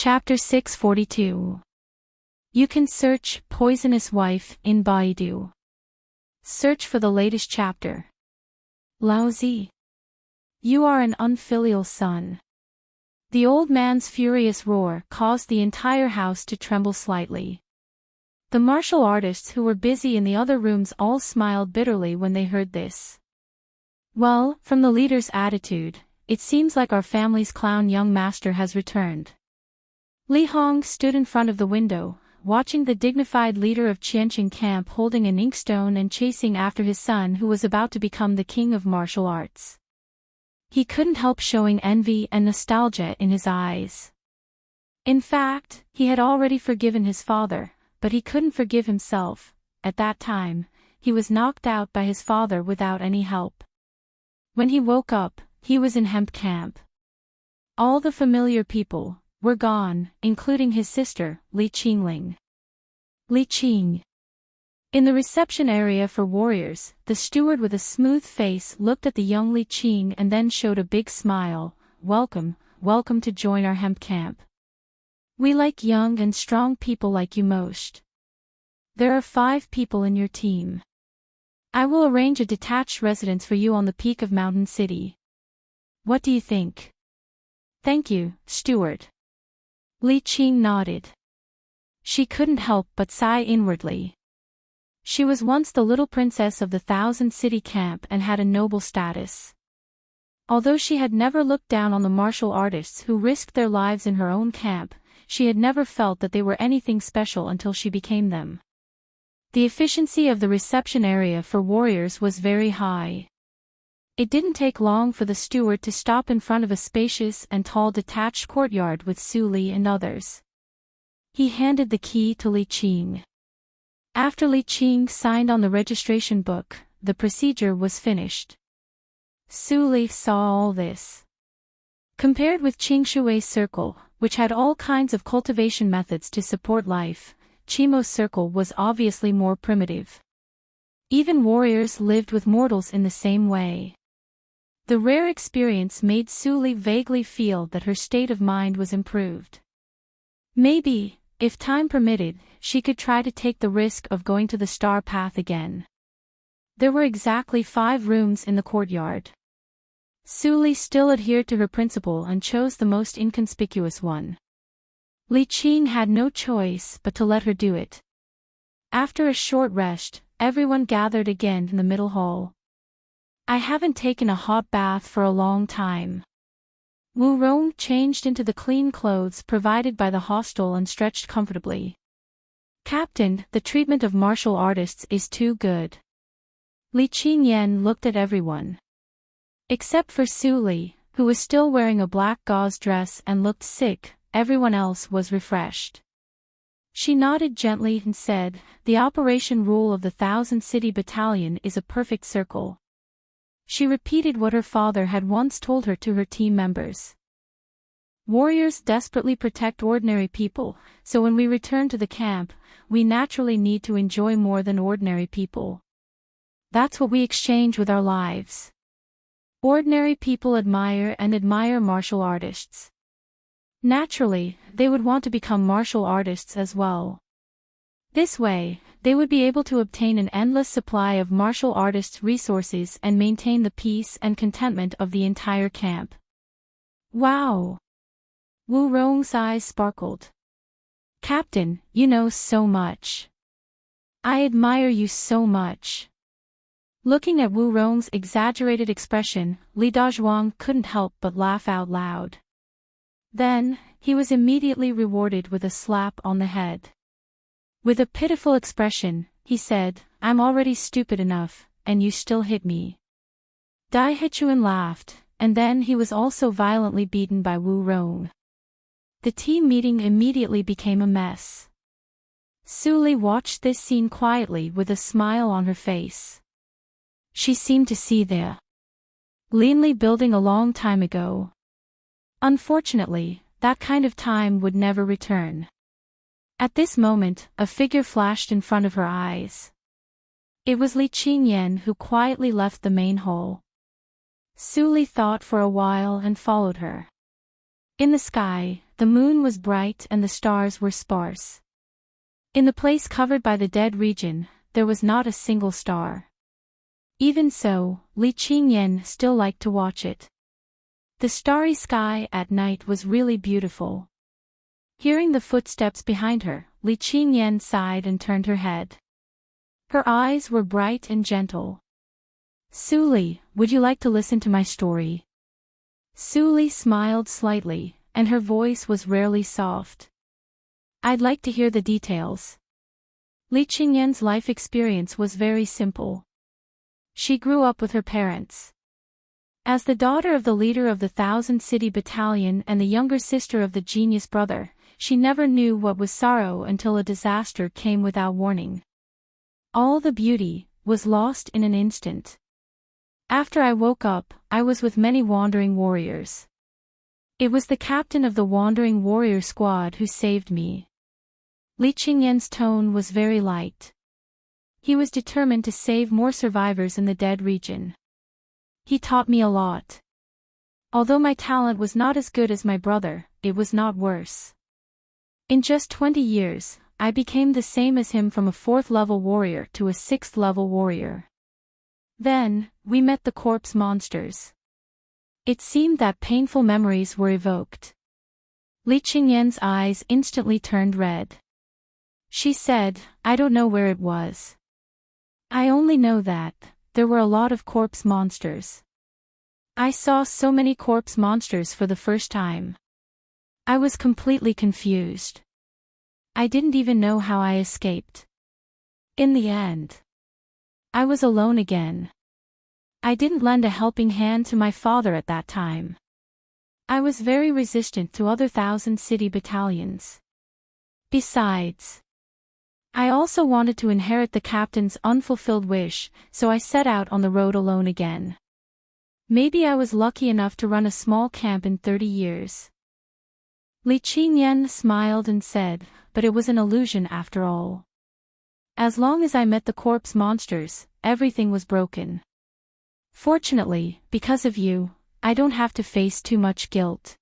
Chapter 642. You can search Poisonous Wife in Baidu. Search for the latest chapter. Lousy. You are an unfilial son. The old man's furious roar caused the entire house to tremble slightly. The martial artists who were busy in the other rooms all smiled bitterly when they heard this. Well, from the leader's attitude, it seems like our family's clown young master has returned. Li Hong stood in front of the window, watching the dignified leader of Qianqing camp holding an inkstone and chasing after his son who was about to become the king of martial arts. He couldn't help showing envy and nostalgia in his eyes. In fact, he had already forgiven his father, but he couldn't forgive himself. At that time, he was knocked out by his father without any help. When he woke up, he was in hemp camp. All the familiar people were gone, including his sister, Li Qingling. Li Qing. In the reception area for warriors, the steward with a smooth face looked at the young Li Qing and then showed a big smile. Welcome, welcome to join our hemp camp. We like young and strong people like you most. There are 5 people in your team. I will arrange a detached residence for you on the peak of Mountain City. What do you think? Thank you, steward. Li Qing nodded. She couldn't help but sigh inwardly. She was once the little princess of the 1,000-city camp and had a noble status. Although she had never looked down on the martial artists who risked their lives in her own camp, she had never felt that they were anything special until she became them. The efficiency of the reception area for warriors was very high. It didn't take long for the steward to stop in front of a spacious and tall detached courtyard with Su Li and others. He handed the key to Li Qing. After Li Qing signed on the registration book, the procedure was finished. Su Li saw all this. Compared with Qingshui's circle, which had all kinds of cultivation methods to support life, Qimo's circle was obviously more primitive. Even warriors lived with mortals in the same way. The rare experience made Su Li vaguely feel that her state of mind was improved. Maybe, if time permitted, she could try to take the risk of going to the star path again. There were exactly 5 rooms in the courtyard. Su Li still adhered to her principle and chose the most inconspicuous one. Li Qing had no choice but to let her do it. After a short rest, everyone gathered again in the middle hall. I haven't taken a hot bath for a long time. Wu Rong changed into the clean clothes provided by the hostel and stretched comfortably. Captain, the treatment of martial artists is too good. Li Qingyan looked at everyone. Except for Su Li, who was still wearing a black gauze dress and looked sick, everyone else was refreshed. She nodded gently and said, "The operation rule of the 1,000-city battalion is a perfect circle." She repeated what her father had once told her to her team members. Warriors desperately protect ordinary people, so when we return to the camp, we naturally need to enjoy more than ordinary people. That's what we exchange with our lives. Ordinary people admire martial artists. Naturally, they would want to become martial artists as well. This way, they would be able to obtain an endless supply of martial artists' resources and maintain the peace and contentment of the entire camp. Wow! Wu Rong's eyes sparkled. Captain, you know so much. I admire you so much. Looking at Wu Rong's exaggerated expression, Li Dazhuang couldn't help but laugh out loud. Then, he was immediately rewarded with a slap on the head. With a pitiful expression, he said, "I'm already stupid enough, and you still hit me." Dai Hechuan laughed, and then he was also violently beaten by Wu Rong. The team meeting immediately became a mess. Su Li watched this scene quietly with a smile on her face. She seemed to see the leanly building a long time ago. Unfortunately, that kind of time would never return. At this moment, a figure flashed in front of her eyes. It was Li Qingyan who quietly left the main hall. Su Li thought for a while and followed her. In the sky, the moon was bright and the stars were sparse. In the place covered by the dead region, there was not a single star. Even so, Li Qingyan still liked to watch it. The starry sky at night was really beautiful. Hearing the footsteps behind her, Li Qingyan sighed and turned her head. Her eyes were bright and gentle. "Su Li, would you like to listen to my story?" Su Li smiled slightly, and her voice was rarely soft. "I'd like to hear the details." Li Qingyan's life experience was very simple. She grew up with her parents. As the daughter of the leader of the 1,000-city battalion and the younger sister of the genius brother, she never knew what was sorrow until a disaster came without warning. All the beauty was lost in an instant. After I woke up, I was with many wandering warriors. It was the captain of the wandering warrior squad who saved me. Li Qingyan's tone was very light. He was determined to save more survivors in the dead region. He taught me a lot. Although my talent was not as good as my brother, it was not worse. In just 20 years, I became the same as him, from a 4th-level warrior to a 6th-level warrior. Then, we met the corpse monsters. It seemed that painful memories were evoked. Li Qingyan's eyes instantly turned red. She said, "I don't know where it was. I only know that there were a lot of corpse monsters. I saw so many corpse monsters for the first time. I was completely confused. I didn't even know how I escaped. In the end, I was alone again. I didn't lend a helping hand to my father at that time. I was very resistant to other 1,000-city battalions. Besides, I also wanted to inherit the captain's unfulfilled wish, so I set out on the road alone again. Maybe I was lucky enough to run a small camp in 30 years. Li Qingyan smiled and said, "But it was an illusion after all. As long as I met the corpse monsters, everything was broken. Fortunately, because of you, I don't have to face too much guilt."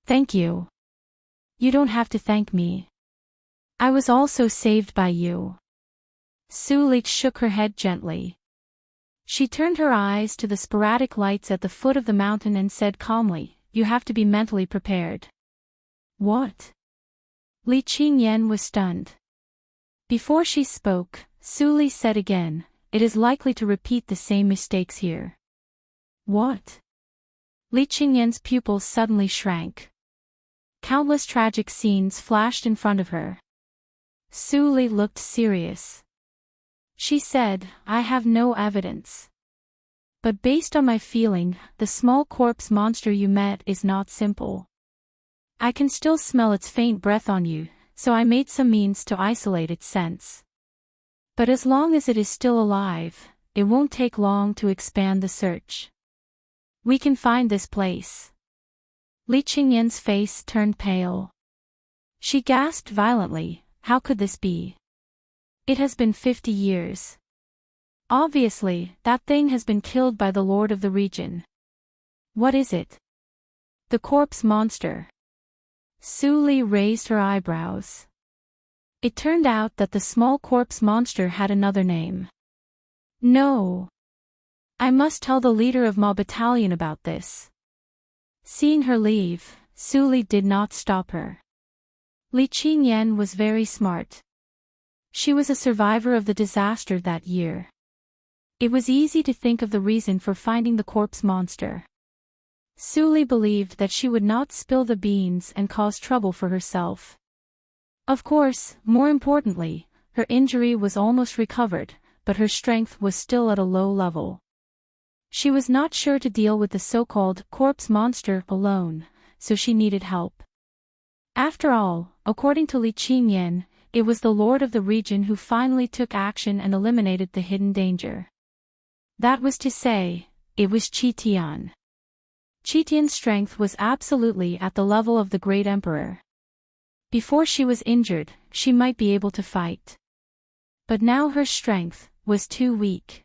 "Thank you. You don't have to thank me. I was also saved by you." Su Li shook her head gently. She turned her eyes to the sporadic lights at the foot of the mountain and said calmly, "You have to be mentally prepared." "What?" Li Qingyan was stunned. Before she spoke, Su Li said again, "It is likely to repeat the same mistakes here." "What?" Li Qingyan's pupils suddenly shrank. Countless tragic scenes flashed in front of her. Su Li looked serious. She said, "I have no evidence. But based on my feeling, the small corpse monster you met is not simple. I can still smell its faint breath on you, so I made some means to isolate its scents. But as long as it is still alive, it won't take long to expand the search. We can find this place." Li Qingyan's face turned pale. She gasped violently, "How could this be? It has been 50 years. Obviously, that thing has been killed by the lord of the region. What is it?" "The corpse monster." Su Li raised her eyebrows. It turned out that the small corpse monster had another name. "No. I must tell the leader of my battalion about this." Seeing her leave, Su Li did not stop her. Li Qingyan was very smart. She was a survivor of the disaster that year. It was easy to think of the reason for finding the corpse monster. Su Li believed that she would not spill the beans and cause trouble for herself. Of course, more importantly, her injury was almost recovered, but her strength was still at a low level. She was not sure to deal with the so-called corpse monster alone, so she needed help. After all, according to Li Qingyan, it was the lord of the region who finally took action and eliminated the hidden danger. That was to say, it was Qitian. Qitian's strength was absolutely at the level of the great emperor. Before she was injured, she might be able to fight. But now her strength was too weak.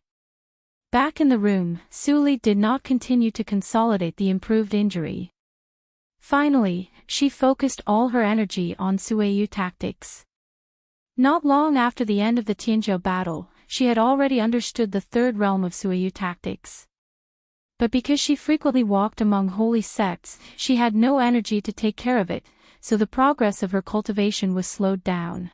Back in the room, Su Li did not continue to consolidate the improved injury. Finally, she focused all her energy on Sueyu tactics. Not long after the end of the Tianzhou battle, she had already understood the third realm of Sueyu tactics. But because she frequently walked among holy sects, she had no energy to take care of it, so the progress of her cultivation was slowed down.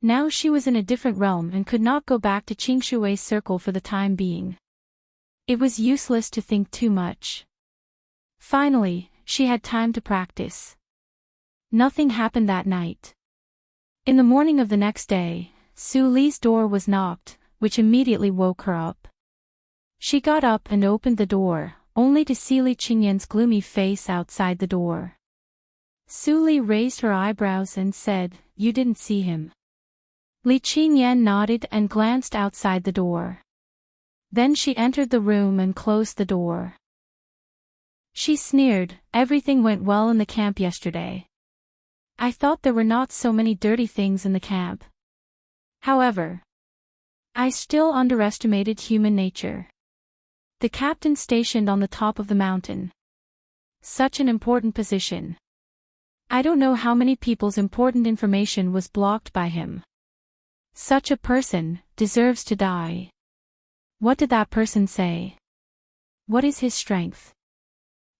Now she was in a different realm and could not go back to Qingshui's circle for the time being. It was useless to think too much. Finally, she had time to practice. Nothing happened that night. In the morning of the next day, Su Li's door was knocked, which immediately woke her up. She got up and opened the door, only to see Li Qingyan's gloomy face outside the door. Su Li raised her eyebrows and said, "You didn't see him?" Li Qingyan nodded and glanced outside the door. Then she entered the room and closed the door. She sneered, "Everything went well in the camp yesterday. I thought there were not so many dirty things in the camp. However, I still underestimated human nature. The captain stationed on the top of the mountain. Such an important position. I don't know how many people's important information was blocked by him. Such a person deserves to die. What did that person say? What is his strength?"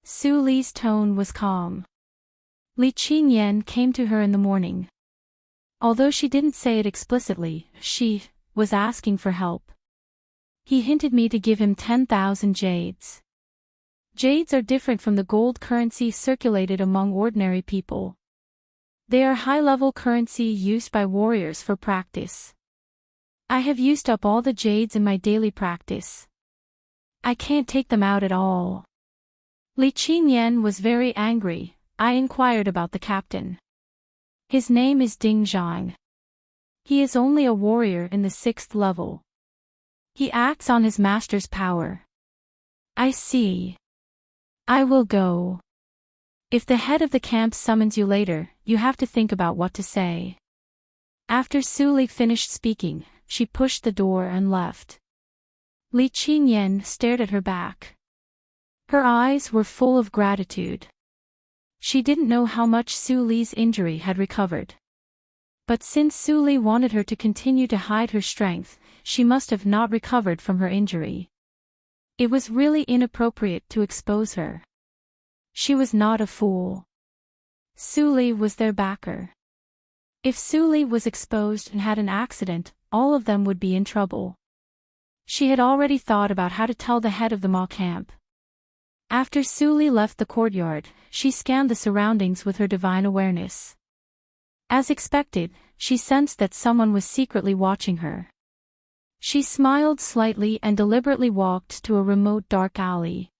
Su Li's tone was calm. Li Qingyan came to her in the morning. Although she didn't say it explicitly, she was asking for help. He hinted me to give him 10,000 jades. Jades are different from the gold currency circulated among ordinary people. They are high-level currency used by warriors for practice. I have used up all the jades in my daily practice. I can't take them out at all. Li Qingyan was very angry. I inquired about the captain. His name is Ding Zhang. He is only a warrior in the 6th level. He acts on his master's power. I see. I will go. If the head of the camp summons you later, you have to think about what to say. After Su Li finished speaking, she pushed the door and left. Li Qingyan stared at her back. Her eyes were full of gratitude. She didn't know how much Su Li's injury had recovered. But since Su Li wanted her to continue to hide her strength, she must have not recovered from her injury. It was really inappropriate to expose her. She was not a fool. Su Li was their backer. If Su Li was exposed and had an accident, all of them would be in trouble. She had already thought about how to tell the head of the Ma camp. After Su Li left the courtyard, she scanned the surroundings with her divine awareness. As expected, she sensed that someone was secretly watching her. She smiled slightly and deliberately walked to a remote dark alley.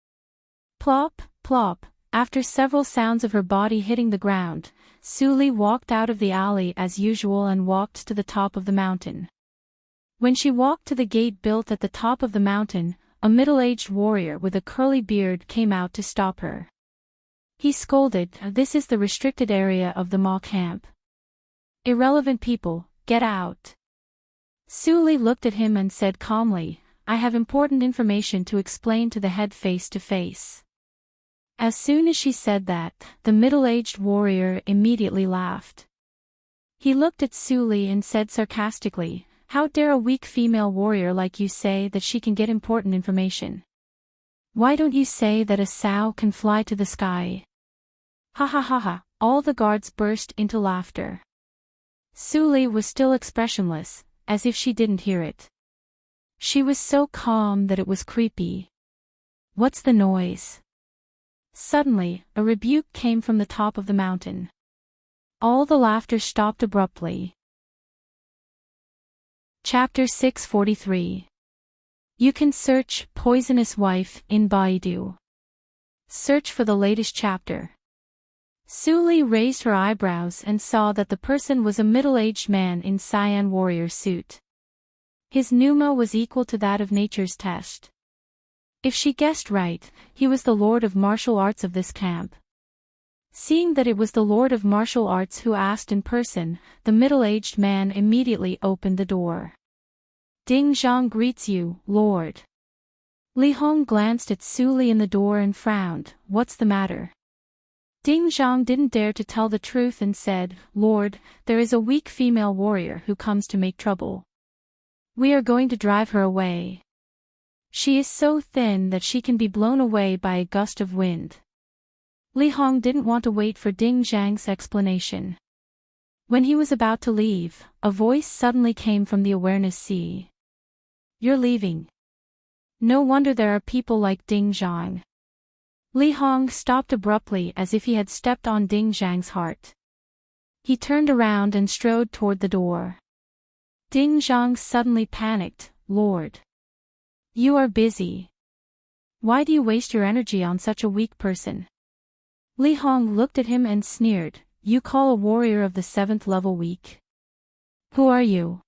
Plop, plop, after several sounds of her body hitting the ground, Su Li walked out of the alley as usual and walked to the top of the mountain. When she walked to the gate built at the top of the mountain, a middle-aged warrior with a curly beard came out to stop her. He scolded, "This is the restricted area of the Ma camp. Irrelevant people, get out." Su Li looked at him and said calmly, "I have important information to explain to the head face to face." As soon as she said that, the middle-aged warrior immediately laughed. He looked at Su Li and said sarcastically, "How dare a weak female warrior like you say that she can get important information? Why don't you say that a sow can fly to the sky?" Ha ha ha ha, all the guards burst into laughter. Su Li was still expressionless, as if she didn't hear it. She was so calm that it was creepy. What's the noise? Suddenly, a rebuke came from the top of the mountain. All the laughter stopped abruptly. Chapter 643. You can search Poisonous Wife in Baidu. Search for the latest chapter. Su Li raised her eyebrows and saw that the person was a middle-aged man in cyan warrior suit. His pneuma was equal to that of nature's test. If she guessed right, he was the Lord of Martial Arts of this camp. Seeing that it was the Lord of Martial Arts who asked in person, the middle-aged man immediately opened the door. "Ding Zhang greets you, Lord." Li Hong glanced at Su Li in the door and frowned. "What's the matter?" Ding Zhang didn't dare to tell the truth and said, "Lord, there is a weak female warrior who comes to make trouble. We are going to drive her away. She is so thin that she can be blown away by a gust of wind." Li Hong didn't want to wait for Ding Zhang's explanation. When he was about to leave, a voice suddenly came from the awareness sea. "You're leaving. No wonder there are people like Ding Zhang." Li Hong stopped abruptly as if he had stepped on Ding Zhang's heart. He turned around and strode toward the door. Ding Zhang suddenly panicked. "Lord, you are busy. Why do you waste your energy on such a weak person?" Li Hong looked at him and sneered, "You call a warrior of the 7th level weak? Who are you?"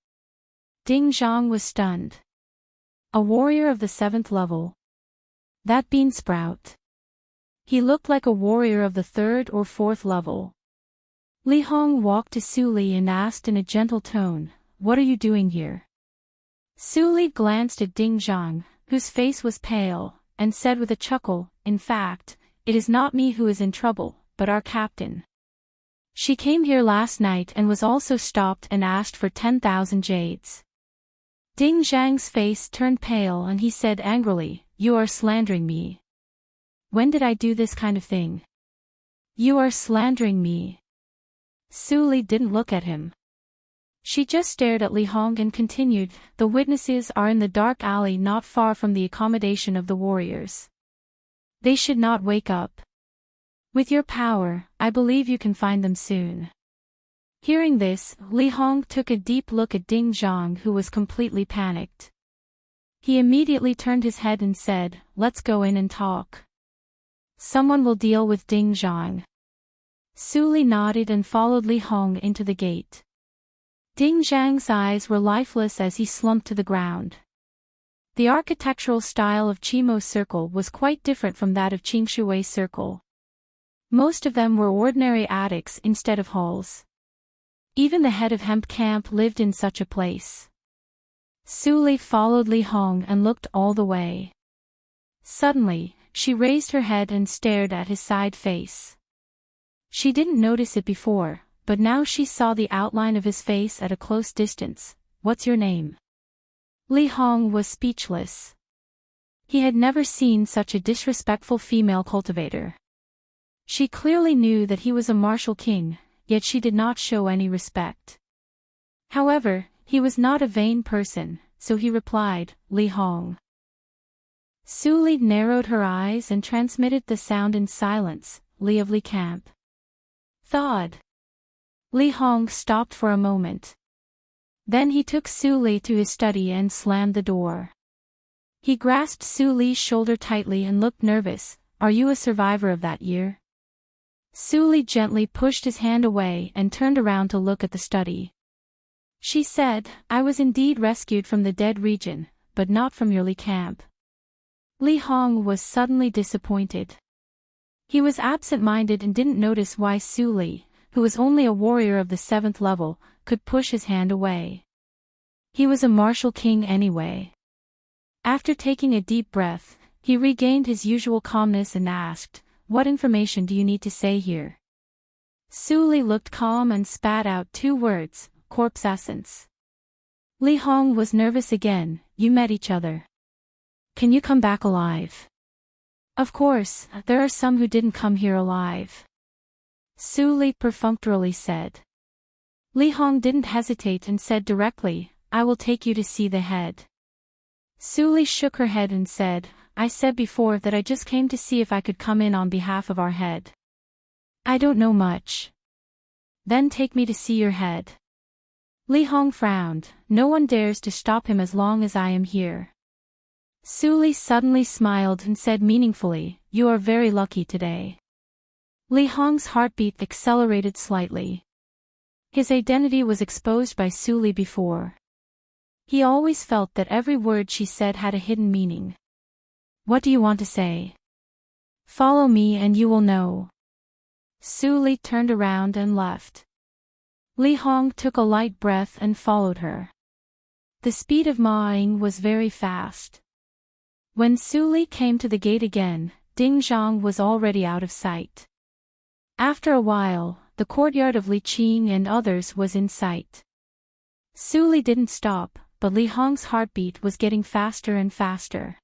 Ding Zhang was stunned. A warrior of the 7th level? That bean sprout. He looked like a warrior of the 3rd or 4th level. Li Hong walked to Su Li and asked in a gentle tone, "What are you doing here?" Su Li glanced at Ding Zhang, whose face was pale, and said with a chuckle, "In fact, it is not me who is in trouble, but our captain. She came here last night and was also stopped and asked for 10,000 jades." Ding Zhang's face turned pale and he said angrily, "You are slandering me. When did I do this kind of thing?" "You are slandering me." Su Li didn't look at him. She just stared at Li Hong and continued, "The witnesses are in the dark alley not far from the accommodation of the warriors. They should not wake up. With your power, I believe you can find them soon." Hearing this, Li Hong took a deep look at Ding Zhang, who was completely panicked. He immediately turned his head and said, "Let's go in and talk. Someone will deal with Ding Zhang." Su Li nodded and followed Li Hong into the gate. Ding Zhang's eyes were lifeless as he slumped to the ground. The architectural style of Qimo's circle was quite different from that of Qingshui's circle. Most of them were ordinary attics instead of halls. Even the head of Hemp Camp lived in such a place. Su Li followed Li Hong and looked all the way. Suddenly, she raised her head and stared at his side face. She didn't notice it before, but now she saw the outline of his face at a close distance. "What's your name?" Li Hong was speechless. He had never seen such a disrespectful female cultivator. She clearly knew that he was a martial king, yet she did not show any respect. However, he was not a vain person, so he replied, "Li Hong." Su Li narrowed her eyes and transmitted the sound in silence, "Li of Li Camp." Thawed. Li Hong stopped for a moment. Then he took Su Li to his study and slammed the door. He grasped Su Li's shoulder tightly and looked nervous. "Are you a survivor of that year?" Su Li gently pushed his hand away and turned around to look at the study. She said, "I was indeed rescued from the dead region, but not from your Li camp." Li Hong was suddenly disappointed. He was absent-minded and didn't notice why Su Li, who was only a warrior of the 7th level, could push his hand away. He was a martial king anyway. After taking a deep breath, he regained his usual calmness and asked, "What information do you need to say here?" Su Li looked calm and spat out 2 words, "Corpse essence." Li Hong was nervous again. "You met each other. Can you come back alive?" "Of course, there are some who didn't come here alive," Su Li perfunctorily said. Li Hong didn't hesitate and said directly, "I will take you to see the head." Su Li shook her head and said, "I said before that I just came to see if I could come in on behalf of our head. I don't know much." "Then take me to see your head." Li Hong frowned. "No one dares to stop him as long as I am here." Su Li suddenly smiled and said meaningfully, "You are very lucky today." Li Hong's heartbeat accelerated slightly. His identity was exposed by Su Li before. He always felt that every word she said had a hidden meaning. "What do you want to say?" "Follow me and you will know." Su Li turned around and left. Li Hong took a light breath and followed her. The speed of Ma Ying was very fast. When Su Li came to the gate again, Ding Zhang was already out of sight. After a while, the courtyard of Li Qing and others was in sight. Su Li didn't stop, but Li Hong's heartbeat was getting faster and faster.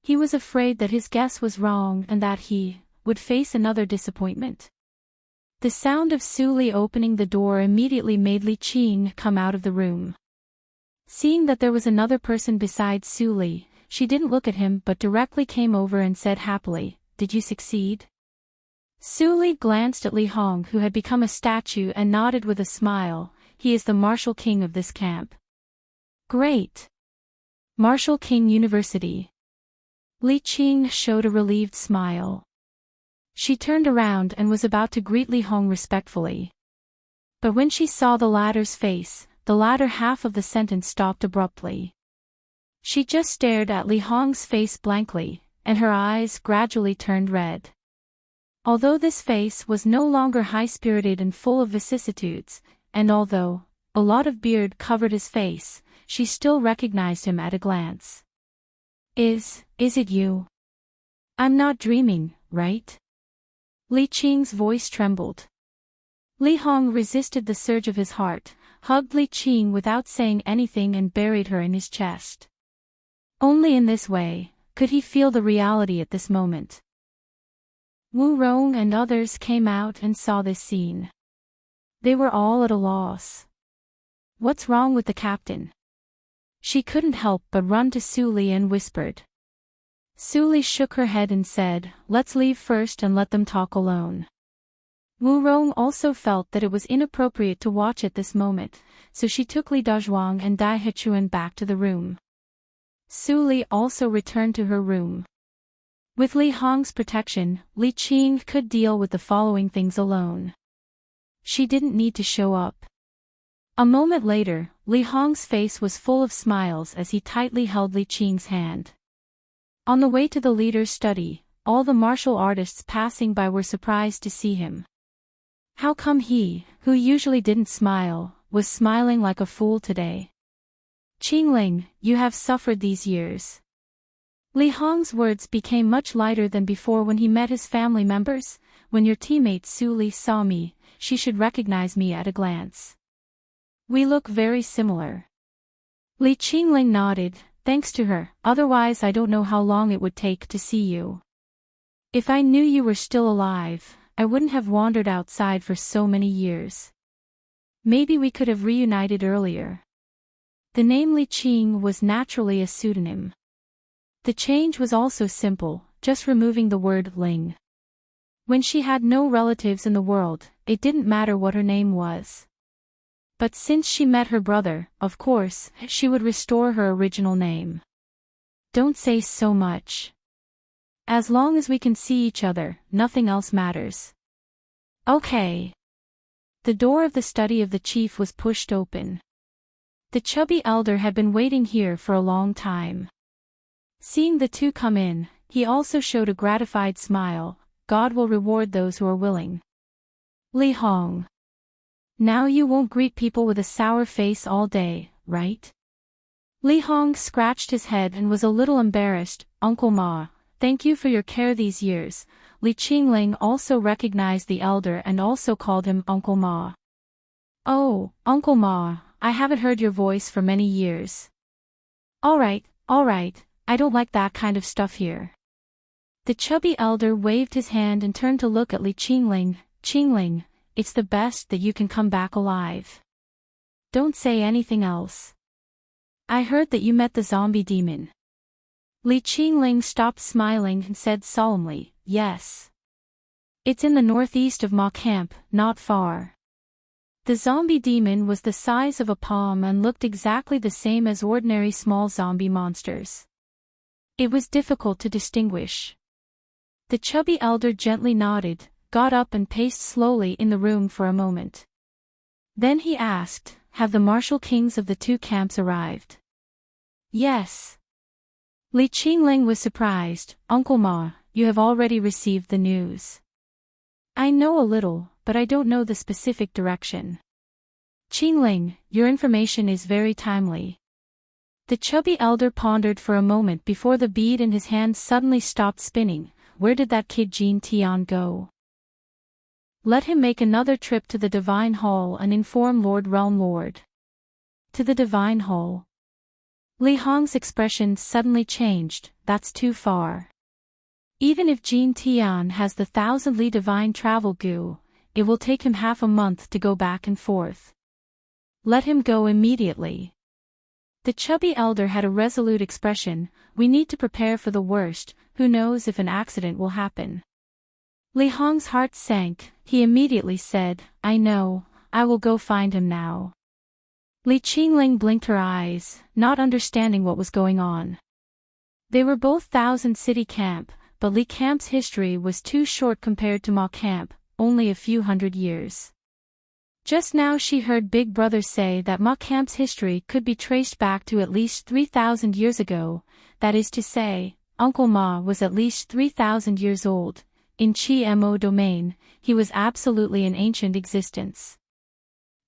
He was afraid that his guess was wrong and that he would face another disappointment. The sound of Su Li opening the door immediately made Li Qing come out of the room. Seeing that there was another person besides Su Li, she didn't look at him but directly came over and said happily, "Did you succeed?" Su Li glanced at Li Hong, who had become a statue, and nodded with a smile. "He is the martial king of this camp." "Great! Martial King University." Li Qing showed a relieved smile. She turned around and was about to greet Li Hong respectfully. But when she saw the latter's face, the latter half of the sentence stopped abruptly. She just stared at Li Hong's face blankly, and her eyes gradually turned red. Although this face was no longer high-spirited and full of vicissitudes, and although a lot of beard covered his face, she still recognized him at a glance. Is it you? I'm not dreaming, right?" Li Qing's voice trembled. Li Hong resisted the surge of his heart, hugged Li Qing without saying anything and buried her in his chest. Only in this way could he feel the reality at this moment. Wu Rong and others came out and saw this scene. They were all at a loss. "What's wrong with the captain?" She couldn't help but run to Su Li and whispered. Su Li shook her head and said, "Let's leave first and let them talk alone." Wu Rong also felt that it was inappropriate to watch at this moment, so she took Li Dazhuang and Dai Hechuan back to the room. Su Li also returned to her room. With Li Hong's protection, Li Qing could deal with the following things alone. She didn't need to show up. A moment later, Li Hong's face was full of smiles as he tightly held Li Qing's hand. On the way to the leader's study, all the martial artists passing by were surprised to see him. How come he, who usually didn't smile, was smiling like a fool today? "Qingling, you have suffered these years." Li Hong's words became much lighter than before when he met his family members. "When your teammate Su Li saw me, she should recognize me at a glance. We look very similar." Li Qingling nodded. "Thanks to her, otherwise I don't know how long it would take to see you. If I knew you were still alive, I wouldn't have wandered outside for so many years. Maybe we could have reunited earlier." The name Li Qing was naturally a pseudonym. The change was also simple, just removing the word Ling. When she had no relatives in the world, it didn't matter what her name was. But since she met her brother, of course, she would restore her original name. "Don't say so much. As long as we can see each other, nothing else matters." "Okay." The door of the study of the chief was pushed open. The chubby elder had been waiting here for a long time. Seeing the two come in, he also showed a gratified smile. "God will reward those who are willing." "Li Hong. Now you won't greet people with a sour face all day, right?" Li Hong scratched his head and was a little embarrassed. "Uncle Ma, thank you for your care these years." Li Qingling also recognized the elder and also called him Uncle Ma. "Oh, Uncle Ma, I haven't heard your voice for many years." All right, I don't like that kind of stuff here." The chubby elder waved his hand and turned to look at Li Qingling. "Qingling, it's the best that you can come back alive. Don't say anything else. I heard that you met the zombie demon." Li Qingling stopped smiling and said solemnly, "Yes. It's in the northeast of Ma Camp, not far." The zombie demon was the size of a palm and looked exactly the same as ordinary small zombie monsters. It was difficult to distinguish. The chubby elder gently nodded, got up and paced slowly in the room for a moment. Then he asked, "Have the martial kings of the two camps arrived?" "Yes." Li Qingling was surprised. "Uncle Ma, you have already received the news." "I know a little, but I don't know the specific direction." "Qingling, your information is very timely." The chubby elder pondered for a moment before the bead in his hand suddenly stopped spinning. Where did that kid Jean Tian go? Let him make another trip to the Divine Hall and inform Lord Realm Lord. To the Divine Hall. Li Hong's expression suddenly changed. That's too far. Even if Jin Tian has the 1,000 li divine travel goo, it will take him half a month to go back and forth. Let him go immediately. The chubby elder had a resolute expression. We need to prepare for the worst. Who knows if an accident will happen. Li Hong's heart sank. He immediately said, I know, I will go find him now. Li Qingling blinked her eyes, not understanding what was going on. They were both Thousand City Camp, but Li Camp's history was too short compared to Ma Camp, only a few hundred years. Just now she heard Big Brother say that Ma Camp's history could be traced back to at least 3,000 years ago, that is to say, Uncle Ma was at least 3,000 years old. In Chi Mo domain, he was absolutely an ancient existence.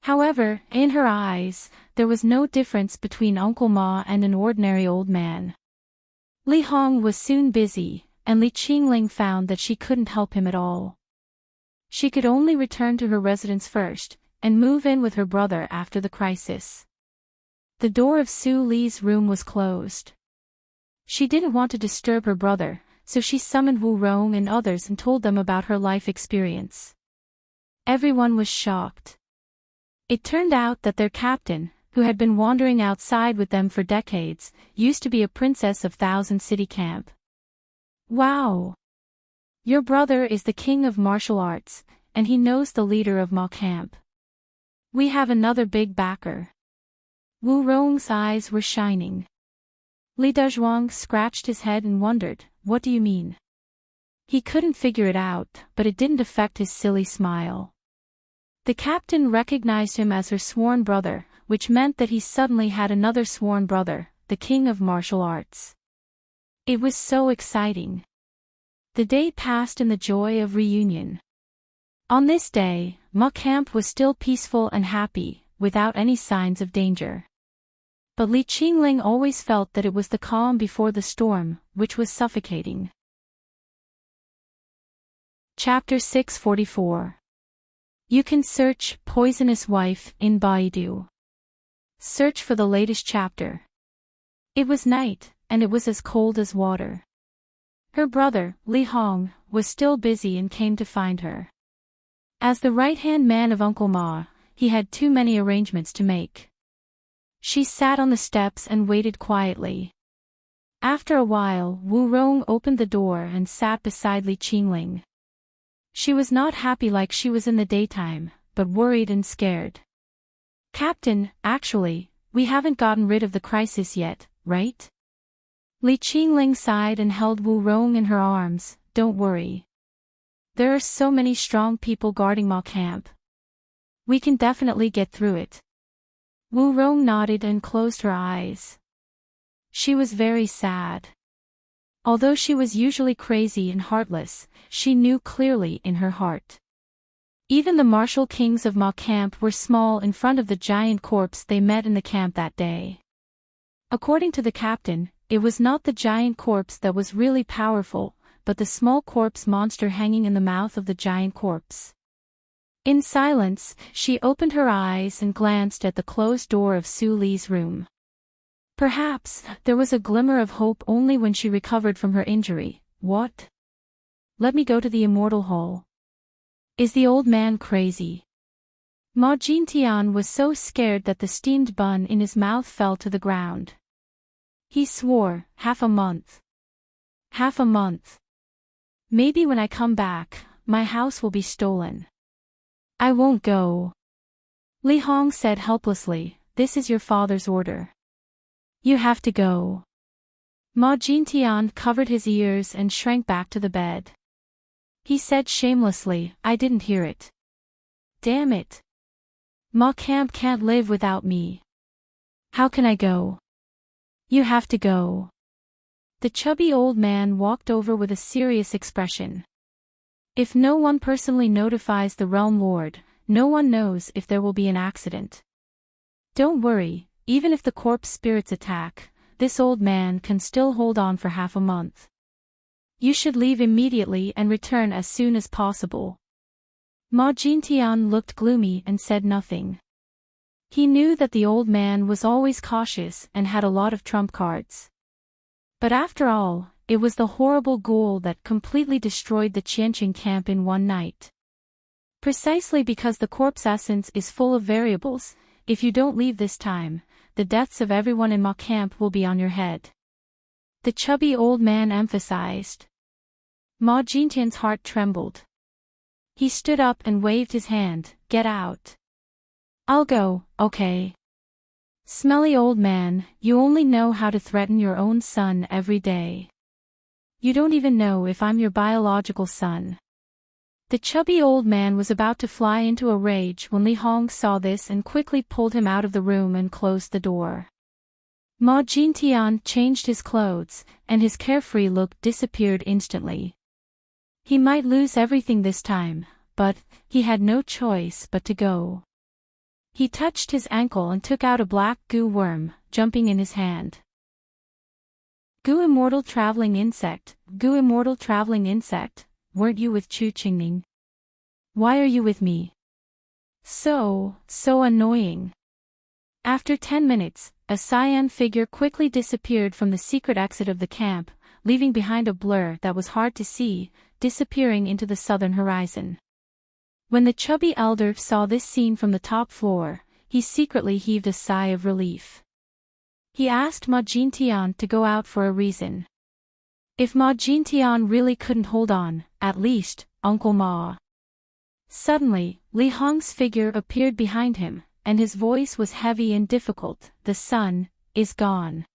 However, in her eyes, there was no difference between Uncle Ma and an ordinary old man. Li Hong was soon busy, and Li Qingling found that she couldn't help him at all. She could only return to her residence first, and move in with her brother after the crisis. The door of Su Li's room was closed. She didn't want to disturb her brother, so she summoned Wu Rong and others and told them about her life experience. Everyone was shocked. It turned out that their captain, who had been wandering outside with them for decades, used to be a princess of Thousand City Camp. Wow! Your brother is the king of martial arts, and he knows the leader of Ma Camp. We have another big backer. Wu Rong's eyes were shining. Li Dezhuang scratched his head and wondered, what do you mean? He couldn't figure it out, but it didn't affect his silly smile. The captain recognized him as her sworn brother, which meant that he suddenly had another sworn brother, the king of martial arts. It was so exciting. The day passed in the joy of reunion. On this day, Ma Camp was still peaceful and happy, without any signs of danger. But Li Qingling always felt that it was the calm before the storm, which was suffocating. Chapter 644. You can search Poisonous Wife in Baidu. Search for the latest chapter. It was night, and it was as cold as water. Her brother, Li Hong, was still busy and came to find her. As the right-hand man of Uncle Ma, he had too many arrangements to make. She sat on the steps and waited quietly. After a while, Wu Rong opened the door and sat beside Li Qingling. She was not happy like she was in the daytime, but worried and scared. Captain, actually, we haven't gotten rid of the crisis yet, right? Li Qingling sighed and held Wu Rong in her arms. Don't worry. There are so many strong people guarding Ma Camp. We can definitely get through it. Wu Rong nodded and closed her eyes. She was very sad. Although she was usually crazy and heartless, she knew clearly in her heart. Even the martial kings of Ma Camp were small in front of the giant corpse they met in the camp that day. According to the captain, it was not the giant corpse that was really powerful, but the small corpse monster hanging in the mouth of the giant corpse. In silence, she opened her eyes and glanced at the closed door of Su Li's room. Perhaps, there was a glimmer of hope only when she recovered from her injury. What? Let me go to the Immortal Hall. Is the old man crazy? Ma Jintian was so scared that the steamed bun in his mouth fell to the ground. He swore, half a month. Half a month. Maybe when I come back, my house will be stolen. I won't go. Li Hong said helplessly, this is your father's order. You have to go. Ma Jintian covered his ears and shrank back to the bed. He said shamelessly, I didn't hear it. Damn it. Ma Camp can't live without me. How can I go? You have to go. The chubby old man walked over with a serious expression. If no one personally notifies the Realm Lord, no one knows if there will be an accident. Don't worry, even if the corpse spirits attack, this old man can still hold on for half a month. You should leave immediately and return as soon as possible. Ma Jintian looked gloomy and said nothing. He knew that the old man was always cautious and had a lot of trump cards. But after all, it was the horrible ghoul that completely destroyed the Qianqing camp in one night. Precisely because the corpse essence is full of variables, if you don't leave this time, the deaths of everyone in Ma camp will be on your head. The chubby old man emphasized. Ma Jintian's heart trembled. He stood up and waved his hand. Get out. I'll go, okay. Smelly old man, you only know how to threaten your own son every day. You don't even know if I'm your biological son. The chubby old man was about to fly into a rage when Li Hong saw this and quickly pulled him out of the room and closed the door. Ma Jintian changed his clothes, and his carefree look disappeared instantly. He might lose everything this time, but he had no choice but to go. He touched his ankle and took out a black goo worm, jumping in his hand. Goo immortal traveling insect, weren't you with Chu Qingning? Why are you with me? So annoying. After 10 minutes, a cyan figure quickly disappeared from the secret exit of the camp, leaving behind a blur that was hard to see, disappearing into the southern horizon. When the chubby elder saw this scene from the top floor, he secretly heaved a sigh of relief. He asked Ma Jintian to go out for a reason. If Ma Jintian really couldn't hold on, at least, Uncle Ma. Suddenly, Li Hong's figure appeared behind him, and his voice was heavy and difficult. The sun is gone.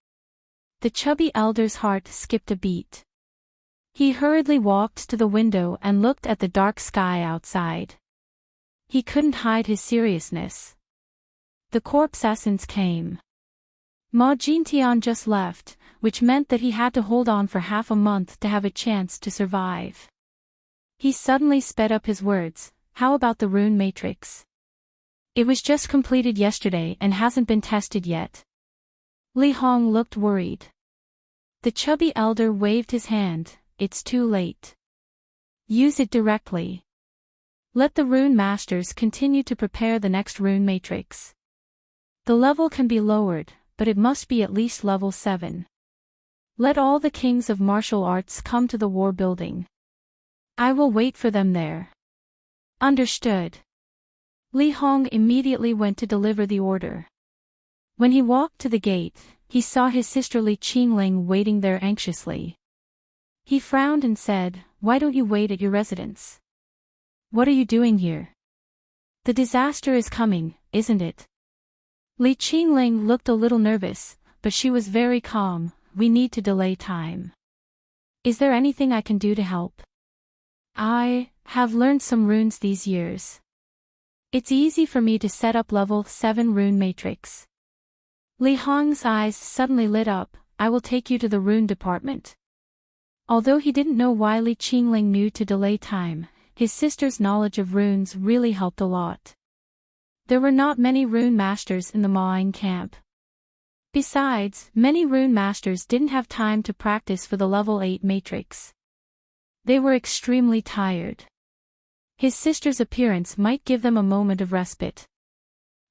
The chubby elder's heart skipped a beat. He hurriedly walked to the window and looked at the dark sky outside. He couldn't hide his seriousness. The corpse essence came. Ma Jintian just left, which meant that he had to hold on for half a month to have a chance to survive. He suddenly sped up his words. How about the rune matrix? It was just completed yesterday and hasn't been tested yet. Li Hong looked worried. The chubby elder waved his hand. It's too late. Use it directly. Let the rune masters continue to prepare the next rune matrix. The level can be lowered, but it must be at least level 7. Let all the kings of martial arts come to the war building. I will wait for them there. Understood. Li Hong immediately went to deliver the order. When he walked to the gate, he saw his sister Li Qingling waiting there anxiously. He frowned and said, "Why don't you wait at your residence? What are you doing here? The disaster is coming, isn't it?" Li Qingling looked a little nervous, but she was very calm. We need to delay time. Is there anything I can do to help? I have learned some runes these years. It's easy for me to set up level 7 rune matrix. Li Hong's eyes suddenly lit up. I will take you to the rune department. Although he didn't know why Li Qingling knew to delay time, his sister's knowledge of runes really helped a lot. There were not many rune masters in the Maing camp. Besides, many rune masters didn't have time to practice for the level 8 matrix. They were extremely tired. His sister's appearance might give them a moment of respite.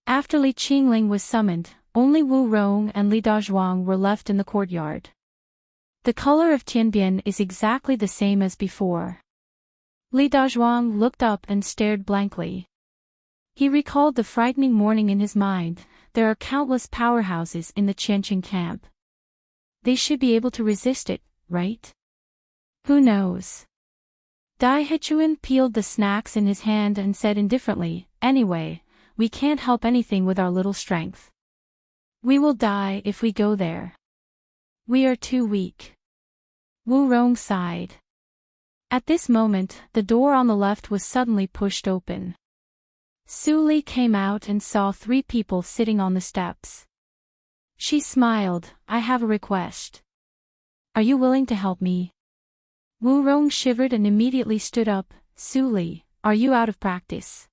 After Li Qingling was summoned, only Wu Rong and Li Dazhuang were left in the courtyard. The color of Tianbian is exactly the same as before. Li Dazhuang looked up and stared blankly. He recalled the frightening morning in his mind. There are countless powerhouses in the Qianqing camp. They should be able to resist it, right? Who knows? Dai Hichuan peeled the snacks in his hand and said indifferently, "Anyway, we can't help anything with our little strength. We will die if we go there. We are too weak." Wu Rong sighed. At this moment, the door on the left was suddenly pushed open. Su Li came out and saw 3 people sitting on the steps. She smiled. "I have a request. Are you willing to help me?" Wu Rong shivered and immediately stood up. "Su Li, are you out of practice?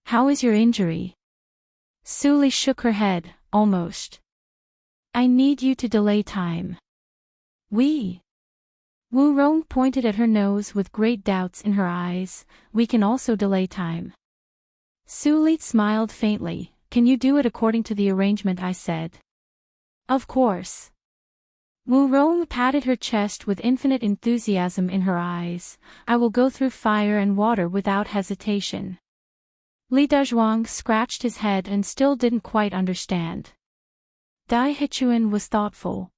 How is your injury?" Su Li shook her head. "Almost. I need you to delay time." "We Wu Rong pointed at her nose with great doubts in her eyes. We can also delay time. Su Li smiled faintly. Can you do it according to the arrangement I said? Of course. Wu Rong patted her chest with infinite enthusiasm in her eyes. I will go through fire and water without hesitation. Li Dazhuang scratched his head and still didn't quite understand. Dai Hichuan was thoughtful.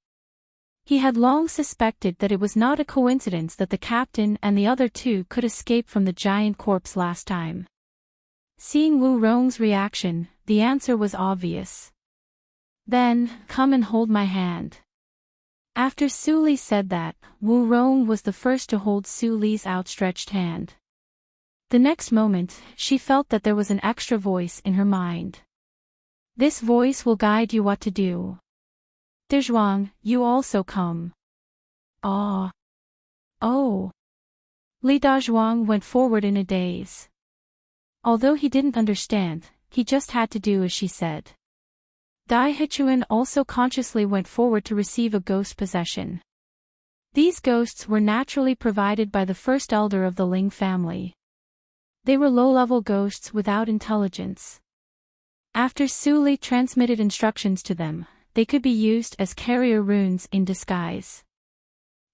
He had long suspected that it was not a coincidence that the captain and the other two could escape from the giant corpse last time. Seeing Wu Rong's reaction, the answer was obvious. Then, come and hold my hand. After Su Li said that, Wu Rong was the first to hold Su Li's outstretched hand. The next moment, she felt that there was an extra voice in her mind. This voice will guide you what to do. Dezhuang, you also come. Ah. Oh. Li Dazhuang went forward in a daze. Although he didn't understand, he just had to do as she said. Dai Hichuan also consciously went forward to receive a ghost possession. These ghosts were naturally provided by the first elder of the Ling family. They were low-level ghosts without intelligence. After Su Li transmitted instructions to them, they could be used as carrier runes in disguise.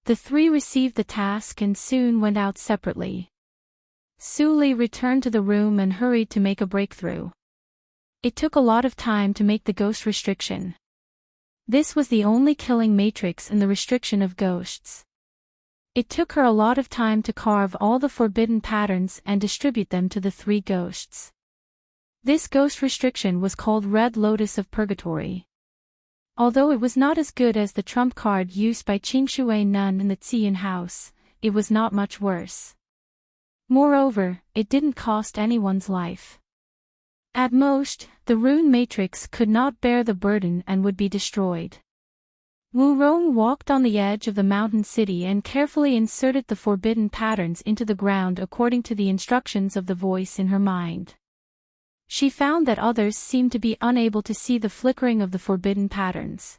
The three received the task and soon went out separately. Su Li returned to the room and hurried to make a breakthrough. It took a lot of time to make the ghost restriction. This was the only killing matrix in the restriction of ghosts. It took her a lot of time to carve all the forbidden patterns and distribute them to the three ghosts. This ghost restriction was called Red Lotus of Purgatory. Although it was not as good as the trump card used by Qingshui Nun in the Xian house, it was not much worse. Moreover, it didn't cost anyone's life. At most, the rune matrix could not bear the burden and would be destroyed. Wu Rong walked on the edge of the mountain city and carefully inserted the forbidden patterns into the ground according to the instructions of the voice in her mind. She found that others seemed to be unable to see the flickering of the forbidden patterns.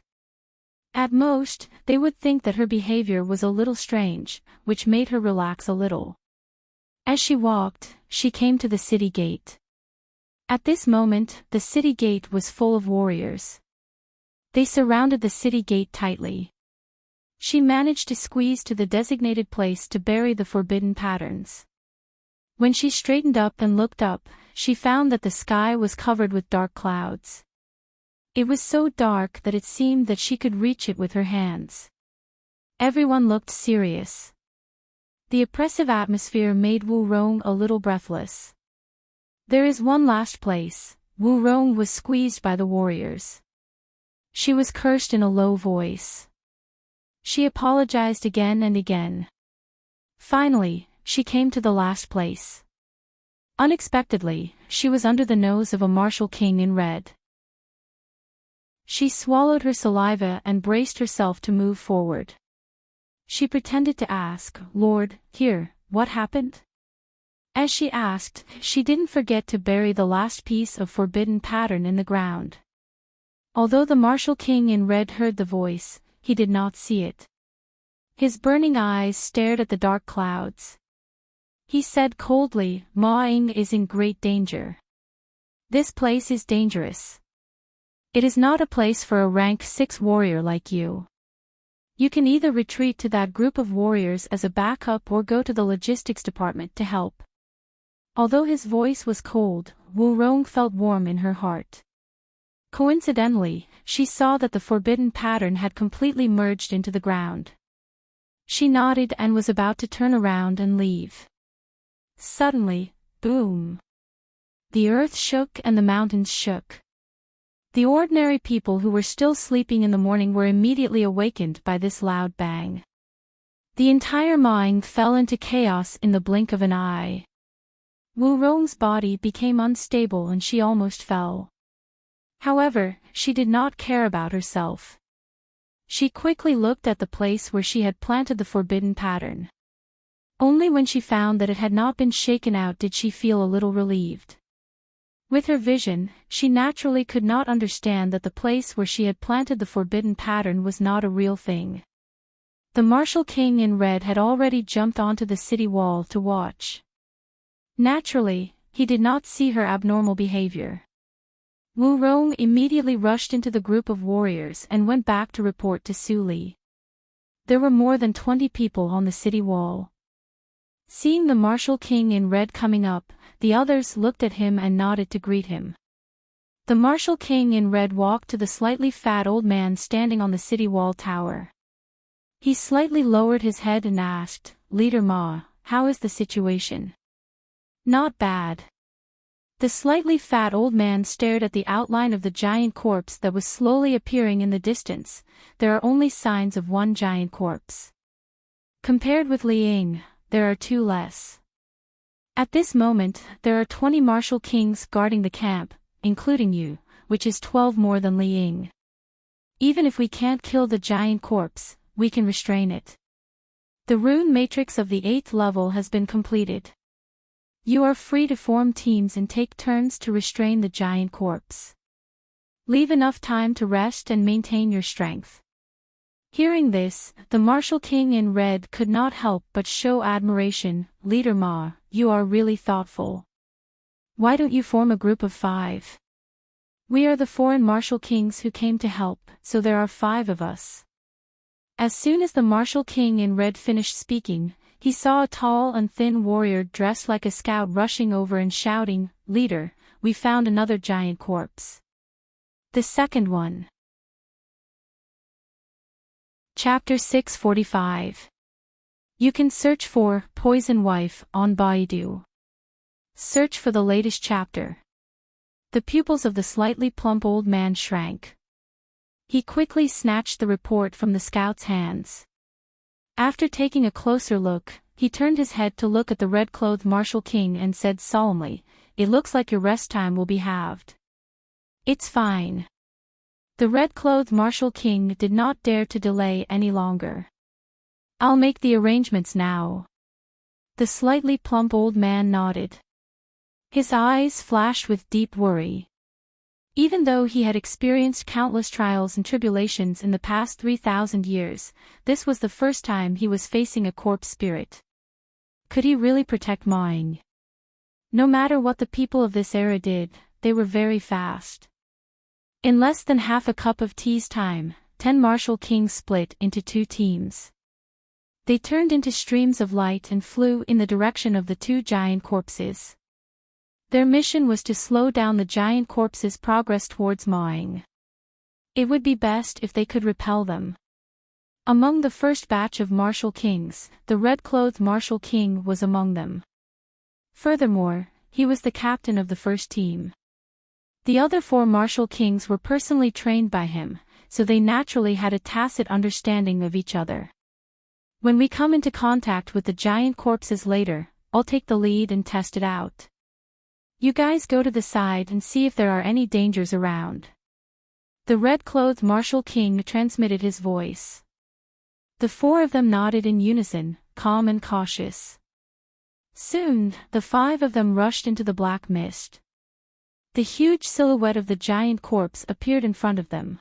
At most, they would think that her behavior was a little strange, which made her relax a little. As she walked, she came to the city gate. At this moment, the city gate was full of warriors. They surrounded the city gate tightly. She managed to squeeze to the designated place to bury the forbidden patterns. When she straightened up and looked up, she found that the sky was covered with dark clouds. It was so dark that it seemed that she could reach it with her hands. Everyone looked serious. The oppressive atmosphere made Wu Rong a little breathless. There is one last place. Wu Rong was squeezed by the warriors. She was cursed in a low voice. She apologized again and again. Finally, she came to the last place. Unexpectedly, she was under the nose of a martial king in red. She swallowed her saliva and braced herself to move forward. She pretended to ask, "Lord, here, what happened?" As she asked, she didn't forget to bury the last piece of forbidden pattern in the ground. Although the martial king in red heard the voice, he did not see it. His burning eyes stared at the dark clouds. He said coldly, "Ma Ying is in great danger. This place is dangerous. It is not a place for a rank 6 warrior like you. You can either retreat to that group of warriors as a backup or go to the logistics department to help." Although his voice was cold, Wu Rong felt warm in her heart. Coincidentally, she saw that the forbidden pattern had completely merged into the ground. She nodded and was about to turn around and leave. Suddenly, boom! The earth shook and the mountains shook. The ordinary people who were still sleeping in the morning were immediately awakened by this loud bang. The entire mine fell into chaos in the blink of an eye. Wu Rong's body became unstable and she almost fell. However, she did not care about herself. She quickly looked at the place where she had planted the forbidden pattern. Only when she found that it had not been shaken out did she feel a little relieved. With her vision, she naturally could not understand that the place where she had planted the forbidden pattern was not a real thing. The Martial King in red had already jumped onto the city wall to watch. Naturally, he did not see her abnormal behavior. Wu Rong immediately rushed into the group of warriors and went back to report to Su Li. There were more than 20 people on the city wall. Seeing the Martial King in red coming up, the others looked at him and nodded to greet him. The Martial King in red walked to the slightly fat old man standing on the city wall tower. He slightly lowered his head and asked, "Leader Ma, how is the situation?" "Not bad." The slightly fat old man stared at the outline of the giant corpse that was slowly appearing in the distance. There are only signs of one giant corpse. Compared with Li Ying, there are two less. At this moment, there are 20 martial kings guarding the camp, including you, which is 12 more than Li Ying. Even if we can't kill the giant corpse, we can restrain it. The rune matrix of the 8th level has been completed. You are free to form teams and take turns to restrain the giant corpse. Leave enough time to rest and maintain your strength. Hearing this, the Martial King in red could not help but show admiration. "Leader Ma, you are really thoughtful. Why don't you form a group of 5? We are the foreign Martial Kings who came to help, so there are 5 of us." As soon as the Martial King in red finished speaking, he saw a tall and thin warrior dressed like a scout rushing over and shouting, "Leader, we found another giant corpse. The second one." Chapter 645. You can search for Poison Wife on Baidu. Search for the latest chapter. The pupils of the slightly plump old man shrank. He quickly snatched the report from the scout's hands. After taking a closer look, he turned his head to look at the red-clothed Martial King and said solemnly, "It looks like your rest time will be halved." "It's fine." The red-clothed Martial King did not dare to delay any longer. "I'll make the arrangements now." The slightly plump old man nodded. His eyes flashed with deep worry. Even though he had experienced countless trials and tribulations in the past 3,000 years, this was the first time he was facing a corpse spirit. Could he really protect Ma Ying? No matter what the people of this era did, they were very fast. In less than half a cup of tea's time, 10 martial kings split into 2 teams. They turned into streams of light and flew in the direction of the 2 giant corpses. Their mission was to slow down the giant corpses' progress towards Ma Ying. It would be best if they could repel them. Among the first batch of martial kings, the red-clothed martial king was among them. Furthermore, he was the captain of the first team. The other 4 martial kings were personally trained by him, so they naturally had a tacit understanding of each other. When we come into contact with the giant corpses later, I'll take the lead and test it out. You guys go to the side and see if there are any dangers around. The red-clothed martial king transmitted his voice. The 4 of them nodded in unison, calm and cautious. Soon, the 5 of them rushed into the black mist. The huge silhouette of the giant corpse appeared in front of them.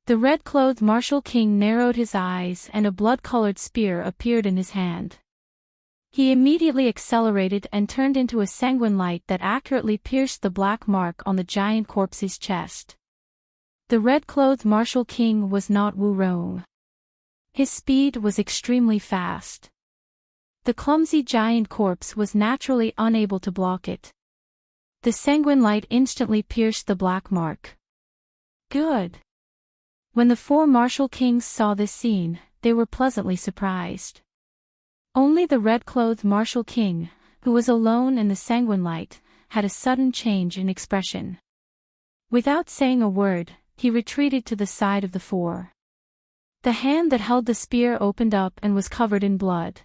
The red-clothed martial king narrowed his eyes and a blood-colored spear appeared in his hand. He immediately accelerated and turned into a sanguine light that accurately pierced the black mark on the giant corpse's chest. The red-clothed martial king was not Wu Rong. His speed was extremely fast. The clumsy giant corpse was naturally unable to block it. The sanguine light instantly pierced the black mark. Good. When the 4 martial kings saw this scene, they were pleasantly surprised. Only the red-clothed martial king, who was alone in the sanguine light, had a sudden change in expression. Without saying a word, he retreated to the side of the 4. The hand that held the spear opened up and was covered in blood.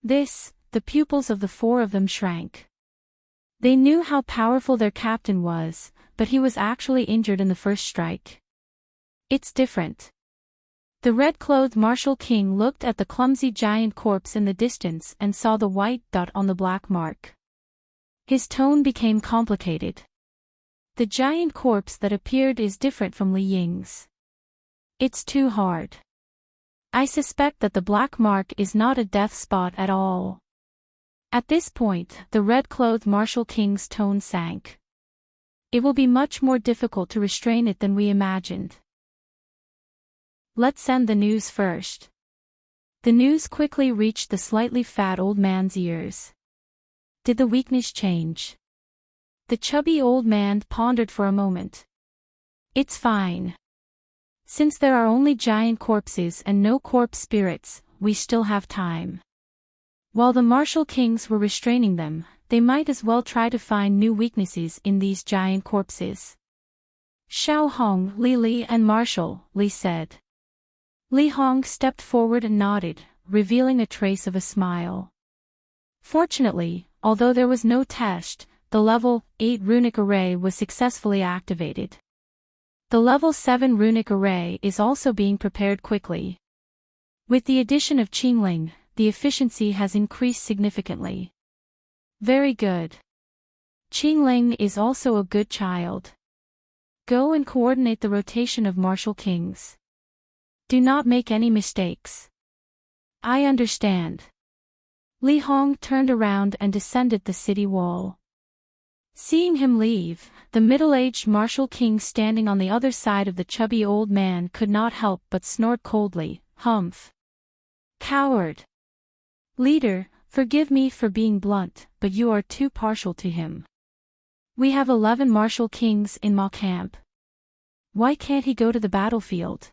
The pupils of the 4 of them shrank. They knew how powerful their captain was, but he was actually injured in the first strike. It's different. The red-clothed martial king looked at the clumsy giant corpse in the distance and saw the white dot on the black mark. His tone became complicated. The giant corpse that appeared is different from Li Ying's. It's too hard. I suspect that the black mark is not a death spot at all. At this point, the red-clothed Marshal King's tone sank. It will be much more difficult to restrain it than we imagined. Let's send the news first. The news quickly reached the slightly fat old man's ears. Did the weakness change? The chubby old man pondered for a moment. It's fine. Since there are only giant corpses and no corpse spirits, we still have time. While the Marshal Kings were restraining them, they might as well try to find new weaknesses in these giant corpses. Xiao Hong, Li and Marshal, Li said. Li Hong stepped forward and nodded, revealing a trace of a smile. Fortunately, although there was no test, the level 8 runic array was successfully activated. The level 7 runic array is also being prepared quickly. With the addition of Qingling, the efficiency has increased significantly. Very good. Qingling is also a good child. Go and coordinate the rotation of Marshal Kings. Do not make any mistakes. I understand. Li Hong turned around and descended the city wall. Seeing him leave, the middle-aged Marshal King standing on the other side of the chubby old man could not help but snort coldly, "Humph! Coward! Leader, forgive me for being blunt, but you are too partial to him. We have 11 Marshal Kings in Ma Camp. Why can't he go to the battlefield?"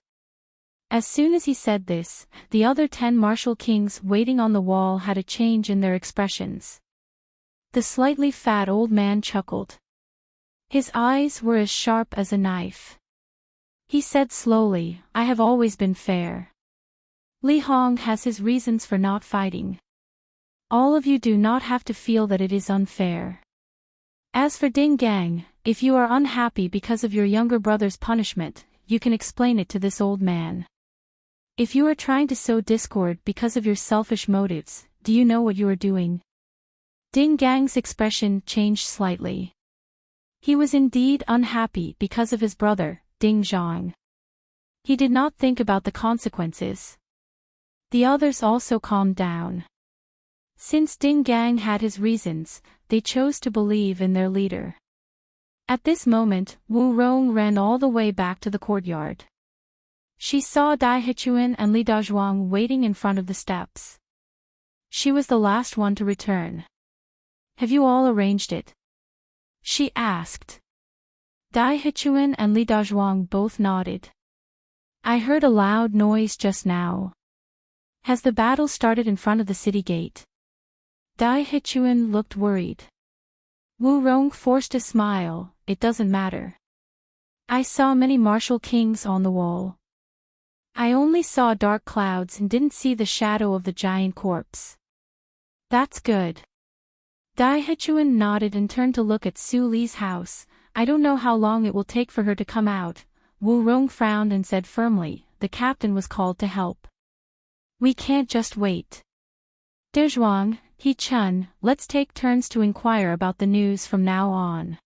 As soon as he said this, the other 10 Marshal Kings waiting on the wall had a change in their expressions. The slightly fat old man chuckled. His eyes were as sharp as a knife. He said slowly, "I have always been fair. Li Hong has his reasons for not fighting. All of you do not have to feel that it is unfair. As for Ding Gang, if you are unhappy because of your younger brother's punishment, you can explain it to this old man. If you are trying to sow discord because of your selfish motives, do you know what you are doing?" Ding Gang's expression changed slightly. He was indeed unhappy because of his brother, Ding Zhang. He did not think about the consequences. The others also calmed down. Since Ding Gang had his reasons, they chose to believe in their leader. At this moment, Wu Rong ran all the way back to the courtyard. She saw Dai Hichuan and Li Dazhuang waiting in front of the steps. She was the last one to return. "Have you all arranged it?" she asked. Dai Hichuan and Li Dazhuang both nodded. "I heard a loud noise just now. Has the battle started in front of the city gate?" Dai Hichuan looked worried. Wu Rong forced a smile. "It doesn't matter. I saw many Marshal Kings on the wall. I only saw dark clouds and didn't see the shadow of the giant corpse." "That's good." Dai Hichuan nodded and turned to look at Su Li's house. "I don't know how long it will take for her to come out." Wu Rong frowned and said firmly, "The captain was called to help. We can't just wait. Dezhuang, He Chun, let's take turns to inquire about the news from now on.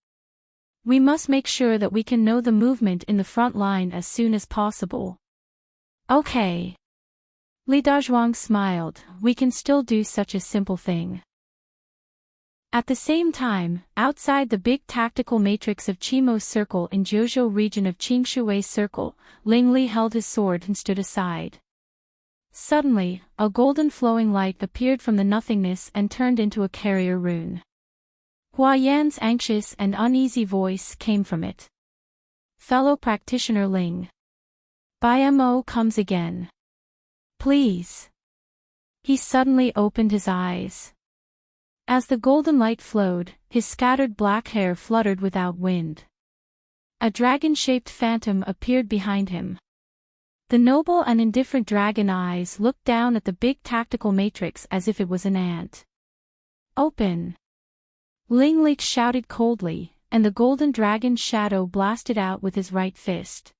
We must make sure that we can know the movement in the front line as soon as possible." "Okay." Li Dazhuang smiled. "We can still do such a simple thing." At the same time, outside the big tactical matrix of Qimo's circle in Jiuzhou region of Qingshui's circle, Ling Li held his sword and stood aside. Suddenly, a golden flowing light appeared from the nothingness and turned into a carrier rune. Hua Yan's anxious and uneasy voice came from it. "Fellow practitioner Ling. Mo comes again. Please." He suddenly opened his eyes. As the golden light flowed, his scattered black hair fluttered without wind. A dragon-shaped phantom appeared behind him. The noble and indifferent dragon eyes looked down at the big tactical matrix as if it was an ant. "Open!" Ling Li shouted coldly, and the golden dragon's shadow blasted out with his right fist.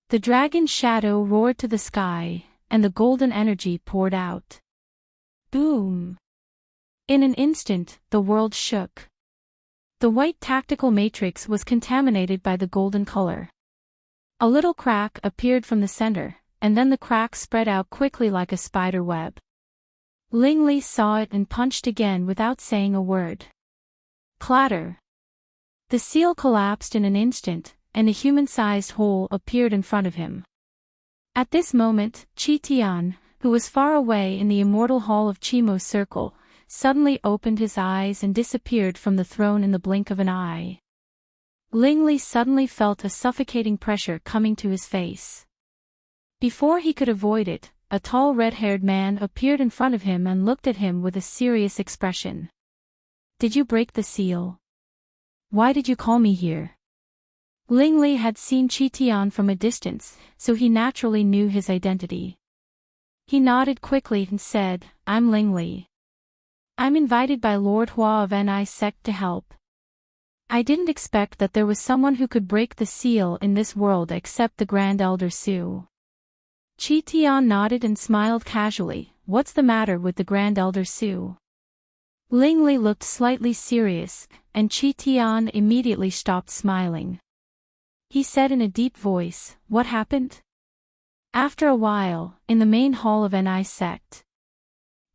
The dragon's shadow roared to the sky, and the golden energy poured out. Boom! In an instant, the world shook. The white tactical matrix was contaminated by the golden color. A little crack appeared from the center, and then the crack spread out quickly like a spider web. Lingli saw it and punched again without saying a word. Clatter! The seal collapsed in an instant, and a human-sized hole appeared in front of him. At this moment, Chi Tian, who was far away in the immortal hall of Chimo's circle, suddenly opened his eyes and disappeared from the throne in the blink of an eye. Lingli suddenly felt a suffocating pressure coming to his face. Before he could avoid it, a tall red-haired man appeared in front of him and looked at him with a serious expression. "Did you break the seal? Why did you call me here?" Lingli had seen Chi Tian from a distance, so he naturally knew his identity. He nodded quickly and said, "I'm Lingli. I'm invited by Lord Hua of Ni sect to help. I didn't expect that there was someone who could break the seal in this world except the Grand Elder Su." Chi Tian nodded and smiled casually. "What's the matter with the Grand Elder Su?" Lingli looked slightly serious, and Chi Tian immediately stopped smiling. He said in a deep voice, "What happened?" After a while, in the main hall of Ni sect.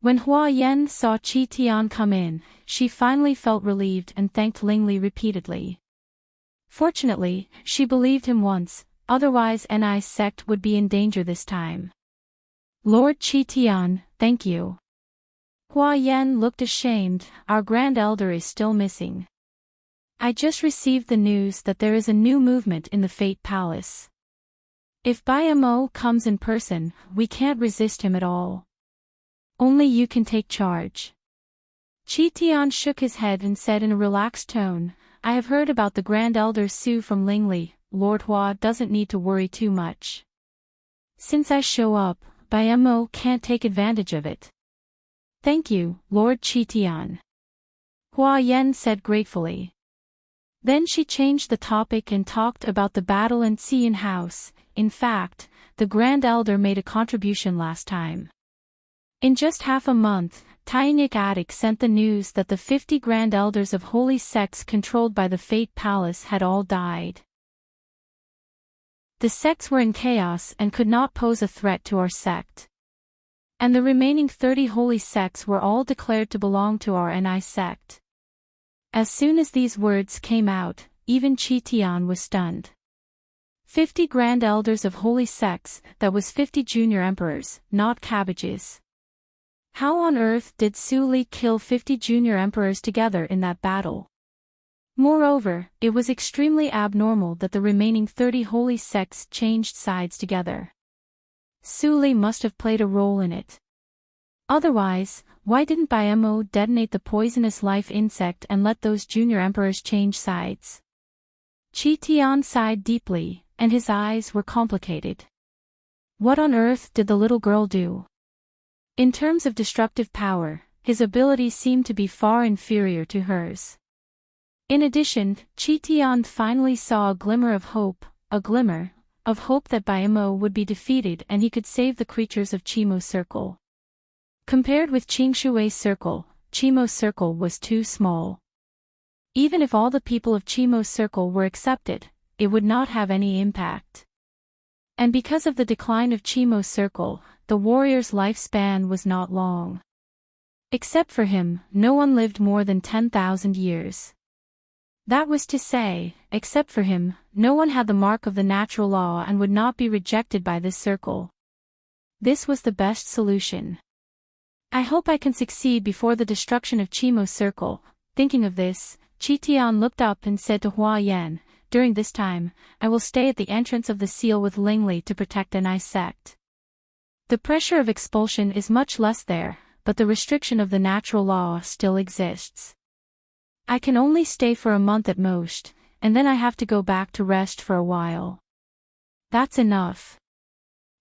When Hua Yen saw Chi Tian come in, she finally felt relieved and thanked Lingli repeatedly. Fortunately, she believed him once, otherwise Ni sect would be in danger this time. "Lord Chi Tian, thank you." Hua Yen looked ashamed. "Our Grand Elder is still missing. I just received the news that there is a new movement in the Fate Palace. If Bai Mo comes in person, we can't resist him at all. Only you can take charge." Chi Tian shook his head and said in a relaxed tone, "I have heard about the Grand Elder Su from Lingli. Lord Hua doesn't need to worry too much. Since I show up, Bai Mo can't take advantage of it." "Thank you, Lord Chi Tian," Hua Yen said gratefully. Then she changed the topic and talked about the battle in Xian House. In fact, the Grand Elder made a contribution last time. In just half a month, Tainik Attic sent the news that the 50 Grand Elders of holy sects controlled by the Fate Palace had all died. The sects were in chaos and could not pose a threat to our sect. And the remaining 30 holy sects were all declared to belong to our Ni sect. As soon as these words came out, even Chi Tian was stunned. 50 Grand Elders of holy sects, that was 50 junior emperors, not cabbages. How on earth did Su Li kill 50 junior emperors together in that battle? Moreover, it was extremely abnormal that the remaining 30 holy sects changed sides together. Su Li must have played a role in it. Otherwise, why didn't Bai Mo detonate the poisonous life insect and let those junior emperors change sides? Chi Tian sighed deeply, and his eyes were complicated. What on earth did the little girl do? In terms of destructive power, his ability seemed to be far inferior to hers. In addition, Chi Tian finally saw a glimmer of hope that Bai Mo would be defeated and he could save the creatures of Chimo's circle. Compared with Qingshui's circle, Chimo's circle was too small. Even if all the people of Chimo's circle were accepted, it would not have any impact. And because of the decline of Chimo's circle, the warrior's lifespan was not long. Except for him, no one lived more than 10,000 years. That was to say, except for him, no one had the mark of the natural law and would not be rejected by this circle. This was the best solution. I hope I can succeed before the destruction of Chimo's circle. Thinking of this, Chi Tian looked up and said to Hua Yen, "During this time, I will stay at the entrance of the seal with Lingli to protect Ni sect. The pressure of expulsion is much less there, but the restriction of the natural law still exists. I can only stay for a month at most, and then I have to go back to rest for a while. That's enough.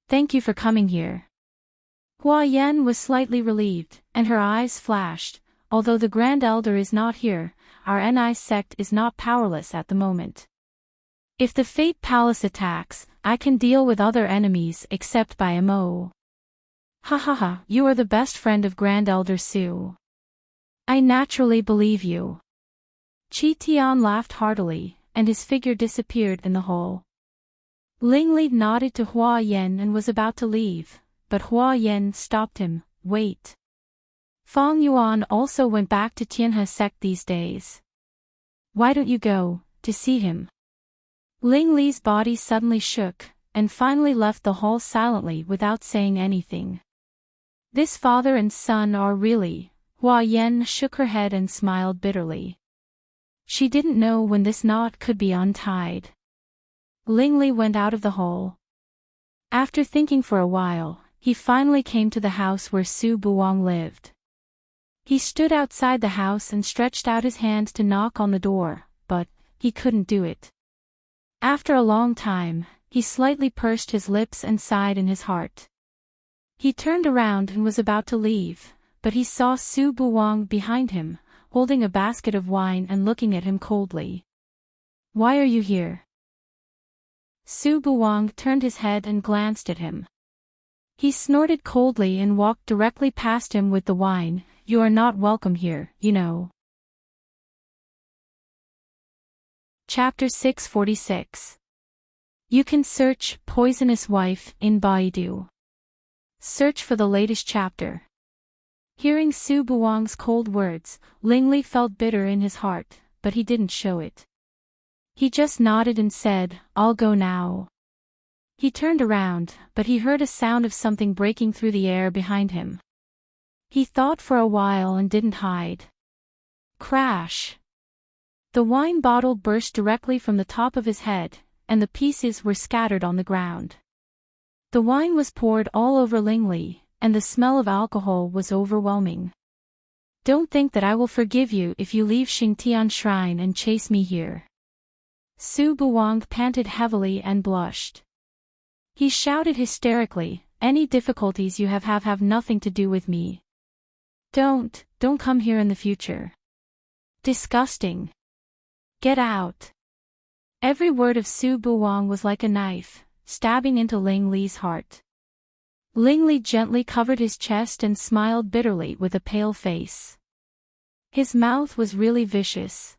Thank you for coming here." Hua Yen was slightly relieved, and her eyes flashed. Although the Grand Elder is not here, our Ni sect is not powerless at the moment. If the Fate Palace attacks, I can deal with other enemies except Bai Mo. Ha ha ha, you are the best friend of Grand Elder Su. I naturally believe you. Chi Tian laughed heartily, and his figure disappeared in the hole. Ling Li nodded to Hua Yan and was about to leave, but Hua Yan stopped him. Wait. Fang Yuan also went back to Tianhe sect these days. Why don't you go to see him? Ling Li's body suddenly shook, and finally left the hall silently without saying anything. This father and son are really. Hua Yan shook her head and smiled bitterly. She didn't know when this knot could be untied. Ling Li went out of the hall. After thinking for a while, he finally came to the house where Su Buwang lived. He stood outside the house and stretched out his hand to knock on the door, but he couldn't do it. After a long time, he slightly pursed his lips and sighed in his heart. He turned around and was about to leave, but he saw Su Buwang behind him, holding a basket of wine and looking at him coldly. Why are you here? Su Buwang turned his head and glanced at him. He snorted coldly and walked directly past him with the wine. You are not welcome here, you know. Chapter 646. You can search Poisonous Wife in Baidu. Search for the latest chapter. Hearing Su Buwang's cold words, Ling Li felt bitter in his heart, but he didn't show it. He just nodded and said, I'll go now. He turned around, but he heard a sound of something breaking through the air behind him. He thought for a while and didn't hide. Crash! The wine bottle burst directly from the top of his head, and the pieces were scattered on the ground. The wine was poured all over Ling Li, and the smell of alcohol was overwhelming. Don't think that I will forgive you if you leave Xingtian Shrine and chase me here. Su Buwang panted heavily and blushed. He shouted hysterically, any difficulties you have nothing to do with me. Don't come here in the future. Disgusting. Get out. Every word of Su Buwang was like a knife, stabbing into Ling Li's heart. Ling Li gently covered his chest and smiled bitterly with a pale face. His mouth was really vicious.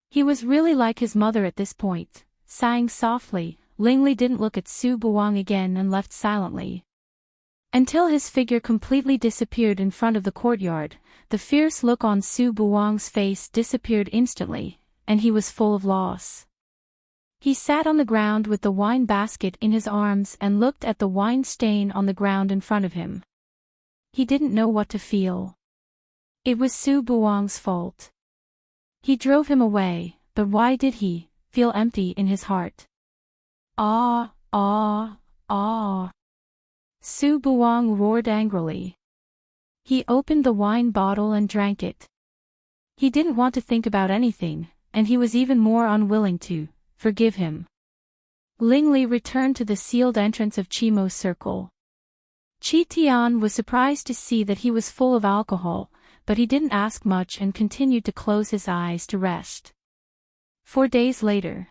He was really like his mother at this point. Sighing softly, Ling Li didn't look at Su Buwang again and left silently. Until his figure completely disappeared in front of the courtyard, the fierce look on Su Buwang's face disappeared instantly, and he was full of loss. He sat on the ground with the wine basket in his arms and looked at the wine stain on the ground in front of him. He didn't know what to feel. It was Su Buwang's fault. He drove him away, but why did he feel empty in his heart? Ah, ah, ah. Su Buwang roared angrily. He opened the wine bottle and drank it. He didn't want to think about anything, and he was even more unwilling to forgive him. Ling Li returned to the sealed entrance of Qimo's circle. Qi Tian was surprised to see that he was full of alcohol, but he didn't ask much and continued to close his eyes to rest. 4 days later.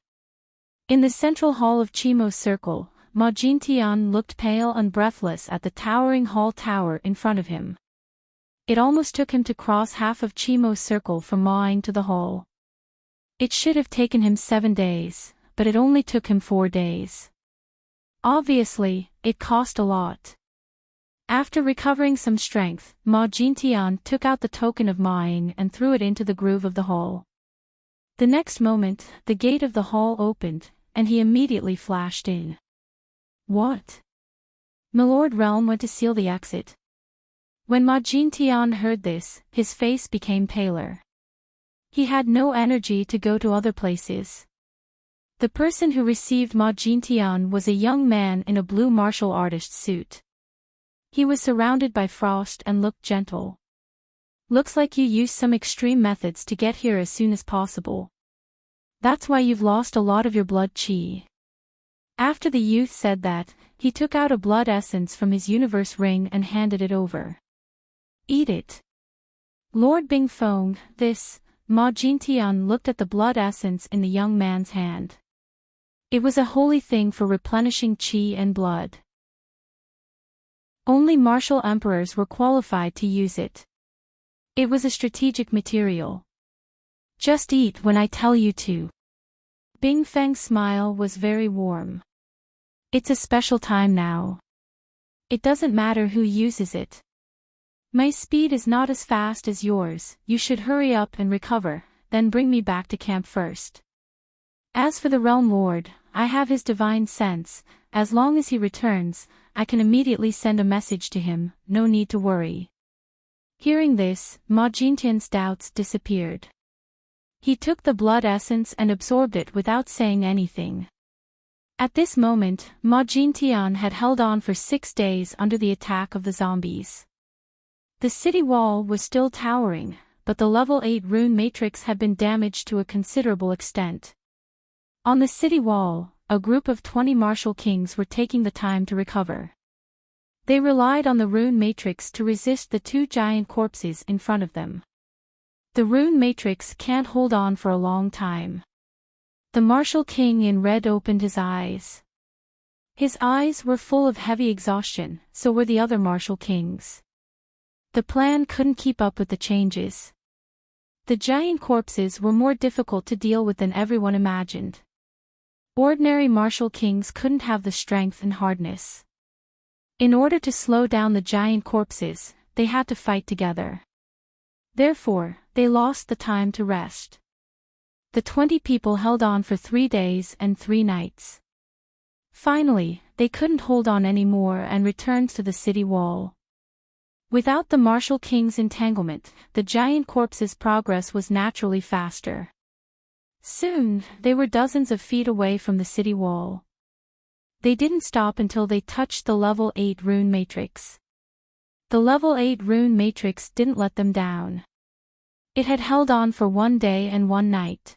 In the central hall of Qimo's circle, Ma Jintian looked pale and breathless at the towering hall tower in front of him. It almost took him to cross half of Qimo's circle from Maing to the hall. It should have taken him 7 days, but it only took him 4 days. Obviously, it cost a lot. After recovering some strength, Ma Jintian took out the token of Maing and threw it into the groove of the hall. The next moment, the gate of the hall opened, and he immediately flashed in. What? Milord Realm went to seal the exit. When Ma Jintian heard this, his face became paler. He had no energy to go to other places. The person who received Ma Jintian was a young man in a blue martial artist suit. He was surrounded by frost and looked gentle. Looks like you used some extreme methods to get here as soon as possible. That's why you've lost a lot of your blood qi. After the youth said that, he took out a blood essence from his universe ring and handed it over. Eat it. Lord Bingfeng, this. Ma Jintian looked at the blood essence in the young man's hand. It was a holy thing for replenishing qi and blood. Only martial emperors were qualified to use it. It was a strategic material. Just eat when I tell you to. Bingfeng's smile was very warm. It's a special time now. It doesn't matter who uses it. My speed is not as fast as yours, you should hurry up and recover, then bring me back to camp first. As for the Realm Lord, I have his divine sense, as long as he returns, I can immediately send a message to him, no need to worry. Hearing this, Ma Jintian's doubts disappeared. He took the blood essence and absorbed it without saying anything. At this moment, Ma Jintian had held on for 6 days under the attack of the zombies. The city wall was still towering, but the level 8 rune matrix had been damaged to a considerable extent. On the city wall, a group of 20 martial kings were taking the time to recover. They relied on the rune matrix to resist the 2 giant corpses in front of them. The rune matrix can't hold on for a long time. The martial king in red opened his eyes. His eyes were full of heavy exhaustion, so were the other martial kings. The plan couldn't keep up with the changes. The giant corpses were more difficult to deal with than everyone imagined. Ordinary martial kings couldn't have the strength and hardness. In order to slow down the giant corpses, they had to fight together. Therefore, they lost the time to rest. The 20 people held on for 3 days and 3 nights. Finally, they couldn't hold on anymore and returned to the city wall. Without the martial king's entanglement, the giant corpses' progress was naturally faster. Soon, they were dozens of feet away from the city wall. They didn't stop until they touched the level 8 rune matrix. The level 8 rune matrix didn't let them down. It had held on for 1 day and 1 night.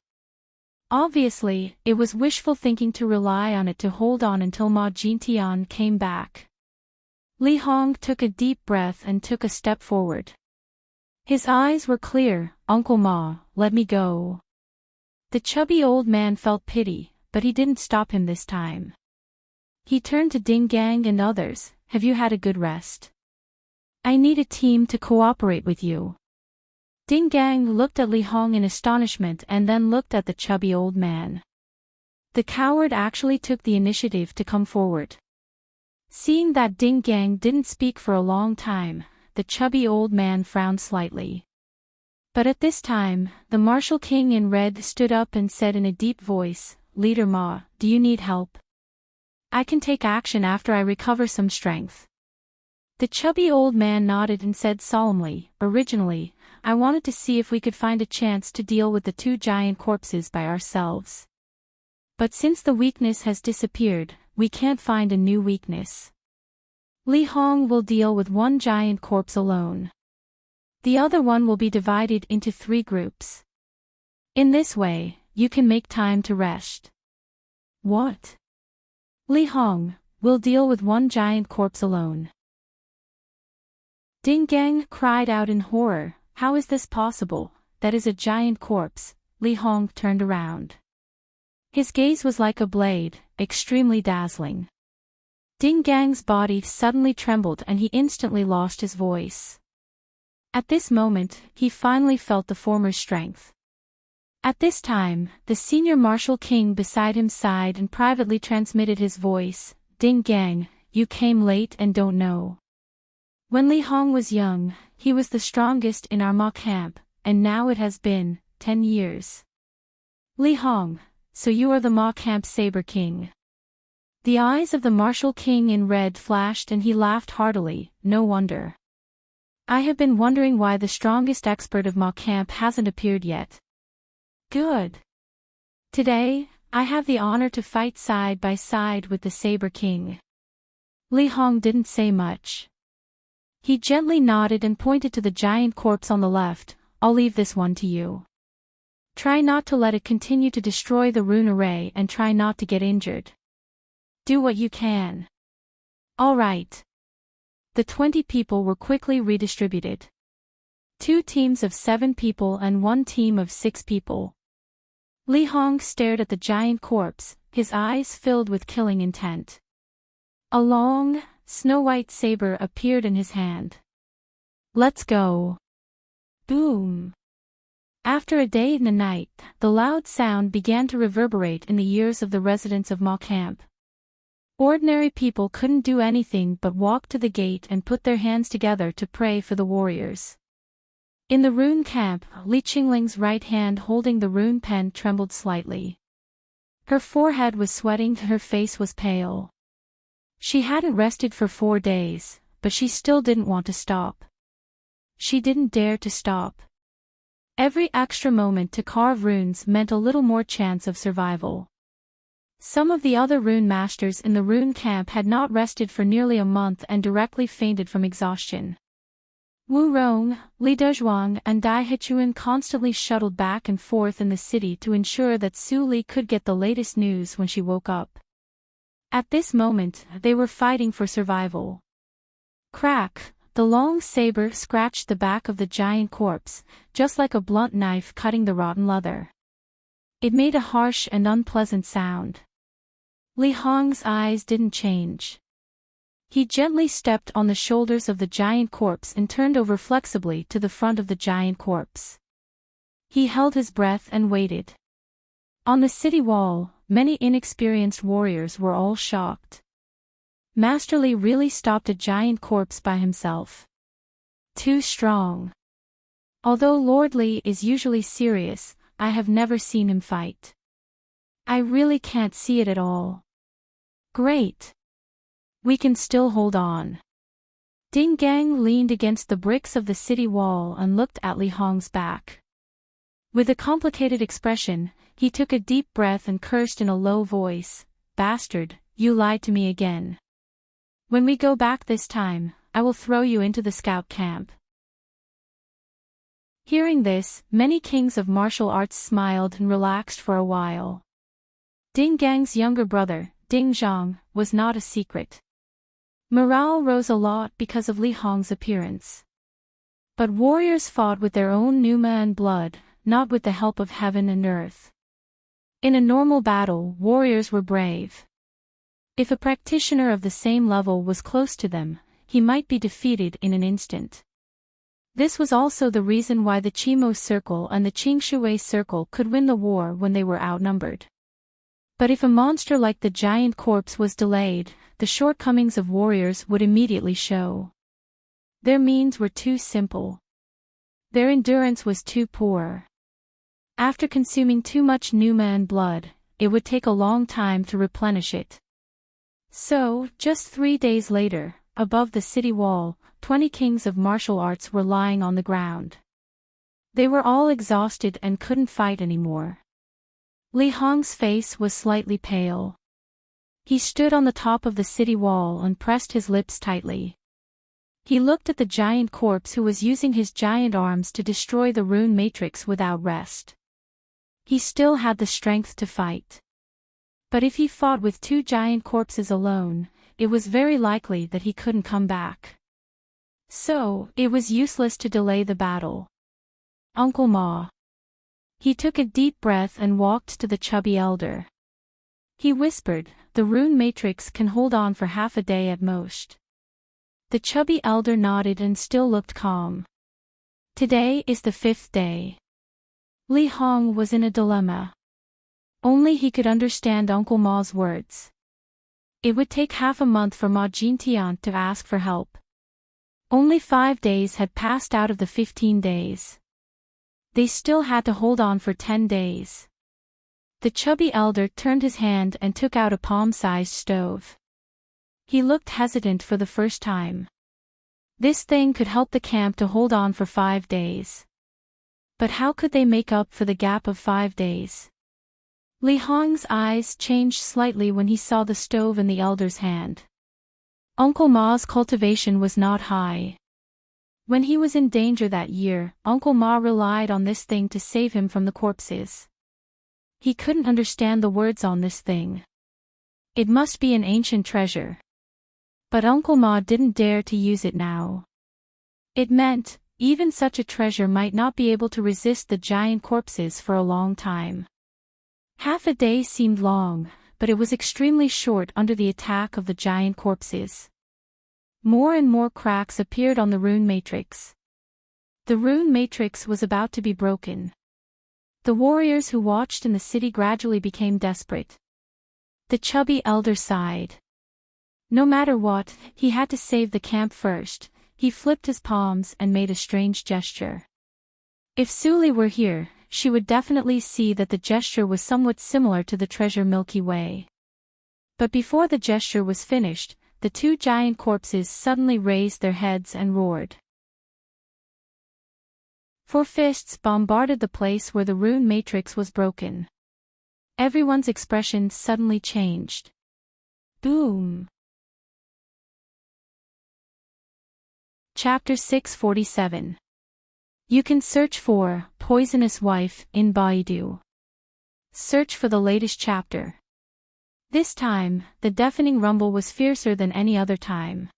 Obviously, it was wishful thinking to rely on it to hold on until Ma Jintian came back. Li Hong took a deep breath and took a step forward. His eyes were clear. "Uncle Ma, let me go." The chubby old man felt pity, but he didn't stop him this time. He turned to Ding Gang and others. "Have you had a good rest? I need a team to cooperate with you." Ding Gang looked at Li Hong in astonishment and then looked at the chubby old man. The coward actually took the initiative to come forward. Seeing that Ding Gang didn't speak for a long time, the chubby old man frowned slightly. But at this time, the martial king in red stood up and said in a deep voice, "Leader Ma, do you need help? I can take action after I recover some strength." The chubby old man nodded and said solemnly, "Originally, I wanted to see if we could find a chance to deal with the 2 giant corpses by ourselves. But since the weakness has disappeared, we can't find a new weakness. Li Hong will deal with 1 giant corpse alone. The other one will be divided into 3 groups. In this way, you can make time to rest." "What?" "Li Hong will deal with 1 giant corpse alone." Ding Gang cried out in horror, "How is this possible? That is a giant corpse." Li Hong turned around. His gaze was like a blade, extremely dazzling. Ding Gang's body suddenly trembled and he instantly lost his voice. At this moment, he finally felt the former strength. At this time, the senior martial king beside him sighed and privately transmitted his voice, "Ding Gang, you came late and don't know. When Li Hong was young, he was the strongest in our Ma camp, and now it has been 10 years. Li Hong, so you are the Ma camp Saber King." The eyes of the martial king in red flashed and he laughed heartily. "No wonder. I have been wondering why the strongest expert of Ma camp hasn't appeared yet. Good. Today, I have the honor to fight side by side with the Saber King." Li Hong didn't say much. He gently nodded and pointed to the giant corpse on the left. "I'll leave this one to you. Try not to let it continue to destroy the rune array and try not to get injured. Do what you can." "All right." The 20 people were quickly redistributed. 2 teams of 7 people and 1 team of 6 people. Li Hong stared at the giant corpse, his eyes filled with killing intent. A long, snow-white saber appeared in his hand. "Let's go." Boom. After a day and a night, the loud sound began to reverberate in the ears of the residents of Ma camp. Ordinary people couldn't do anything but walk to the gate and put their hands together to pray for the warriors. In the rune camp, Li Qingling's right hand holding the rune pen trembled slightly. Her forehead was sweating, her face was pale. She hadn't rested for 4 days, but she still didn't want to stop. She didn't dare to stop. Every extra moment to carve runes meant a little more chance of survival. Some of the other rune masters in the rune camp had not rested for nearly a month and directly fainted from exhaustion. Wu Rong, Li Dezhuang and Dai Hichuan constantly shuttled back and forth in the city to ensure that Su Li could get the latest news when she woke up. At this moment, they were fighting for survival. Crack! The long saber scratched the back of the giant corpse, just like a blunt knife cutting the rotten leather. It made a harsh and unpleasant sound. Li Hong's eyes didn't change. He gently stepped on the shoulders of the giant corpse and turned over flexibly to the front of the giant corpse. He held his breath and waited. On the city wall, many inexperienced warriors were all shocked. Master Li really stopped a giant corpse by himself. Too strong. Although Lord Li is usually serious, I have never seen him fight. I really can't see it at all. Great. We can still hold on. Ding Gang leaned against the bricks of the city wall and looked at Li Hong's back. With a complicated expression, he took a deep breath and cursed in a low voice, "Bastard, you lied to me again. When we go back this time, I will throw you into the scout camp." Hearing this, many kings of martial arts smiled and relaxed for a while. Ding Gang's younger brother, Ding Zhang, was not a secret. Morale rose a lot because of Li Hong's appearance. But warriors fought with their own pneuma and blood, not with the help of heaven and earth. In a normal battle, warriors were brave. If a practitioner of the same level was close to them, he might be defeated in an instant. This was also the reason why the Qimo Circle and the Qingshui Circle could win the war when they were outnumbered. But if a monster like the giant corpse was delayed, the shortcomings of warriors would immediately show. Their means were too simple. Their endurance was too poor. After consuming too much pneuma and blood, it would take a long time to replenish it. So, just 3 days later, above the city wall, 20 kings of martial arts were lying on the ground. They were all exhausted and couldn't fight anymore. Li Hong's face was slightly pale. He stood on the top of the city wall and pressed his lips tightly. He looked at the giant corpse who was using his giant arms to destroy the rune matrix without rest. He still had the strength to fight. But if he fought with 2 giant corpses alone, it was very likely that he couldn't come back. So, it was useless to delay the battle. Uncle Ma. He took a deep breath and walked to the chubby elder. He whispered, "The rune matrix can hold on for half a day at most." The chubby elder nodded and still looked calm. Today is the 5th day. Li Hong was in a dilemma. Only he could understand Uncle Ma's words. It would take half a month for Ma Jintian to ask for help. Only 5 days had passed out of the 15 days. They still had to hold on for 10 days. The chubby elder turned his hand and took out a palm-sized stove. He looked hesitant for the first time. This thing could help the camp to hold on for 5 days. But how could they make up for the gap of 5 days? Li Hong's eyes changed slightly when he saw the stove in the elder's hand. Uncle Ma's cultivation was not high. When he was in danger that year, Uncle Ma relied on this thing to save him from the corpses. He couldn't understand the words on this thing. It must be an ancient treasure. But Uncle Ma didn't dare to use it now. It meant, even such a treasure might not be able to resist the giant corpses for a long time. Half a day seemed long, but it was extremely short under the attack of the giant corpses. More and more cracks appeared on the rune matrix. The rune matrix was about to be broken. The warriors who watched in the city gradually became desperate. The chubby elder sighed. No matter what, he had to save the camp first. He flipped his palms and made a strange gesture. If Suli were here, she would definitely see that the gesture was somewhat similar to the treasure Milky Way. But before the gesture was finished, the two giant corpses suddenly raised their heads and roared. Four fists bombarded the place where the rune matrix was broken. Everyone's expression suddenly changed. Boom! Chapter 647. You can search for Poisonous Wife in Baidu. Search for the latest chapter. This time, the deafening rumble was fiercer than any other time.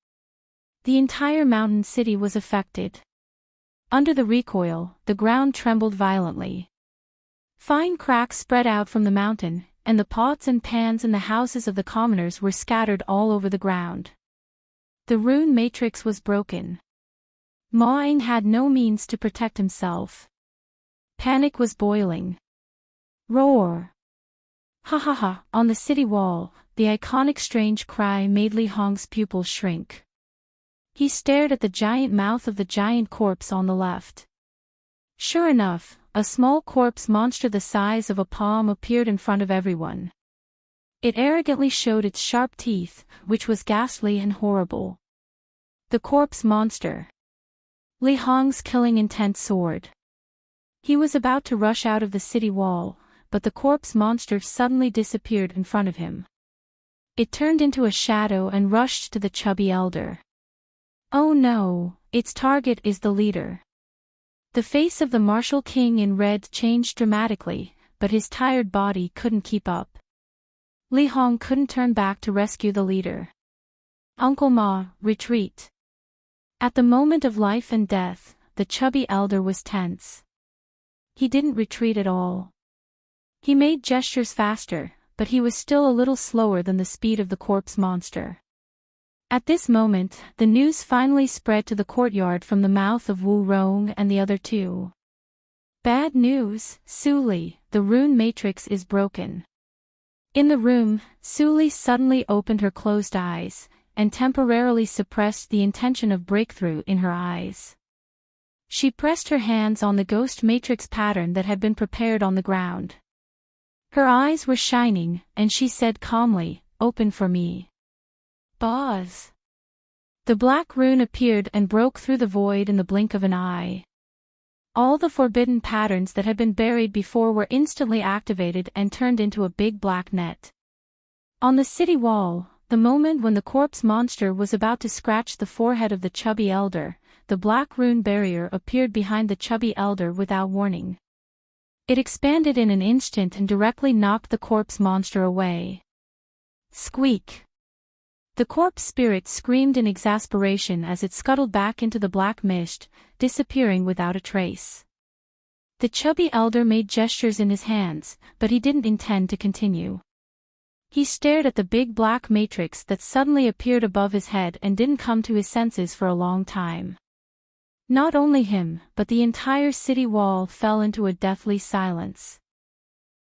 The entire mountain city was affected. Under the recoil, the ground trembled violently. Fine cracks spread out from the mountain, and the pots and pans in the houses of the commoners were scattered all over the ground. The rune matrix was broken. Ma-ing had no means to protect himself. Panic was boiling. Roar! Ha ha ha! On the city wall, the iconic strange cry made Li Hong's pupils shrink. He stared at the giant mouth of the giant corpse on the left. Sure enough, a small corpse monster the size of a palm appeared in front of everyone. It arrogantly showed its sharp teeth, which was ghastly and horrible. The corpse monster. Li Hong's killing intent soared. He was about to rush out of the city wall, but the corpse monster suddenly disappeared in front of him. It turned into a shadow and rushed to the chubby elder. Oh no, its target is the leader. The face of the martial king in red changed dramatically, but his tired body couldn't keep up. Li Hong couldn't turn back to rescue the leader. Uncle Ma, retreat. At the moment of life and death, the chubby elder was tense. He didn't retreat at all. He made gestures faster, but he was still a little slower than the speed of the corpse monster. At this moment, the news finally spread to the courtyard from the mouth of Wu Rong and the other two. Bad news, Suli, the rune matrix is broken. In the room, Suli suddenly opened her closed eyes, and temporarily suppressed the intention of breakthrough in her eyes. She pressed her hands on the ghost matrix pattern that had been prepared on the ground. Her eyes were shining, and she said calmly, "Open for me." Buzz! The black rune appeared and broke through the void in the blink of an eye. All the forbidden patterns that had been buried before were instantly activated and turned into a big black net. On the city wall, the moment when the corpse monster was about to scratch the forehead of the chubby elder, the black rune barrier appeared behind the chubby elder without warning. It expanded in an instant and directly knocked the corpse monster away. Squeak! The corpse spirit screamed in exasperation as it scuttled back into the black mist, disappearing without a trace. The chubby elder made gestures in his hands, but he didn't intend to continue. He stared at the big black matrix that suddenly appeared above his head and didn't come to his senses for a long time. Not only him, but the entire city wall fell into a deathly silence.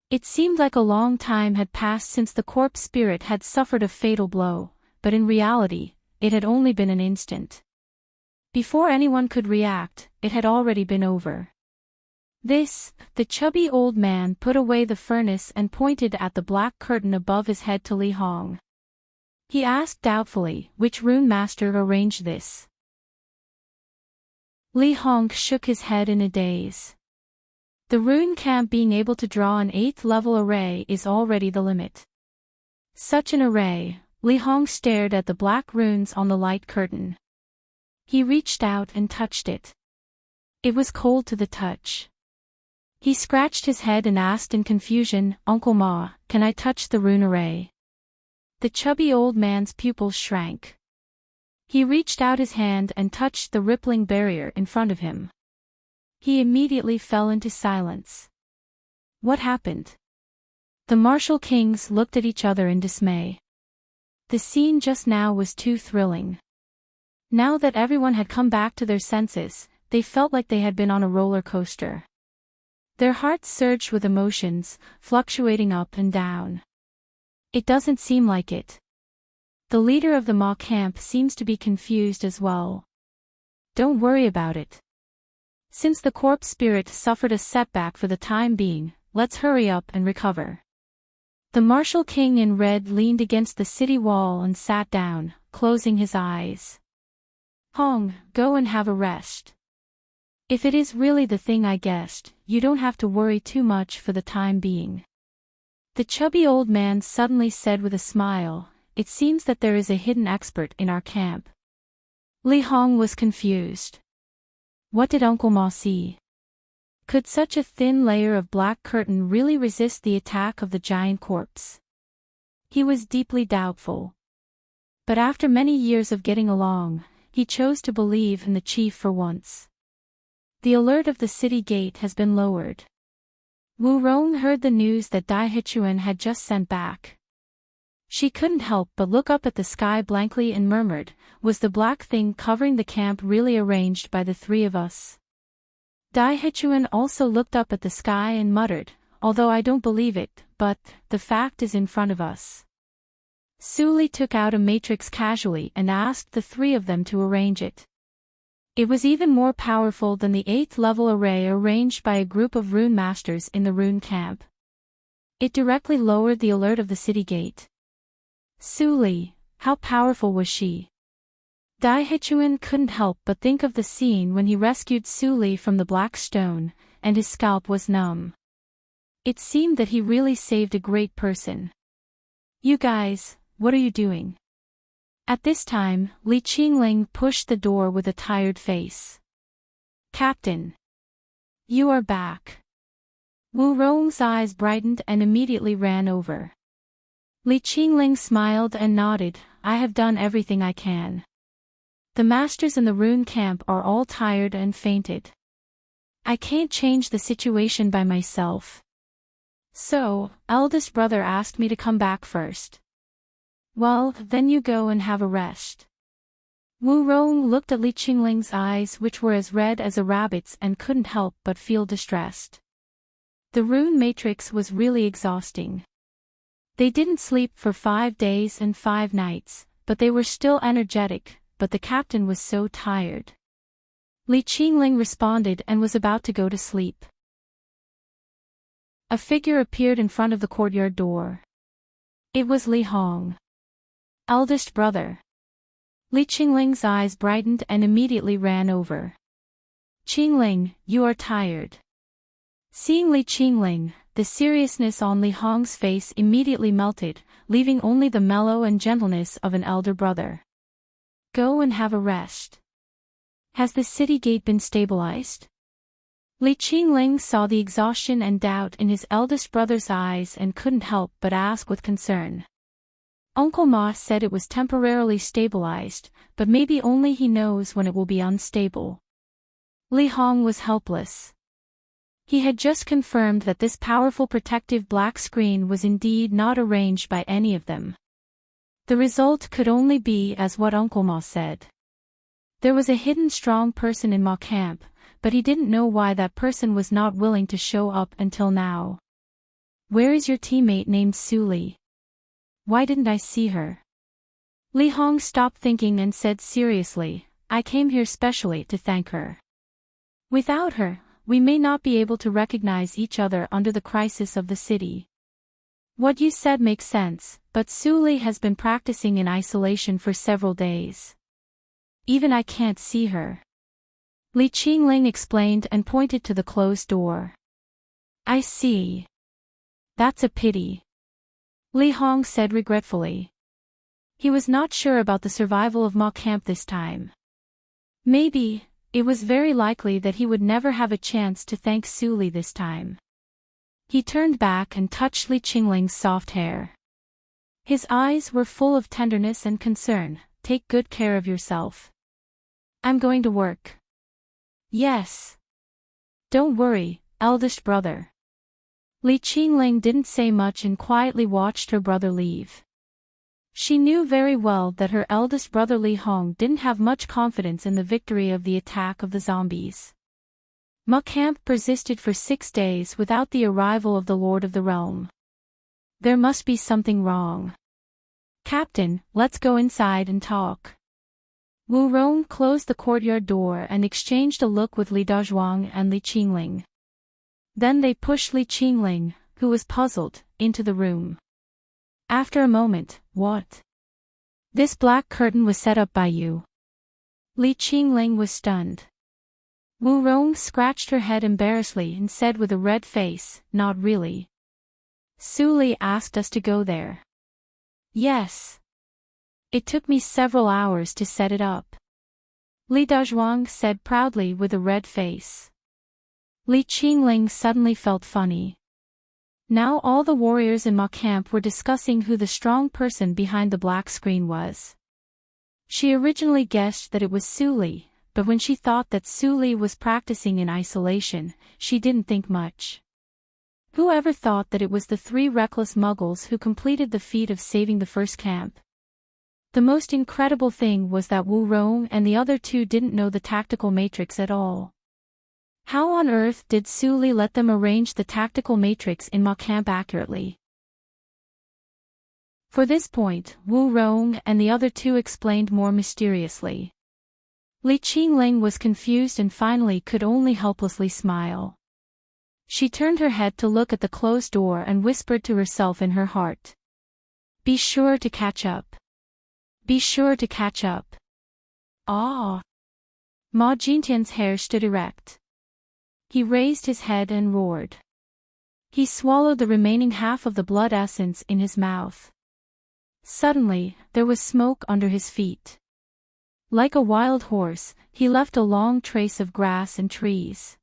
It seemed like a long time had passed since the corpse spirit had suffered a fatal blow, but in reality, it had only been an instant. Before anyone could react, it had already been over. The chubby old man put away the furnace and pointed at the black curtain above his head to Li Hong. He asked doubtfully, "Which rune master arranged this?" Li Hong shook his head in a daze. The rune camp being able to draw an 8th level array is already the limit. Such an array, Li Hong stared at the black runes on the light curtain. He reached out and touched it. It was cold to the touch. He scratched his head and asked in confusion, "Uncle Ma, can I touch the rune array?" The chubby old man's pupils shrank. He reached out his hand and touched the rippling barrier in front of him. He immediately fell into silence. What happened? The martial kings looked at each other in dismay. The scene just now was too thrilling. Now that everyone had come back to their senses, they felt like they had been on a roller coaster. Their hearts surged with emotions, fluctuating up and down. It doesn't seem like it. The leader of the Ma camp seems to be confused as well. Don't worry about it. Since the corpse spirit suffered a setback for the time being, let's hurry up and recover. The Martial King in red leaned against the city wall and sat down, closing his eyes. Hong, go and have a rest. If it is really the thing I guessed, you don't have to worry too much for the time being. The chubby old man suddenly said with a smile, it seems that there is a hidden expert in our camp. Li Hong was confused. What did Uncle Ma see? Could such a thin layer of black curtain really resist the attack of the giant corpse? He was deeply doubtful. But after many years of getting along, he chose to believe in the chief for once. The alert of the city gate has been lowered. Wu Rong heard the news that Dai Hichuan had just sent back. She couldn't help but look up at the sky blankly and murmured, was the black thing covering the camp really arranged by the three of us? Dai Hichuan also looked up at the sky and muttered, although I don't believe it, but the fact is in front of us. Su Li took out a matrix casually and asked the three of them to arrange it. It was even more powerful than the 8th level array arranged by a group of rune masters in the rune camp. It directly lowered the alert of the city gate. Su Li, how powerful was she? Dai Hichuan couldn't help but think of the scene when he rescued Su Li from the black stone, and his scalp was numb. It seemed that he really saved a great person. You guys, what are you doing? At this time, Li Qingling pushed the door with a tired face. Captain. You are back. Wu Rong's eyes brightened and immediately ran over. Li Qingling smiled and nodded, I have done everything I can. The masters in the rune camp are all tired and fainted. I can't change the situation by myself. So, eldest brother asked me to come back first. Well, then you go and have a rest. Wu Rong looked at Li Qingling's eyes which were as red as a rabbit's and couldn't help but feel distressed. The rune matrix was really exhausting. They didn't sleep for 5 days and 5 nights, but they were still energetic, but the captain was so tired. Li Qingling responded and was about to go to sleep. A figure appeared in front of the courtyard door. It was Li Hong. Eldest brother. Li Qingling's eyes brightened and immediately ran over. Qingling, you are tired. Seeing Li Qingling, the seriousness on Li Hong's face immediately melted, leaving only the mellow and gentleness of an elder brother. Go and have a rest. Has the city gate been stabilized? Li Qingling saw the exhaustion and doubt in his eldest brother's eyes and couldn't help but ask with concern. Uncle Ma said it was temporarily stabilized, but maybe only he knows when it will be unstable. Li Hong was helpless. He had just confirmed that this powerful protective black screen was indeed not arranged by any of them. The result could only be as what Uncle Ma said. There was a hidden strong person in Ma camp, but he didn't know why that person was not willing to show up until now. Where is your teammate named Su Li? Why didn't I see her? Li Hong stopped thinking and said seriously, I came here specially to thank her. Without her, we may not be able to recognize each other under the crisis of the city. What you said makes sense, but Su Li has been practicing in isolation for several days. Even I can't see her. Li Qingling explained and pointed to the closed door. I see. That's a pity. Li Hong said regretfully. He was not sure about the survival of Ma camp this time. Maybe, it was very likely that he would never have a chance to thank Su Li this time. He turned back and touched Li Qingling's soft hair. His eyes were full of tenderness and concern. Take good care of yourself. I'm going to work. Yes. Don't worry, eldest brother. Li Qingling didn't say much and quietly watched her brother leave. She knew very well that her eldest brother Li Hong didn't have much confidence in the victory of the attack of the zombies. Ma camp persisted for 6 days without the arrival of the Lord of the Realm. There must be something wrong. Captain, let's go inside and talk. Wu Rong closed the courtyard door and exchanged a look with Li Dazhuang and Li Qingling. Then they pushed Li Qingling, who was puzzled, into the room. After a moment, what? This black curtain was set up by you. Li Qingling was stunned. Wu Rong scratched her head embarrassedly and said with a red face, not really. Su Li asked us to go there. Yes. It took me several hours to set it up. Li Dazhuang said proudly with a red face. Li Qingling suddenly felt funny. Now all the warriors in Ma camp were discussing who the strong person behind the black screen was. She originally guessed that it was Su Li, but when she thought that Su Li was practicing in isolation, she didn't think much. Whoever thought that it was the three reckless muggles who completed the feat of saving the first camp? The most incredible thing was that Wu Rong and the other two didn't know the tactical matrix at all. How on earth did Su Li let them arrange the tactical matrix in Ma camp accurately? For this point, Wu Rong and the other two explained more mysteriously. Li Qingling was confused and finally could only helplessly smile. She turned her head to look at the closed door and whispered to herself in her heart. Be sure to catch up. Be sure to catch up. Ah! Ma Jintian's hair stood erect. He raised his head and roared. He swallowed the remaining half of the blood essence in his mouth. Suddenly, there was smoke under his feet. Like a wild horse, he left a long trace of grass and trees.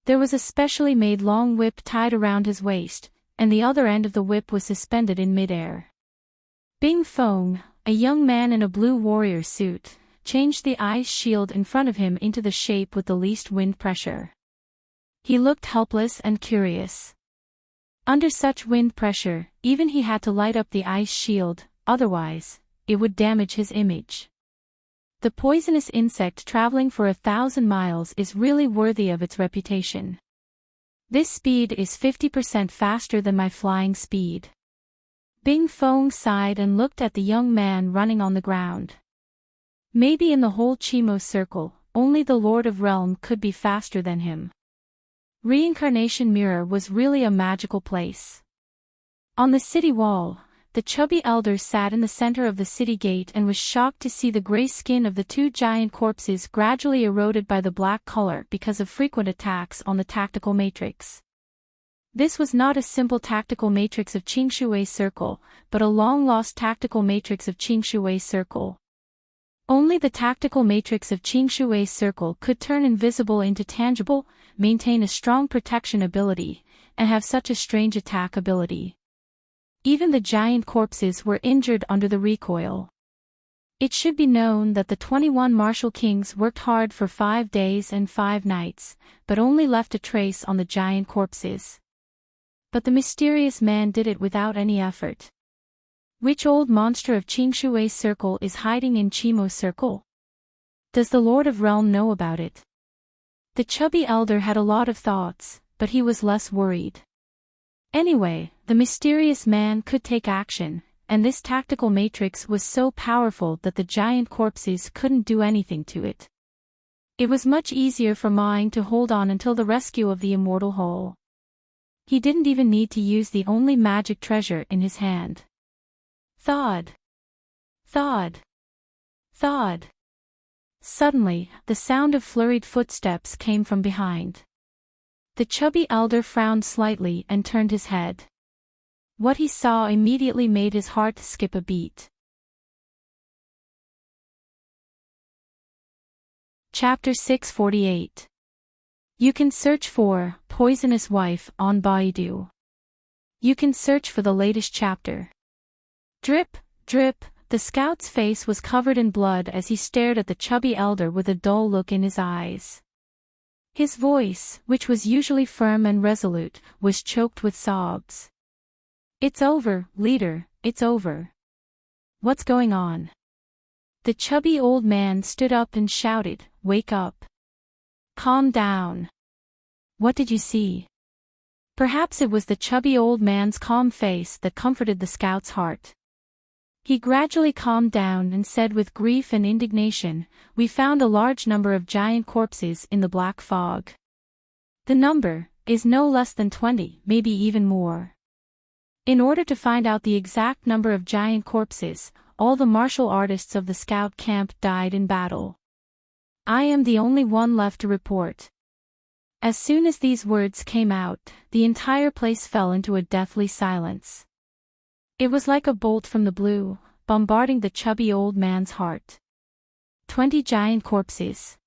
There was a specially made long whip tied around his waist, and the other end of the whip was suspended in midair. Bing Feng, a young man in a blue warrior suit, changed the ice shield in front of him into the shape with the least wind pressure. He looked helpless and curious. Under such wind pressure, even he had to light up the ice shield, otherwise, it would damage his image. The poisonous insect traveling for 1,000 miles is really worthy of its reputation. This speed is 50% faster than my flying speed. Bing Feng sighed and looked at the young man running on the ground. Maybe in the whole Chimo circle, only the Lord of Realm could be faster than him. Reincarnation Mirror was really a magical place. On the city wall, the chubby elder sat in the center of the city gate and was shocked to see the gray skin of the two giant corpses gradually eroded by the black color because of frequent attacks on the tactical matrix. This was not a simple tactical matrix of Qingshui Circle, but a long-lost tactical matrix of Qingshui Circle. Only the tactical matrix of Qingshui Circle could turn invisible into tangible, maintain a strong protection ability, and have such a strange attack ability. Even the giant corpses were injured under the recoil. It should be known that the 21 martial kings worked hard for 5 days and 5 nights, but only left a trace on the giant corpses. But the mysterious man did it without any effort. Which old monster of Qingshui Circle is hiding in Chimo Circle? Does the Lord of Realm know about it? The chubby elder had a lot of thoughts, but he was less worried. Anyway, the mysterious man could take action, and this tactical matrix was so powerful that the giant corpses couldn't do anything to it. It was much easier for Mine to hold on until the rescue of the immortal whole. He didn't even need to use the only magic treasure in his hand. Thud. Thud. Thud. Suddenly, the sound of flurried footsteps came from behind. The chubby elder frowned slightly and turned his head. What he saw immediately made his heart skip a beat. Chapter 648. You can search for Poisonous Wife on Baidu. You can search for the latest chapter. Drip, drip, the scout's face was covered in blood as he stared at the chubby elder with a dull look in his eyes. His voice, which was usually firm and resolute, was choked with sobs. It's over, leader, it's over. What's going on? The chubby old man stood up and shouted, Wake up. Calm down. What did you see? Perhaps it was the chubby old man's calm face that comforted the scout's heart. He gradually calmed down and said with grief and indignation, "We found a large number of giant corpses in the black fog. The number is no less than 20, maybe even more. In order to find out the exact number of giant corpses, all the martial artists of the scout camp died in battle. I am the only one left to report." As soon as these words came out, the entire place fell into a deathly silence. It was like a bolt from the blue, bombarding the chubby old man's heart. 20 giant corpses.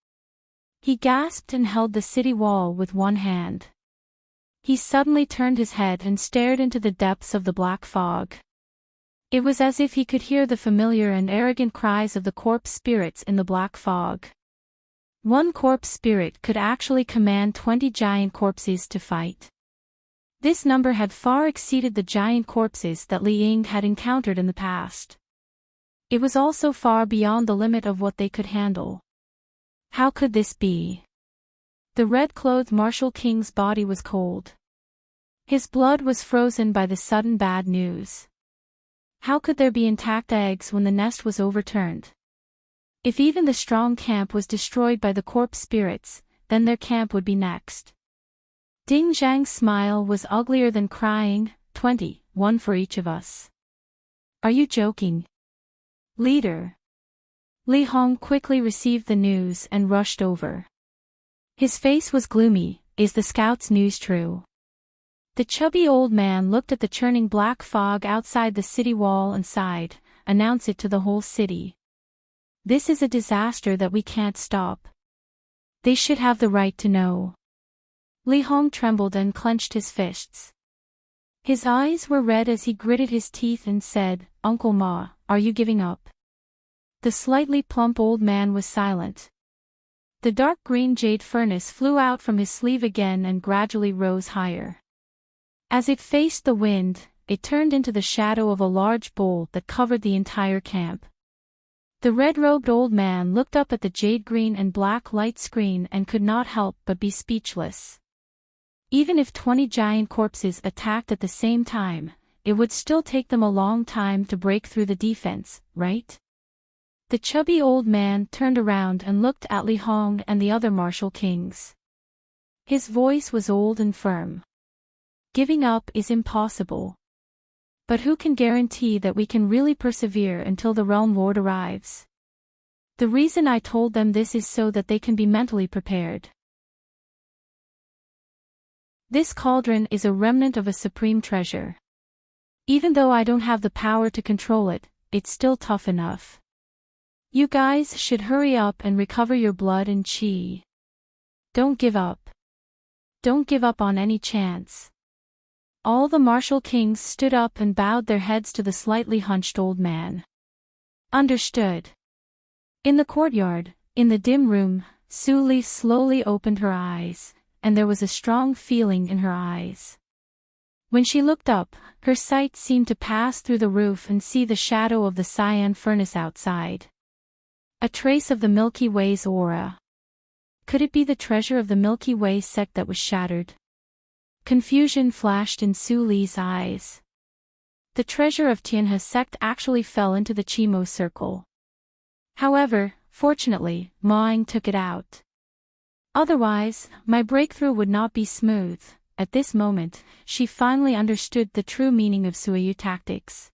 He gasped and held the city wall with one hand. He suddenly turned his head and stared into the depths of the black fog. It was as if he could hear the familiar and arrogant cries of the corpse spirits in the black fog. One corpse spirit could actually command 20 giant corpses to fight. This number had far exceeded the giant corpses that Li Ying had encountered in the past. It was also far beyond the limit of what they could handle. How could this be? The red-clothed martial king's body was cold. His blood was frozen by the sudden bad news. How could there be intact eggs when the nest was overturned? If even the strong camp was destroyed by the corpse spirits, then their camp would be next. Ding Zhang's smile was uglier than crying. 20, one for each of us. Are you joking? Leader. Li Hong quickly received the news and rushed over. His face was gloomy. Is the scout's news true? The chubby old man looked at the churning black fog outside the city wall and sighed. Announce it to the whole city. This is a disaster that we can't stop. They should have the right to know. Li Hong trembled and clenched his fists. His eyes were red as he gritted his teeth and said, "Uncle Ma, are you giving up?" The slightly plump old man was silent. The dark green jade furnace flew out from his sleeve again and gradually rose higher. As it faced the wind, it turned into the shadow of a large bowl that covered the entire camp. The red-robed old man looked up at the jade-green and black light screen and could not help but be speechless. Even if 20 giant corpses attacked at the same time, it would still take them a long time to break through the defense, right? The chubby old man turned around and looked at Li Hong and the other martial kings. His voice was old and firm. Giving up is impossible. But who can guarantee that we can really persevere until the Realm Lord arrives? The reason I told them this is so that they can be mentally prepared. This cauldron is a remnant of a supreme treasure. Even though I don't have the power to control it, it's still tough enough. You guys should hurry up and recover your blood and chi. Don't give up. Don't give up on any chance. All the martial kings stood up and bowed their heads to the slightly hunched old man. Understood. In the courtyard, in the dim room, Su Li slowly opened her eyes, and there was a strong feeling in her eyes. When she looked up, her sight seemed to pass through the roof and see the shadow of the cyan furnace outside. A trace of the Milky Way's aura. Could it be the treasure of the Milky Way sect that was shattered? Confusion flashed in Su Li's eyes. The treasure of Tianhe sect actually fell into the Qimo circle. However, fortunately, Ma Ying took it out. Otherwise, my breakthrough would not be smooth. At this moment, she finally understood the true meaning of Suiyu tactics.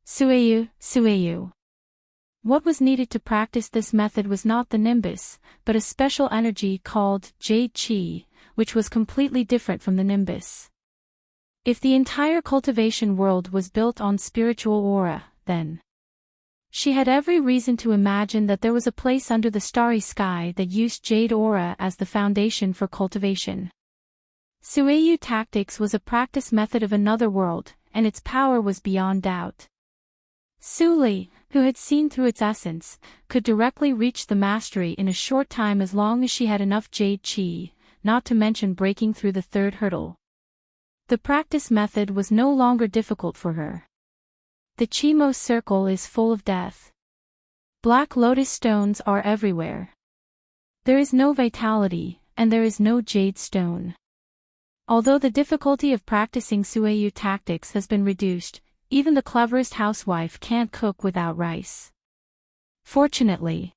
Suiyu. What was needed to practice this method was not the nimbus, but a special energy called Jade Qi, which was completely different from the nimbus. If the entire cultivation world was built on spiritual aura, then she had every reason to imagine that there was a place under the starry sky that used jade aura as the foundation for cultivation. Suiyu tactics was a practice method of another world, and its power was beyond doubt. Su Li, who had seen through its essence, could directly reach the mastery in a short time as long as she had enough jade qi, not to mention breaking through the third hurdle. The practice method was no longer difficult for her. The Qimo circle is full of death. Black lotus stones are everywhere. There is no vitality, and there is no jade stone. Although the difficulty of practicing Suiyu tactics has been reduced, even the cleverest housewife can't cook without rice. Fortunately,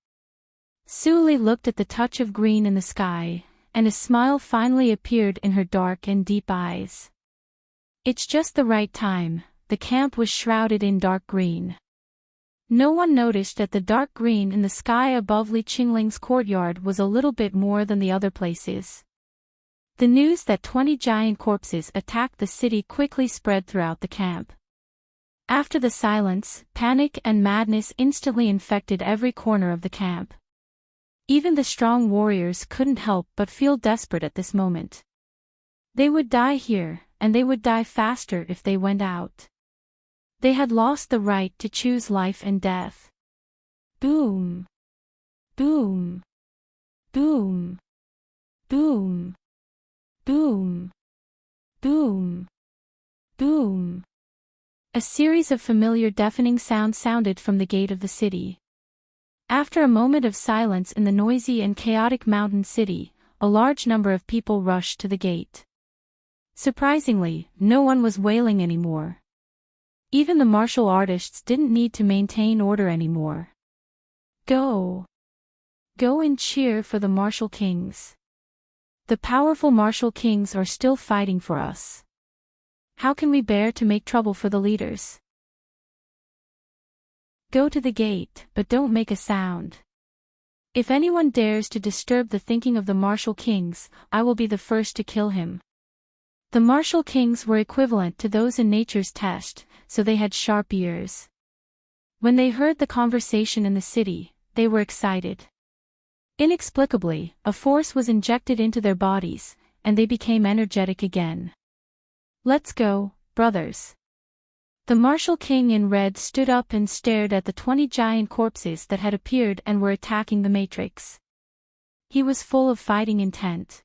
Suli looked at the touch of green in the sky, and a smile finally appeared in her dark and deep eyes. It's just the right time. The camp was shrouded in dark green. No one noticed that the dark green in the sky above Li Qingling's courtyard was a little bit more than the other places. The news that 20 giant corpses attacked the city quickly spread throughout the camp. After the silence, panic and madness instantly infected every corner of the camp. Even the strong warriors couldn't help but feel desperate at this moment. They would die here, and they would die faster if they went out. They had lost the right to choose life and death. Boom! Boom! Boom! Boom! Boom! Boom! Boom! A series of familiar deafening sounds sounded from the gate of the city. After a moment of silence in the noisy and chaotic mountain city, a large number of people rushed to the gate. Surprisingly, no one was wailing anymore. Even the martial artists didn't need to maintain order anymore. Go! Go and cheer for the martial kings. The powerful martial kings are still fighting for us. How can we bear to make trouble for the leaders? Go to the gate, but don't make a sound. If anyone dares to disturb the thinking of the martial kings, I will be the first to kill him. The martial kings were equivalent to those in nature's test, so they had sharp ears. When they heard the conversation in the city, they were excited. Inexplicably, a force was injected into their bodies, and they became energetic again. Let's go, brothers. The martial king in red stood up and stared at the 20 giant corpses that had appeared and were attacking the matrix. He was full of fighting intent.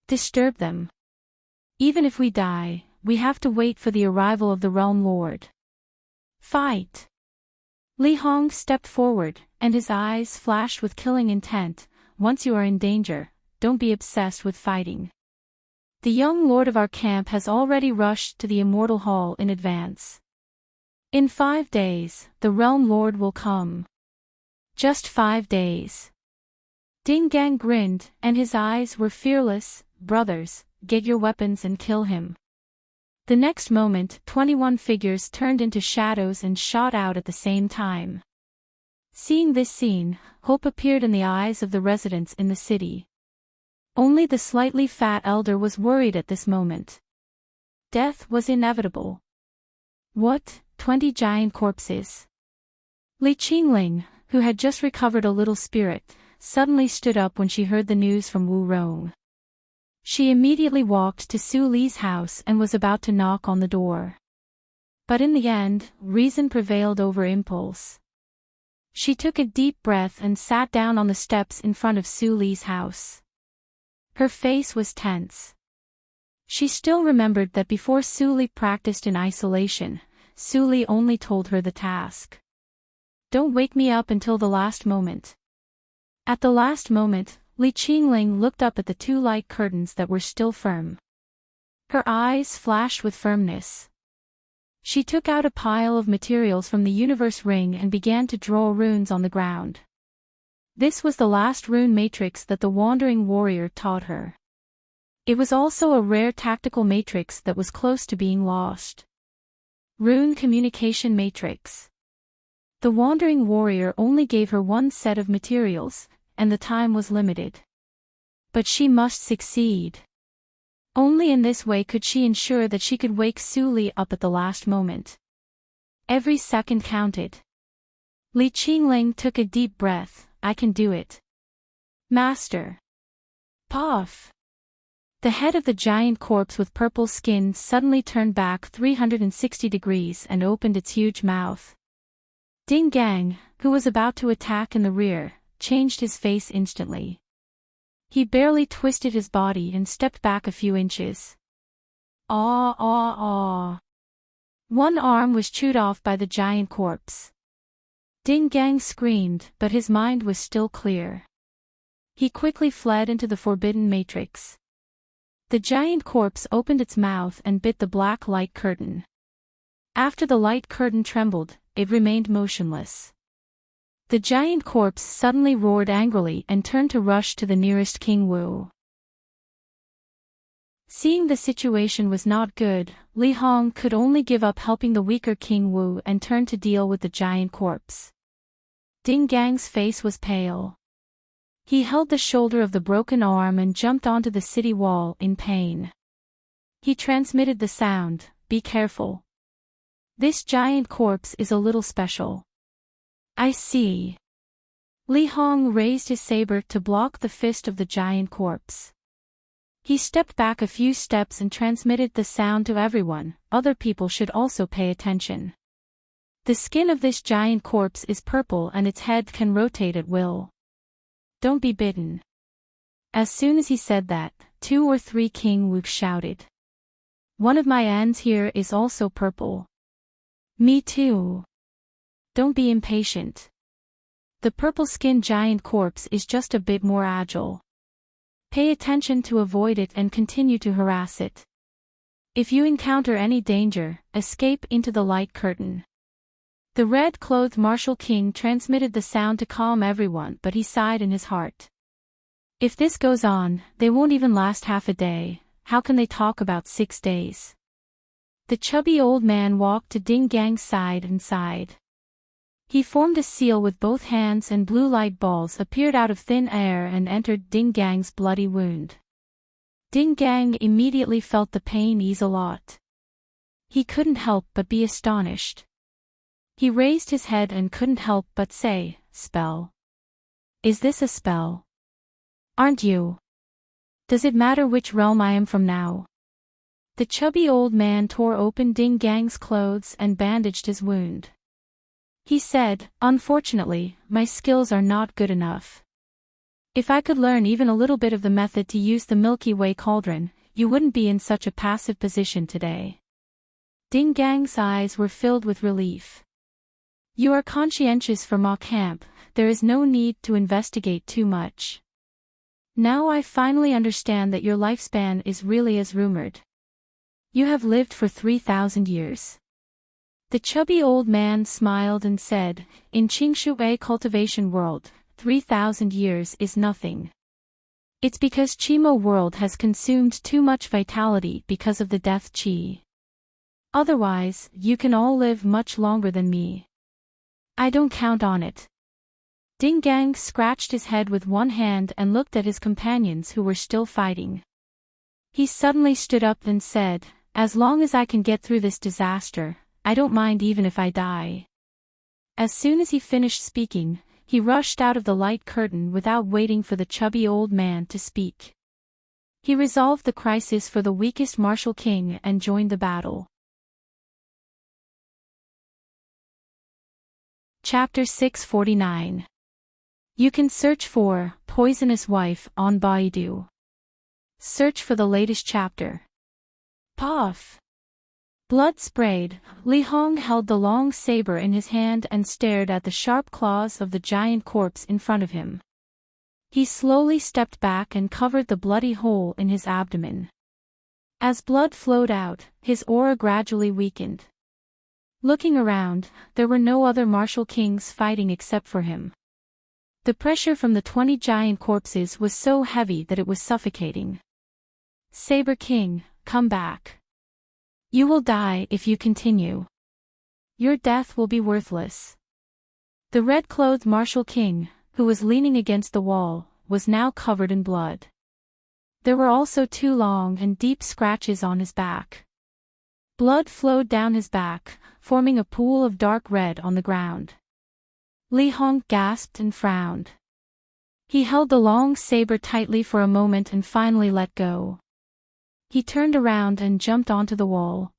Disturb them. Even if we die, we have to wait for the arrival of the Realm Lord. Fight! Li Hong stepped forward, and his eyes flashed with killing intent. Once you are in danger, don't be obsessed with fighting. The young lord of our camp has already rushed to the Immortal Hall in advance. In 5 days, the Realm Lord will come. Just 5 days. Ding Gang grinned, and his eyes were fearless. Brothers, get your weapons and kill him. The next moment, 21 figures turned into shadows and shot out at the same time. Seeing this scene, hope appeared in the eyes of the residents in the city. Only the slightly fat elder was worried at this moment. Death was inevitable. What, 20 giant corpses? Li Qingling, who had just recovered a little spirit, suddenly stood up when she heard the news from Wu Rong. She immediately walked to Su Li's house and was about to knock on the door. But in the end, reason prevailed over impulse. She took a deep breath and sat down on the steps in front of Su Li's house. Her face was tense. She still remembered that before Su Li practiced in isolation, Su Li only told her the task. Don't wake me up until the last moment. At the last moment, Li Qingling looked up at the 2 light curtains that were still firm. Her eyes flashed with firmness. She took out a pile of materials from the universe ring and began to draw runes on the ground. This was the last rune matrix that the wandering warrior taught her. It was also a rare tactical matrix that was close to being lost. Rune communication matrix. The wandering warrior only gave her 1 set of materials, and the time was limited. But she must succeed. Only in this way could she ensure that she could wake Su Li up at the last moment. Every second counted. Li Qingling took a deep breath. I can do it. Master. Puff. The head of the giant corpse with purple skin suddenly turned back 360 degrees and opened its huge mouth. Ding Gang, who was about to attack in the rear, changed his face instantly. He barely twisted his body and stepped back a few inches. Aw, aw, aw. 1 arm was chewed off by the giant corpse. Ding Gang screamed, but his mind was still clear. He quickly fled into the forbidden matrix. The giant corpse opened its mouth and bit the black light curtain. After the light curtain trembled, it remained motionless. The giant corpse suddenly roared angrily and turned to rush to the nearest King Wu. Seeing the situation was not good, Li Hong could only give up helping the weaker King Wu and turn to deal with the giant corpse. Ding Gang's face was pale. He held the shoulder of the broken arm and jumped onto the city wall in pain. He transmitted the sound, "Be careful. This giant corpse is a little special." "I see." Li Hong raised his saber to block the fist of the giant corpse. He stepped back a few steps and transmitted the sound to everyone. Other people should also pay attention. The skin of this giant corpse is purple and its head can rotate at will. Don't be bitten. As soon as he said that, 2 or 3 King Wu shouted. One of my ends here is also purple. Me too. Don't be impatient. The purple-skinned giant corpse is just a bit more agile. Pay attention to avoid it and continue to harass it. If you encounter any danger, escape into the light curtain. The red-clothed Martial King transmitted the sound to calm everyone, but he sighed in his heart. If this goes on, they won't even last half a day. How can they talk about 6 days? The chubby old man walked to Ding Gang's side and sighed. He formed a seal with both hands and blue light balls appeared out of thin air and entered Ding Gang's bloody wound. Ding Gang immediately felt the pain ease a lot. He couldn't help but be astonished. He raised his head and couldn't help but say, "Spell. Is this a spell? Aren't you? Does it matter which realm I am from now?" The chubby old man tore open Ding Gang's clothes and bandaged his wound. He said, "Unfortunately, my skills are not good enough. If I could learn even a little bit of the method to use the Milky Way cauldron, you wouldn't be in such a passive position today." Ding Gang's eyes were filled with relief. "You are conscientious for Ma Camp, there is no need to investigate too much. Now I finally understand that your lifespan is really as rumored. You have lived for 3,000 years. The chubby old man smiled and said, "In Qingshui cultivation world, 3,000 years is nothing. It's because Qimo world has consumed too much vitality because of the death qi. Otherwise, you can all live much longer than me. I don't count on it." Ding Gang scratched his head with one hand and looked at his companions who were still fighting. He suddenly stood up and said, "As long as I can get through this disaster, I don't mind even if I die." As soon as he finished speaking, he rushed out of the light curtain without waiting for the chubby old man to speak. He resolved the crisis for the weakest Martial King and joined the battle. Chapter 649. You can search for Poisonous Wife on Baidu. Search for the latest chapter. Puff. Blood sprayed, Li Hong held the long saber in his hand and stared at the sharp claws of the giant corpse in front of him. He slowly stepped back and covered the bloody hole in his abdomen. As blood flowed out, his aura gradually weakened. Looking around, there were no other Martial Kings fighting except for him. The pressure from the 20 giant corpses was so heavy that it was suffocating. "Saber King, come back. You will die if you continue. Your death will be worthless." The red-clothed Martial King, who was leaning against the wall, was now covered in blood. There were also 2 long and deep scratches on his back. Blood flowed down his back, forming a pool of dark red on the ground. Li Hong gasped and frowned. He held the long saber tightly for a moment and finally let go. He turned around and jumped onto the wall.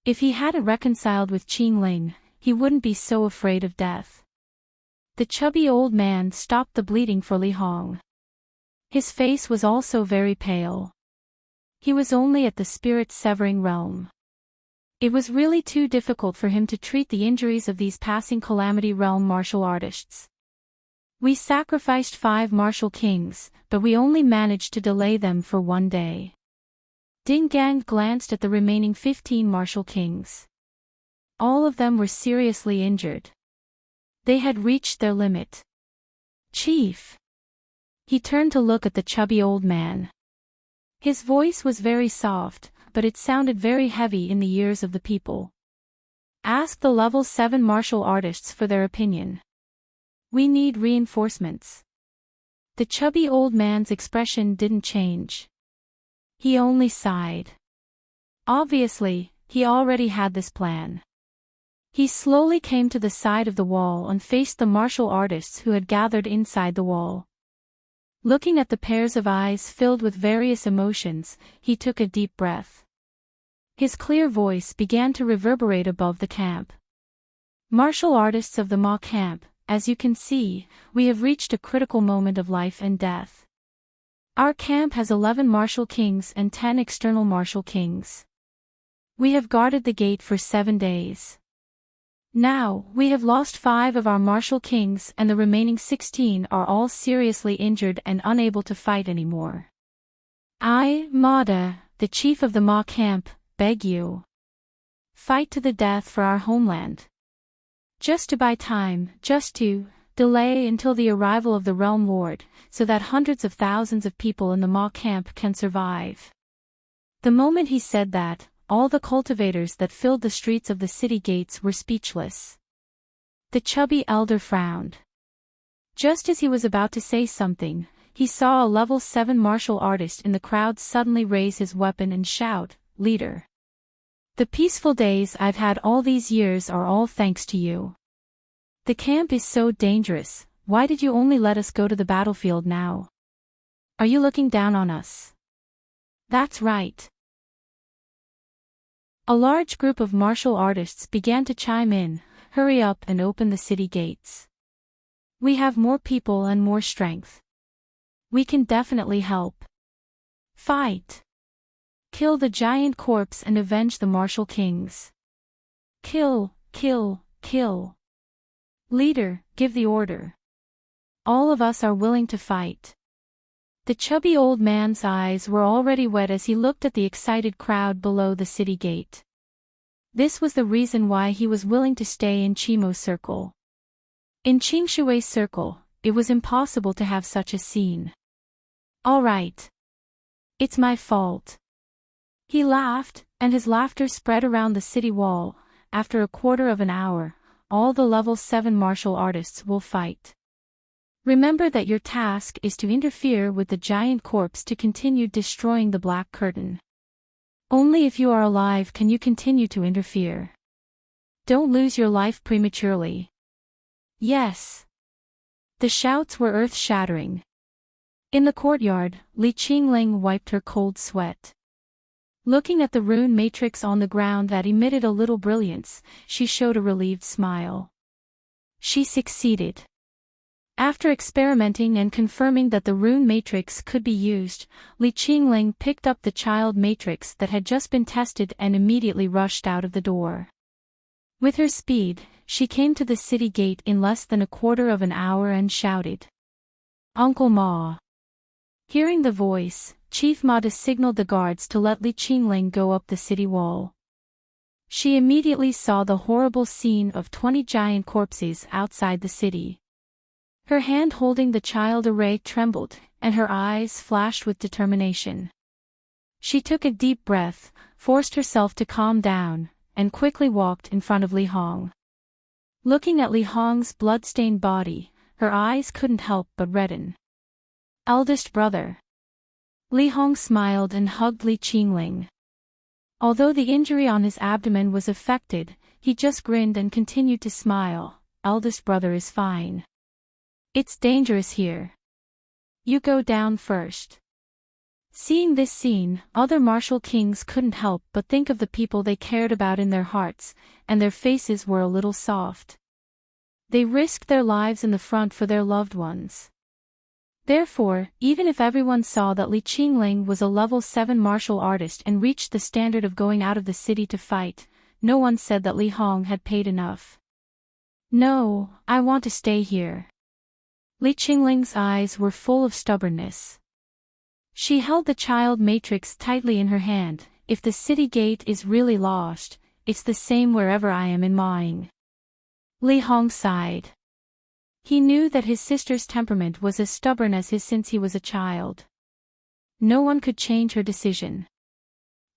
If he hadn't reconciled with Qing Ling, he wouldn't be so afraid of death. The chubby old man stopped the bleeding for Li Hong. His face was also very pale. He was only at the spirit-severing realm. It was really too difficult for him to treat the injuries of these passing Calamity Realm martial artists. "We sacrificed 5 Martial Kings, but we only managed to delay them for 1 day." Ding Gang glanced at the remaining 15 Martial Kings. All of them were seriously injured. They had reached their limit. Chief. He turned to look at the chubby old man. His voice was very soft, but it sounded very heavy in the ears of the people. Ask the level 7 martial artists for their opinion. We need reinforcements. The chubby old man's expression didn't change. He only sighed. Obviously, he already had this plan. He slowly came to the side of the wall and faced the martial artists who had gathered inside the wall. Looking at the pairs of eyes filled with various emotions, he took a deep breath. His clear voice began to reverberate above the camp. Martial artists of the Ma camp, as you can see, we have reached a critical moment of life and death. Our camp has 11 martial kings and 10 external martial kings. We have guarded the gate for 7 days. Now, we have lost 5 of our martial kings and the remaining 16 are all seriously injured and unable to fight anymore. I, Mada, the chief of the Ma camp, beg you. Fight to the death for our homeland. Just to buy time, just to delay until the arrival of the Realm Lord, so that hundreds of thousands of people in the Ma camp can survive. The moment he said that, all the cultivators that filled the streets of the city gates were speechless. The chubby elder frowned. Just as he was about to say something, he saw a level 7 martial artist in the crowd suddenly raise his weapon and shout, "Leader! The peaceful days I've had all these years are all thanks to you. The camp is so dangerous, why did you only let us go to the battlefield now? Are you looking down on us?" That's right. A large group of martial artists began to chime in, hurry up and open the city gates. We have more people and more strength. We can definitely help. Fight. Kill the giant corpse and avenge the martial kings. Kill, kill, kill. Leader, give the order. All of us are willing to fight. The chubby old man's eyes were already wet as he looked at the excited crowd below the city gate. This was the reason why he was willing to stay in Chimo's circle. In Qingshui's circle, it was impossible to have such a scene. All right. It's my fault. He laughed, and his laughter spread around the city wall. After a quarter of an hour, all the level 7 martial artists will fight. Remember that your task is to interfere with the giant corpse to continue destroying the Black Curtain. Only if you are alive can you continue to interfere. Don't lose your life prematurely. Yes. The shouts were earth-shattering. In the courtyard, Li Qingling wiped her cold sweat. Looking at the rune matrix on the ground that emitted a little brilliance, she showed a relieved smile. She succeeded. After experimenting and confirming that the rune matrix could be used, Li Qingling picked up the child matrix that had just been tested and immediately rushed out of the door. With her speed, she came to the city gate in less than a quarter of an hour and shouted, "Uncle Ma." Hearing the voice, Chief Mada signaled the guards to let Li Qingling go up the city wall. She immediately saw the horrible scene of 20 giant corpses outside the city. Her hand holding the child array trembled, and her eyes flashed with determination. She took a deep breath, forced herself to calm down, and quickly walked in front of Li Hong. Looking at Li Hong's blood-stained body, her eyes couldn't help but redden. Eldest brother. Li Hong smiled and hugged Li Qingling. Although the injury on his abdomen was affected, he just grinned and continued to smile. Eldest brother is fine. It's dangerous here. You go down first. Seeing this scene, other martial kings couldn't help but think of the people they cared about in their hearts, and their faces were a little soft. They risked their lives in the front for their loved ones. Therefore, even if everyone saw that Li Qingling was a level 7 martial artist and reached the standard of going out of the city to fight, no one said that Li Hong had paid enough. No, I want to stay here. Li Qingling's eyes were full of stubbornness. She held the child matrix tightly in her hand. If the city gate is really lost, it's the same wherever I am in Maing. Li Hong sighed. He knew that his sister's temperament was as stubborn as his since he was a child. No one could change her decision.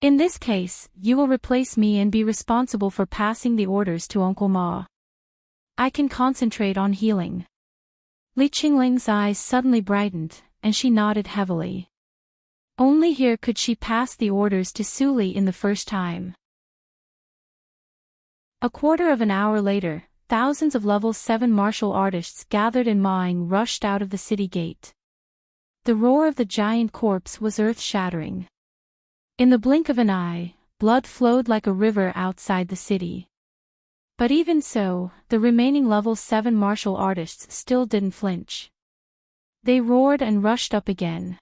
In this case, you will replace me and be responsible for passing the orders to Uncle Ma. I can concentrate on healing. Li Qingling's eyes suddenly brightened, and she nodded heavily. Only here could she pass the orders to Su Li in the first time. A quarter of an hour later, thousands of level 7 martial artists gathered in Maing rushed out of the city gate. The roar of the giant corpse was earth-shattering. In the blink of an eye, blood flowed like a river outside the city. But even so, the remaining level 7 martial artists still didn't flinch. They roared and rushed up again.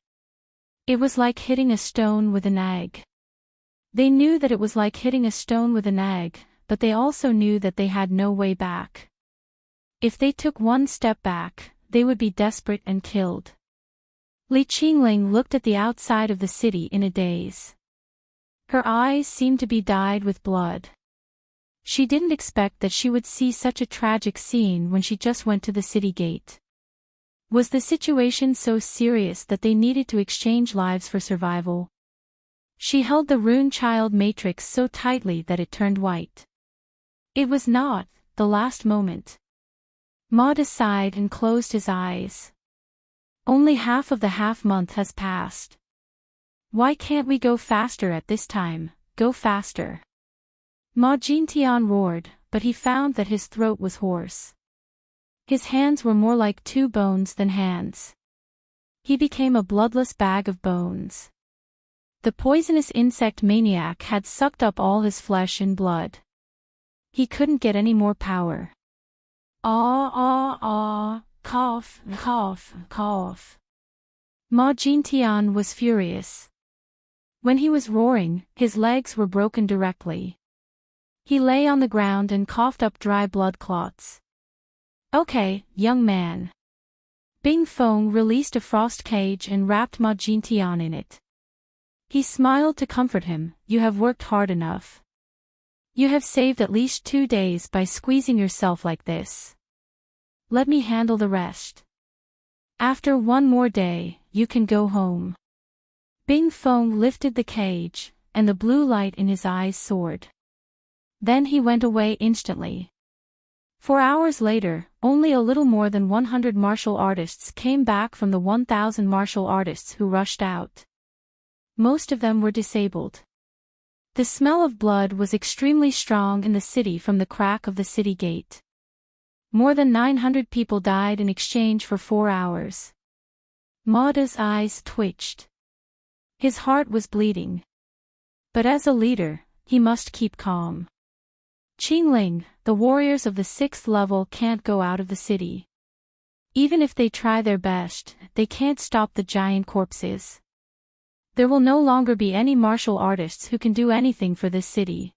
It was like hitting a stone with an egg. They knew that it was like hitting a stone with an egg, but they also knew that they had no way back. If they took one step back, they would be desperate and killed. Li Qingling looked at the outside of the city in a daze. Her eyes seemed to be dyed with blood. She didn't expect that she would see such a tragic scene when she just went to the city gate. Was the situation so serious that they needed to exchange lives for survival? She held the rune child matrix so tightly that it turned white. It was not the last moment. Ma sighed and closed his eyes. Only half of the half-month has passed. Why can't we go faster at this time? Go faster. Ma Jintian roared, but he found that his throat was hoarse. His hands were more like 2 bones than hands. He became a bloodless bag of bones. The poisonous insect maniac had sucked up all his flesh and blood. He couldn't get any more power. Cough, cough, cough. Ma Jintian was furious. When he was roaring, his legs were broken directly. He lay on the ground and coughed up dry blood clots. Okay, young man. Bing Feng released a frost cage and wrapped Ma Jintian in it. He smiled to comfort him. You have worked hard enough. You have saved at least 2 days by squeezing yourself like this. Let me handle the rest. After 1 more day, you can go home. Bing Feng lifted the cage, and the blue light in his eyes soared. Then he went away instantly. 4 hours later, only a little more than 100 martial artists came back from the 1,000 martial artists who rushed out. Most of them were disabled. The smell of blood was extremely strong in the city from the crack of the city gate. More than 900 people died in exchange for 4 hours. Mada's eyes twitched. His heart was bleeding. But as a leader, he must keep calm. Qingling, the warriors of the 6th level can't go out of the city. Even if they try their best, they can't stop the giant corpses. There will no longer be any martial artists who can do anything for this city.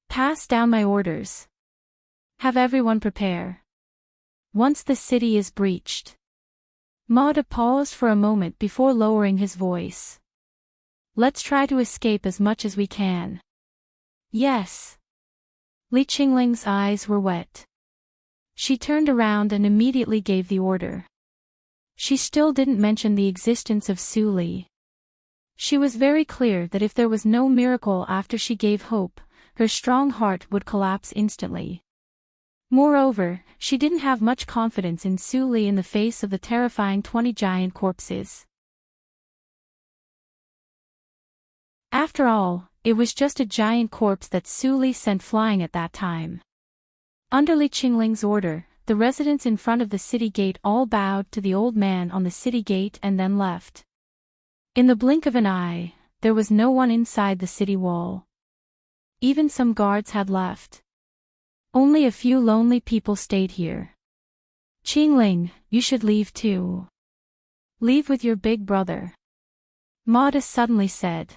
Pass down my orders. Have everyone prepare. Once the city is breached. Mada paused for a moment before lowering his voice. Let's try to escape as much as we can. Yes. Li Qingling's eyes were wet. She turned around and immediately gave the order. She still didn't mention the existence of Su Li. She was very clear that if there was no miracle after she gave hope, her strong heart would collapse instantly. Moreover, she didn't have much confidence in Su Li in the face of the terrifying 20 giant corpses. After all, it was just a giant corpse that Su Li sent flying at that time. Under Li Qingling's order, the residents in front of the city gate all bowed to the old man on the city gate and then left. In the blink of an eye, there was no one inside the city wall. Even some guards had left. Only a few lonely people stayed here. Qingling, you should leave too. Leave with your big brother. Mada suddenly said.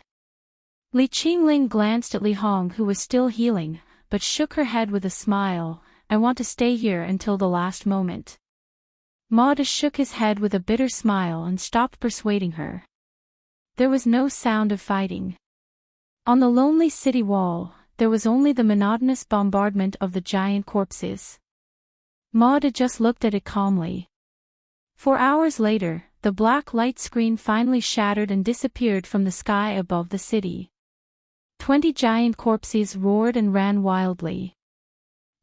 Li Qingling glanced at Li Hong, who was still healing, but shook her head with a smile. I want to stay here until the last moment. Mada shook his head with a bitter smile and stopped persuading her. There was no sound of fighting. On the lonely city wall, there was only the monotonous bombardment of the giant corpses. Maud just looked at it calmly. 4 hours later, the black light screen finally shattered and disappeared from the sky above the city. 20 giant corpses roared and ran wildly.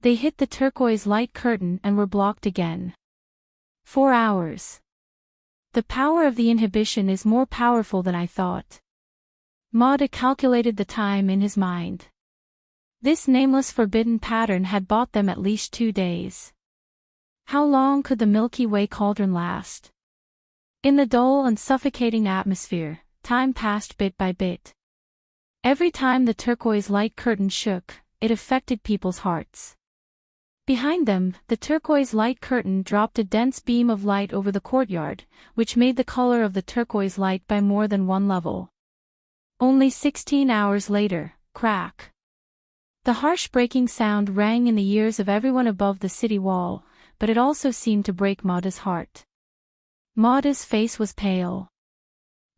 They hit the turquoise light curtain and were blocked again. 4 hours. The power of the inhibition is more powerful than I thought. Maud calculated the time in his mind. This nameless forbidden pattern had bought them at least 2 days. How long could the Milky Way cauldron last? In the dull and suffocating atmosphere, time passed bit by bit. Every time the turquoise light curtain shook, it affected people's hearts. Behind them, the turquoise light curtain dropped a dense beam of light over the courtyard, which made the color of the turquoise light by more than 1 level. Only 16 hours later, crack. The harsh breaking sound rang in the ears of everyone above the city wall, but it also seemed to break Maud's heart. Maud's face was pale.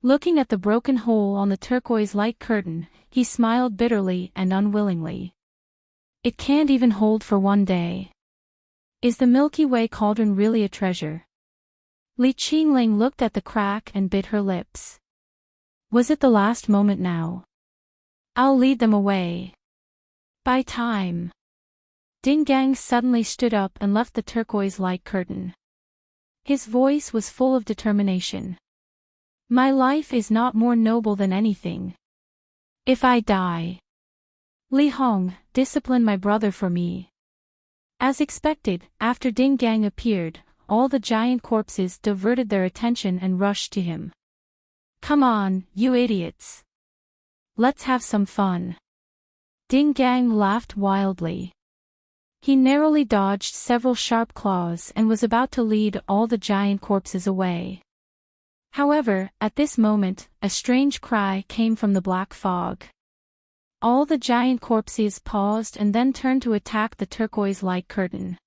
Looking at the broken hole on the turquoise light curtain, he smiled bitterly and unwillingly. It can't even hold for 1 day. Is the Milky Way cauldron really a treasure? Li Qingling looked at the crack and bit her lips. Was it the last moment now? I'll lead them away. By time. Ding Gang suddenly stood up and left the turquoise light curtain. His voice was full of determination. My life is not more noble than anything. If I die, Li Hong, discipline my brother for me. As expected, after Ding Gang appeared, all the giant corpses diverted their attention and rushed to him. Come on, you idiots. Let's have some fun. Ding Gang laughed wildly. He narrowly dodged several sharp claws and was about to lead all the giant corpses away. However, at this moment, a strange cry came from the black fog. All the giant corpses paused and then turned to attack the turquoise light curtain.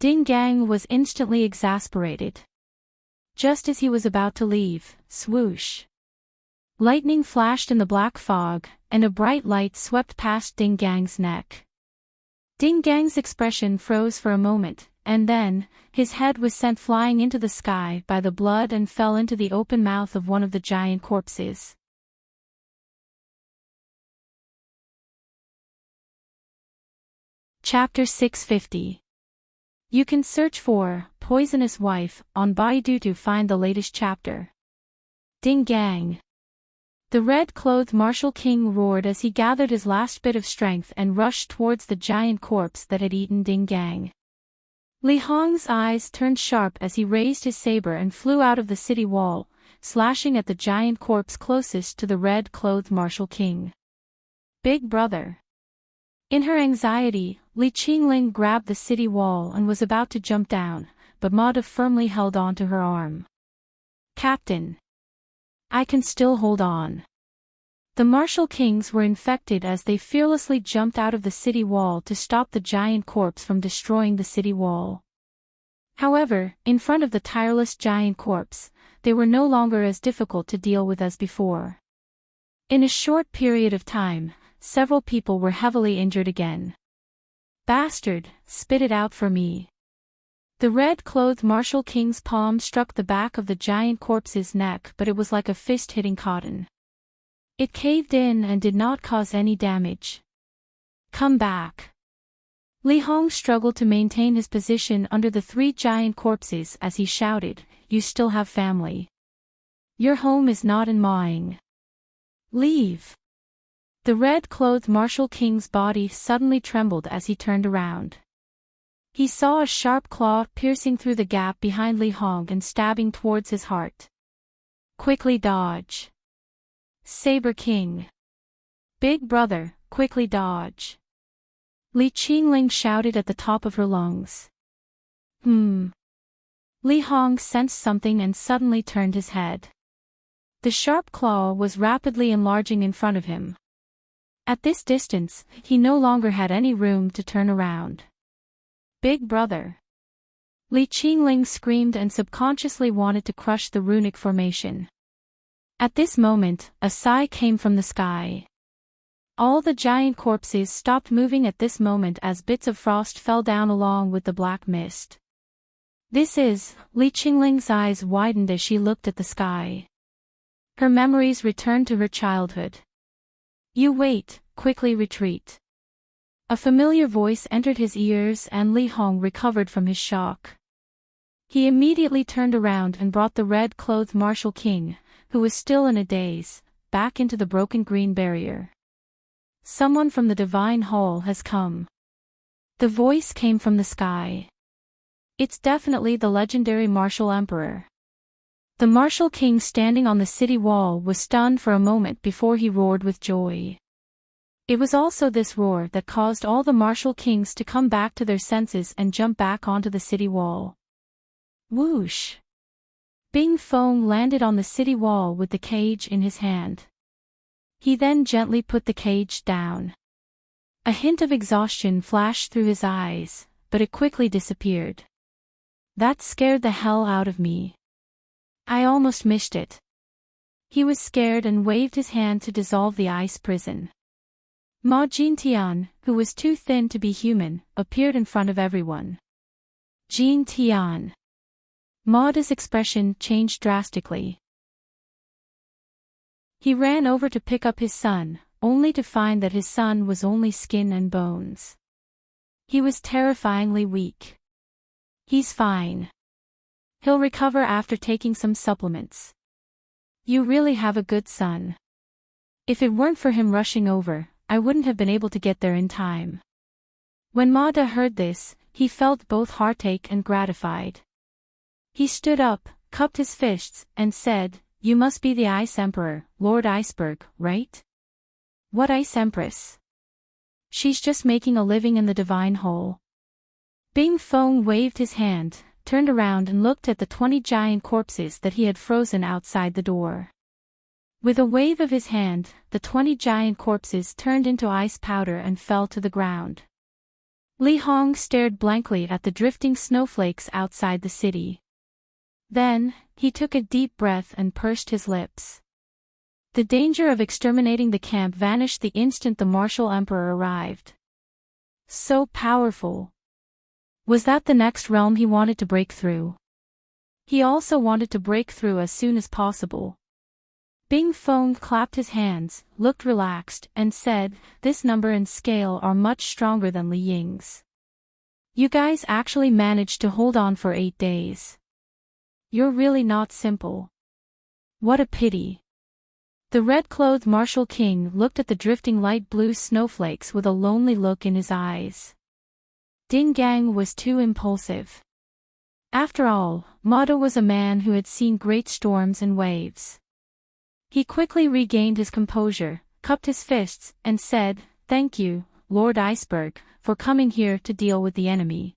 Ding Gang was instantly exasperated. Just as he was about to leave, swoosh. Lightning flashed in the black fog, and a bright light swept past Ding Gang's neck. Ding Gang's expression froze for a moment, and then, his head was sent flying into the sky by the blood and fell into the open mouth of one of the giant corpses. Chapter 650. You can search for Poisonous Wife on Baidu to find the latest chapter. Ding Gang. The red-clothed Martial King roared as he gathered his last bit of strength and rushed towards the giant corpse that had eaten Ding Gang. Li Hong's eyes turned sharp as he raised his saber and flew out of the city wall, slashing at the giant corpse closest to the red-clothed Martial King. Big brother. In her anxiety, Li Qingling grabbed the city wall and was about to jump down, but Maud firmly held on to her arm. Captain. I can still hold on. The Martial Kings were infected as they fearlessly jumped out of the city wall to stop the giant corpse from destroying the city wall. However, in front of the tireless giant corpse, they were no longer as difficult to deal with as before. In a short period of time, several people were heavily injured again. Bastard, spit it out for me. The red-clothed Martial King's palm struck the back of the giant corpse's neck, but it was like a fist hitting cotton. It caved in and did not cause any damage. Come back. Li Hong struggled to maintain his position under the 3 giant corpses as he shouted, You still have family. Your home is not in Maing. Leave. The red-clothed Martial King's body suddenly trembled as he turned around. He saw a sharp claw piercing through the gap behind Li Hong and stabbing towards his heart. Quickly dodge. Saber King. Big brother, quickly dodge. Li Qingling shouted at the top of her lungs. Li Hong sensed something and suddenly turned his head. The sharp claw was rapidly enlarging in front of him. At this distance, he no longer had any room to turn around. Big brother. Li Qingling screamed and subconsciously wanted to crush the runic formation. At this moment, a sigh came from the sky. All the giant corpses stopped moving at this moment as bits of frost fell down along with the black mist. This is, Li Qingling's eyes widened as she looked at the sky. Her memories returned to her childhood. You wait, quickly retreat. A familiar voice entered his ears and Li Hong recovered from his shock. He immediately turned around and brought the red-clothed Martial King, who was still in a daze, back into the broken green barrier. Someone from the Divine Hall has come. The voice came from the sky. It's definitely the legendary Martial Emperor. The Martial King standing on the city wall was stunned for a moment before he roared with joy. It was also this roar that caused all the Martial Kings to come back to their senses and jump back onto the city wall. Whoosh! Bing Feng landed on the city wall with the cage in his hand. He then gently put the cage down. A hint of exhaustion flashed through his eyes, but it quickly disappeared. That scared the hell out of me. I almost missed it. He was scared and waved his hand to dissolve the ice prison. Ma Jintian, who was too thin to be human, appeared in front of everyone. Jintian. Ma's expression changed drastically. He ran over to pick up his son, only to find that his son was only skin and bones. He was terrifyingly weak. He's fine. He'll recover after taking some supplements. You really have a good son. If it weren't for him rushing over, I wouldn't have been able to get there in time. When Mada heard this, he felt both heartache and gratified. He stood up, cupped his fists, and said, You must be the Ice Emperor, Lord Iceberg, right? What Ice Empress? She's just making a living in the Divine Hole. Bing Feng waved his hand, turned around and looked at the 20 giant corpses that he had frozen outside the door. With a wave of his hand, the 20 giant corpses turned into ice powder and fell to the ground. Li Hong stared blankly at the drifting snowflakes outside the city. Then, he took a deep breath and pursed his lips. The danger of exterminating the camp vanished the instant the Martial Emperor arrived. So powerful. Was that the next realm he wanted to break through? He also wanted to break through as soon as possible. Bing Feng clapped his hands, looked relaxed, and said, This number and scale are much stronger than Li Ying's. You guys actually managed to hold on for 8 days. You're really not simple. What a pity. The red-clothed Martial King looked at the drifting light blue snowflakes with a lonely look in his eyes. Ding Gang was too impulsive. After all, Mada was a man who had seen great storms and waves. He quickly regained his composure, cupped his fists, and said, Thank you, Lord Iceberg, for coming here to deal with the enemy.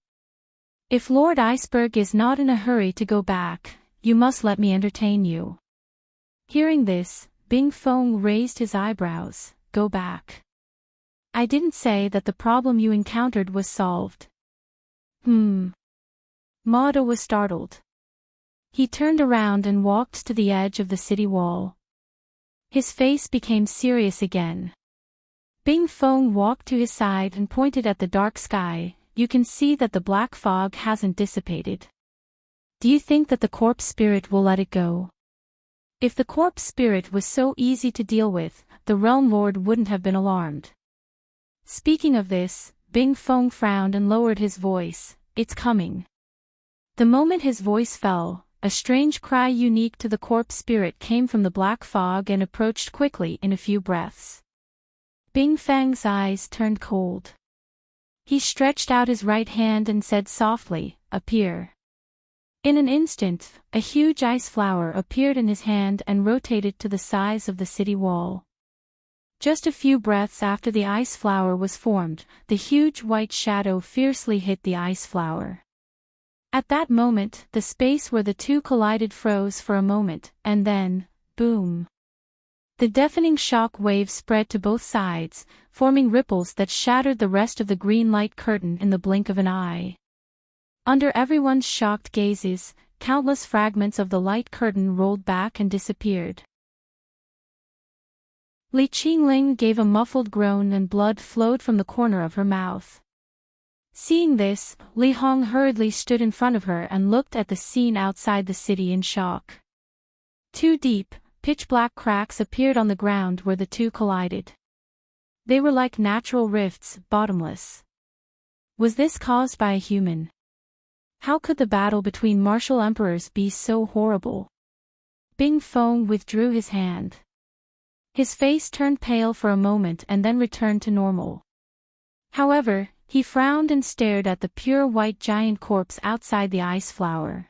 If Lord Iceberg is not in a hurry to go back, you must let me entertain you. Hearing this, Bing Feng raised his eyebrows. Go back. I didn't say that the problem you encountered was solved. Mada was startled. He turned around and walked to the edge of the city wall. His face became serious again. Bing Feng walked to his side and pointed at the dark sky. You can see that the black fog hasn't dissipated. Do you think that the corpse spirit will let it go? If the corpse spirit was so easy to deal with, the Realm Lord wouldn't have been alarmed. Speaking of this, Bing Feng frowned and lowered his voice. It's coming. The moment his voice fell, a strange cry unique to the corpse spirit came from the black fog and approached quickly in a few breaths. Bing Feng's eyes turned cold. He stretched out his right hand and said softly, Appear. In an instant, a huge ice flower appeared in his hand and rotated to the size of the city wall. Just a few breaths after the ice flower was formed, the huge white shadow fiercely hit the ice flower. At that moment, the space where the two collided froze for a moment, and then, boom. The deafening shock wave spread to both sides, forming ripples that shattered the rest of the green light curtain in the blink of an eye. Under everyone's shocked gazes, countless fragments of the light curtain rolled back and disappeared. Li Qingling gave a muffled groan and blood flowed from the corner of her mouth. Seeing this, Li Hong hurriedly stood in front of her and looked at the scene outside the city in shock. Two deep, pitch-black cracks appeared on the ground where the two collided. They were like natural rifts, bottomless. Was this caused by a human? How could the battle between martial emperors be so horrible? Bing Feng withdrew his hand. His face turned pale for a moment and then returned to normal. However, he frowned and stared at the pure white giant corpse outside the ice flower.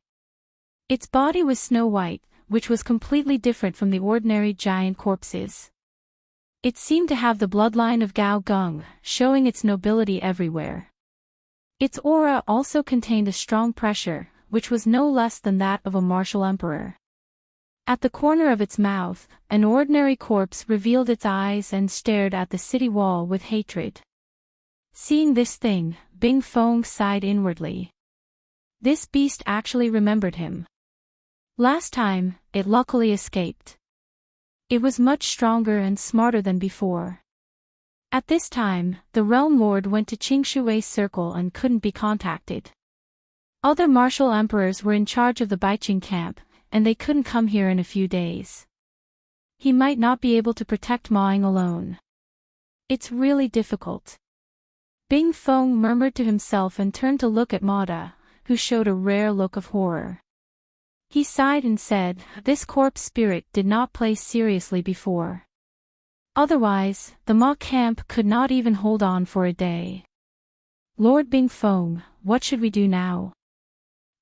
Its body was snow white, which was completely different from the ordinary giant corpses. It seemed to have the bloodline of Gao Gong, showing its nobility everywhere. Its aura also contained a strong pressure, which was no less than that of a martial emperor. At the corner of its mouth, an ordinary corpse revealed its eyes and stared at the city wall with hatred. Seeing this thing, Bing Feng sighed inwardly. This beast actually remembered him. Last time, it luckily escaped. It was much stronger and smarter than before. At this time, the Realm Lord went to Qingshui's circle and couldn't be contacted. Other martial emperors were in charge of the Baiqing camp, and they couldn't come here in a few days. He might not be able to protect Maing alone. It's really difficult. Bing Feng murmured to himself and turned to look at Mada, who showed a rare look of horror. He sighed and said, "This corpse spirit did not play seriously before. Otherwise, the Ma camp could not even hold on for a day. Lord Bing Feng, what should we do now?"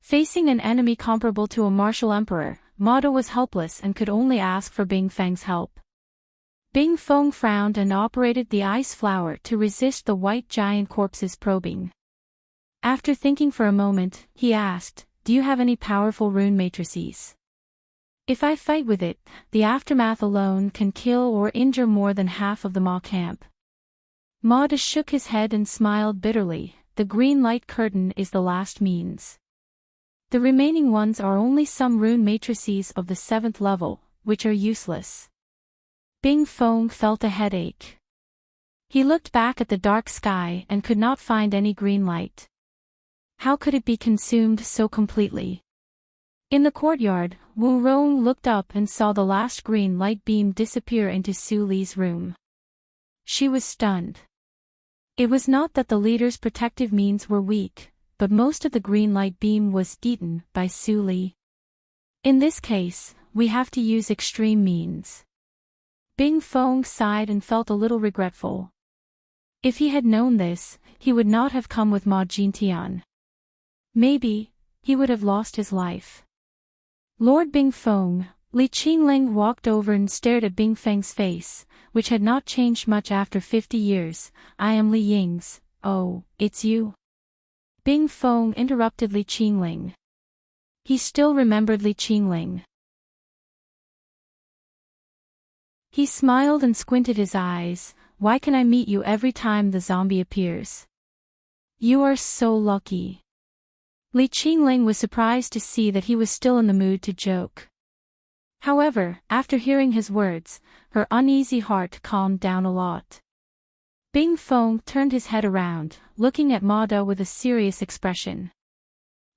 Facing an enemy comparable to a martial emperor, Mada was helpless and could only ask for Bing Feng's help. Bing Feng frowned and operated the ice flower to resist the white giant corpse's probing. After thinking for a moment, he asked, "Do you have any powerful rune matrices? If I fight with it, the aftermath alone can kill or injure more than half of the Ma camp." Mada shook his head and smiled bitterly. "The green light curtain is the last means. The remaining ones are only some rune matrices of the 7th level, which are useless." Bing Feng felt a headache. He looked back at the dark sky and could not find any green light. How could it be consumed so completely? In the courtyard, Wu Rong looked up and saw the last green light beam disappear into Su Li's room. She was stunned. It was not that the leader's protective means were weak, but most of the green light beam was eaten by Su Li. In this case, we have to use extreme means. Bing Feng sighed and felt a little regretful. If he had known this, he would not have come with Ma Jintian. Maybe, he would have lost his life. Lord Bing Feng, Li Qingling walked over and stared at Bing Feng's face, which had not changed much after 50 years. "I am Li Ying's." "Oh, it's you?" Bing Feng interrupted Li Qingling. He still remembered Li Qingling. He smiled and squinted his eyes. "Why can I meet you every time the zombie appears? You are so lucky." Li Qingling was surprised to see that he was still in the mood to joke. However, after hearing his words, her uneasy heart calmed down a lot. Bing Feng turned his head around, looking at Mada with a serious expression.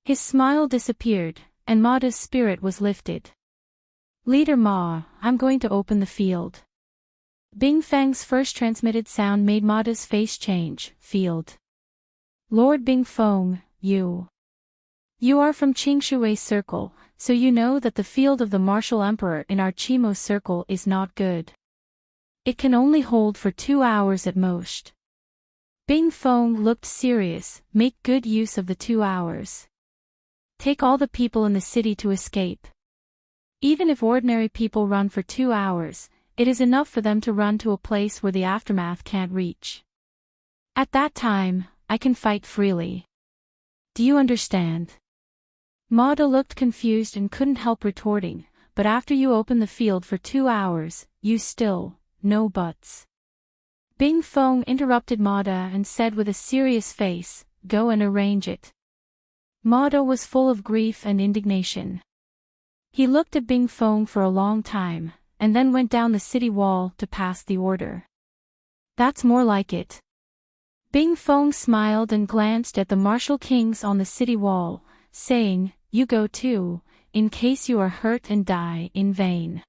His smile disappeared, and Mada's spirit was lifted. "Leader Ma, I'm going to open the field." Bing Feng's first transmitted sound made Mada's face change. "Field. Lord Bing Feng, you are from Qingshui's circle, so you know that the field of the martial emperor in our Qimo circle is not good. It can only hold for 2 hours at most." Bing Feng looked serious. "Make good use of the 2 hours. Take all the people in the city to escape. Even if ordinary people run for 2 hours, it is enough for them to run to a place where the aftermath can't reach. At that time, I can fight freely. Do you understand?" Mada looked confused and couldn't help retorting, "But after you open the field for 2 hours, you still, no buts." Bing Feng interrupted Mada and said with a serious face, "Go and arrange it." Mada was full of grief and indignation. He looked at Bing Feng for a long time, and then went down the city wall to pass the order. That's more like it. Bing Feng smiled and glanced at the martial kings on the city wall, saying, "You go too, in case you are hurt and die in vain."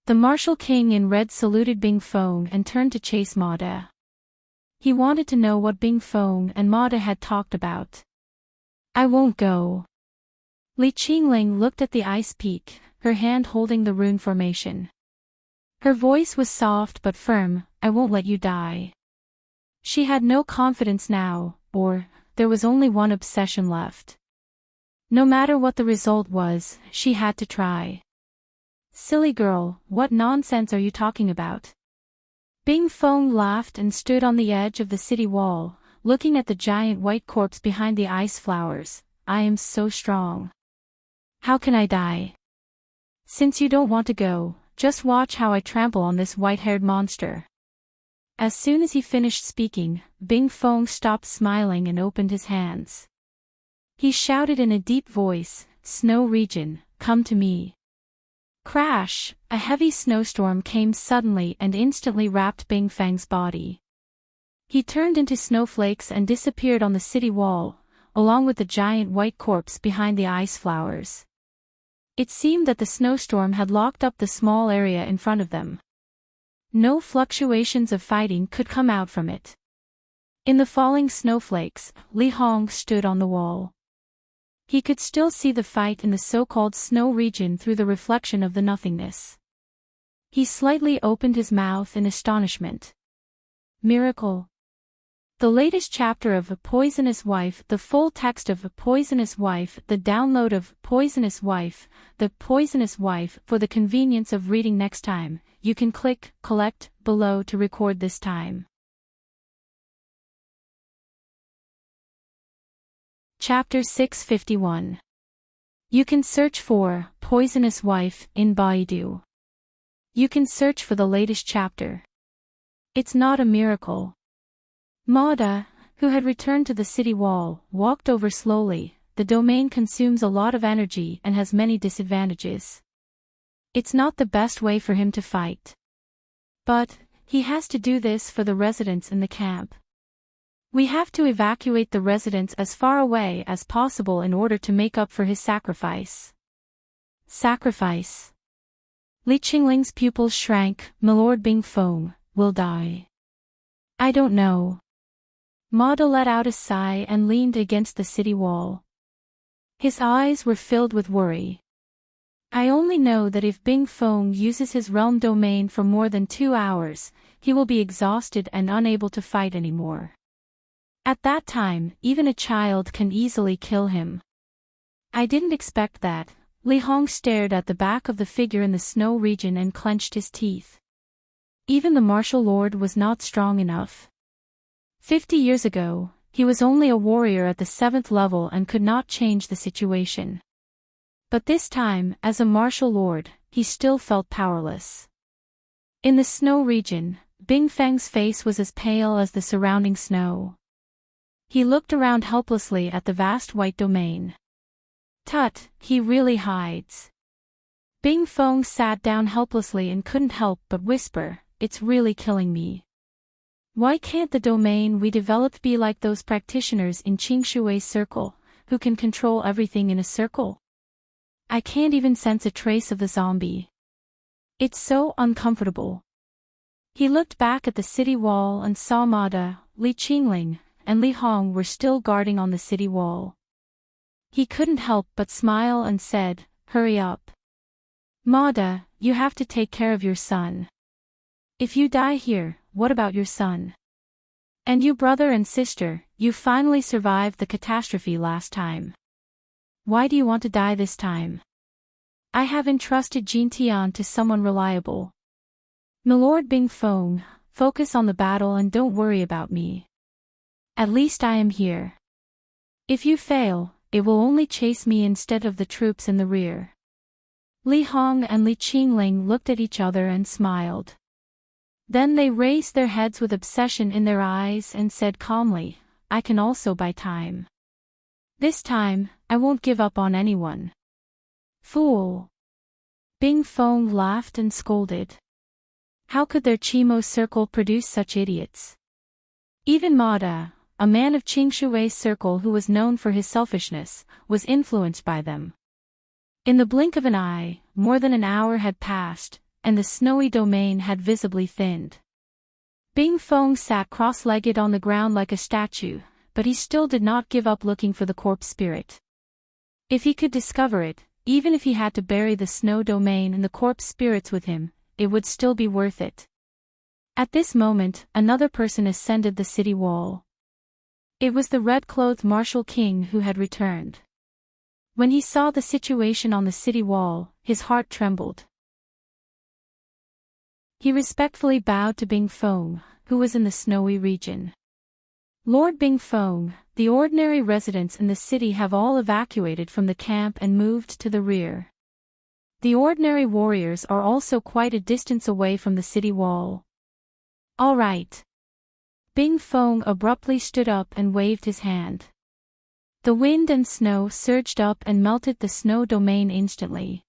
The martial king in red saluted Bing Feng and turned to chase Mada. He wanted to know what Bing Feng and Mada had talked about. "I won't go." Li Qingling looked at the ice peak, her hand holding the rune formation. Her voice was soft but firm, "I won't let you die." She had no confidence now, or, there was only one obsession left. No matter what the result was, she had to try. "Silly girl, what nonsense are you talking about?" Bing Feng laughed and stood on the edge of the city wall, looking at the giant white corpse behind the ice flowers. "I am so strong. How can I die? Since you don't want to go, just watch how I trample on this white-haired monster." As soon as he finished speaking, Bing Feng stopped smiling and opened his hands. He shouted in a deep voice, "Snow region, come to me." Crash! A heavy snowstorm came suddenly and instantly wrapped Bing Feng's body. He turned into snowflakes and disappeared on the city wall, along with the giant white corpse behind the ice flowers. It seemed that the snowstorm had locked up the small area in front of them. No fluctuations of fighting could come out from it. In the falling snowflakes, Li Hong stood on the wall. He could still see the fight in the so-called snow region through the reflection of the nothingness. He slightly opened his mouth in astonishment. Miracle. The latest chapter of A Poisonous Wife, the full text of A Poisonous Wife, the download of Poisonous Wife, The Poisonous Wife. For the convenience of reading next time, you can click Collect below to record this time. Chapter 651. You can search for Poisonous Wife in Baidu. You can search for the latest chapter. It's not a miracle. Mada, who had returned to the city wall, walked over slowly. The domain consumes a lot of energy and has many disadvantages. It's not the best way for him to fight. But, he has to do this for the residents in the camp. We have to evacuate the residents as far away as possible in order to make up for his sacrifice. Sacrifice. Li Qingling's pupils shrank. "Milord Bing Feng will die." "I don't know." Mada let out a sigh and leaned against the city wall. His eyes were filled with worry. "I only know that if Bing Feng uses his realm domain for more than 2 hours, he will be exhausted and unable to fight anymore. At that time, even a child can easily kill him." "I didn't expect that." Li Hong stared at the back of the figure in the snow region and clenched his teeth. Even the martial lord was not strong enough. 50 years ago, he was only a warrior at the 7th level and could not change the situation. But this time, as a martial lord, he still felt powerless. In the snow region, Bing Feng's face was as pale as the surrounding snow. He looked around helplessly at the vast white domain. Tut, he really hides. Bing Feng sat down helplessly and couldn't help but whisper, "It's really killing me. Why can't the domain we developed be like those practitioners in Qingshui's circle, who can control everything in a circle? I can't even sense a trace of the zombie. It's so uncomfortable." He looked back at the city wall and saw Mada, Li Qingling, and Li Hong were still guarding on the city wall. He couldn't help but smile and said, "Hurry up. Mada, you have to take care of your son. If you die here, what about your son? And you brother and sister, you finally survived the catastrophe last time. Why do you want to die this time? I have entrusted Jin Tian to someone reliable. Milord Bing Feng, focus on the battle and don't worry about me. At least I am here. If you fail, it will only chase me instead of the troops in the rear." Li Hong and Li Qingling looked at each other and smiled. Then they raised their heads with obsession in their eyes and said calmly, "I can also buy time. This time, I won't give up on anyone." "Fool. Bing Fong laughed and scolded. How could their Chimo circle produce such idiots? Even Ma Da, a man of Qingshui's circle who was known for his selfishness, was influenced by them. In the blink of an eye, more than an hour had passed, and the snowy domain had visibly thinned. Bing Fong sat cross-legged on the ground like a statue, but he still did not give up looking for the corpse spirit. If he could discover it, even if he had to bury the snow domain and the corpse spirits with him, it would still be worth it. At this moment, another person ascended the city wall. It was the red-clothed Martial King who had returned. When he saw the situation on the city wall, his heart trembled. He respectfully bowed to Bing Fong, who was in the snowy region. Lord Bing Fong, the ordinary residents in the city have all evacuated from the camp and moved to the rear. The ordinary warriors are also quite a distance away from the city wall. All right. Bing Fong abruptly stood up and waved his hand. The wind and snow surged up and melted the snow domain instantly.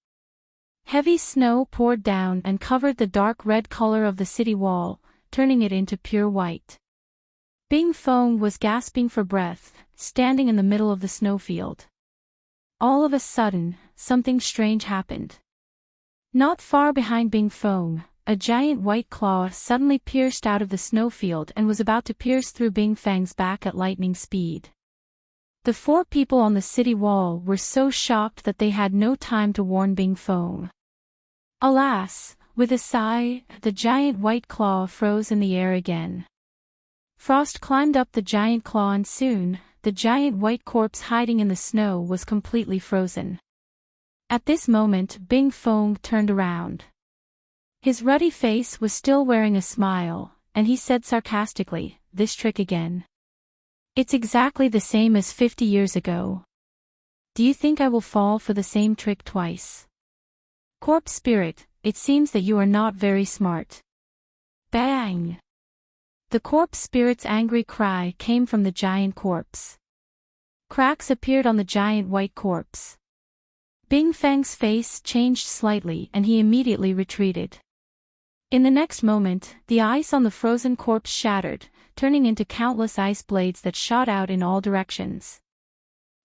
Heavy snow poured down and covered the dark red color of the city wall, turning it into pure white. Bing Fong was gasping for breath, standing in the middle of the snowfield. All of a sudden, something strange happened. Not far behind Bing Fong, a giant white claw suddenly pierced out of the snowfield and was about to pierce through Bing Fang's back at lightning speed. The four people on the city wall were so shocked that they had no time to warn Bing Fong. Alas, with a sigh, the giant white claw froze in the air again. Frost climbed up the giant claw and soon, the giant white corpse hiding in the snow was completely frozen. At this moment Bing Fong turned around. His ruddy face was still wearing a smile, and he said sarcastically, "This trick again. It's exactly the same as 50 years ago. Do you think I will fall for the same trick twice? Corpse spirit, it seems that you are not very smart." Bang! The corpse spirit's angry cry came from the giant corpse. Cracks appeared on the giant white corpse. Bing Fang's face changed slightly and he immediately retreated. In the next moment, the ice on the frozen corpse shattered, turning into countless ice blades that shot out in all directions.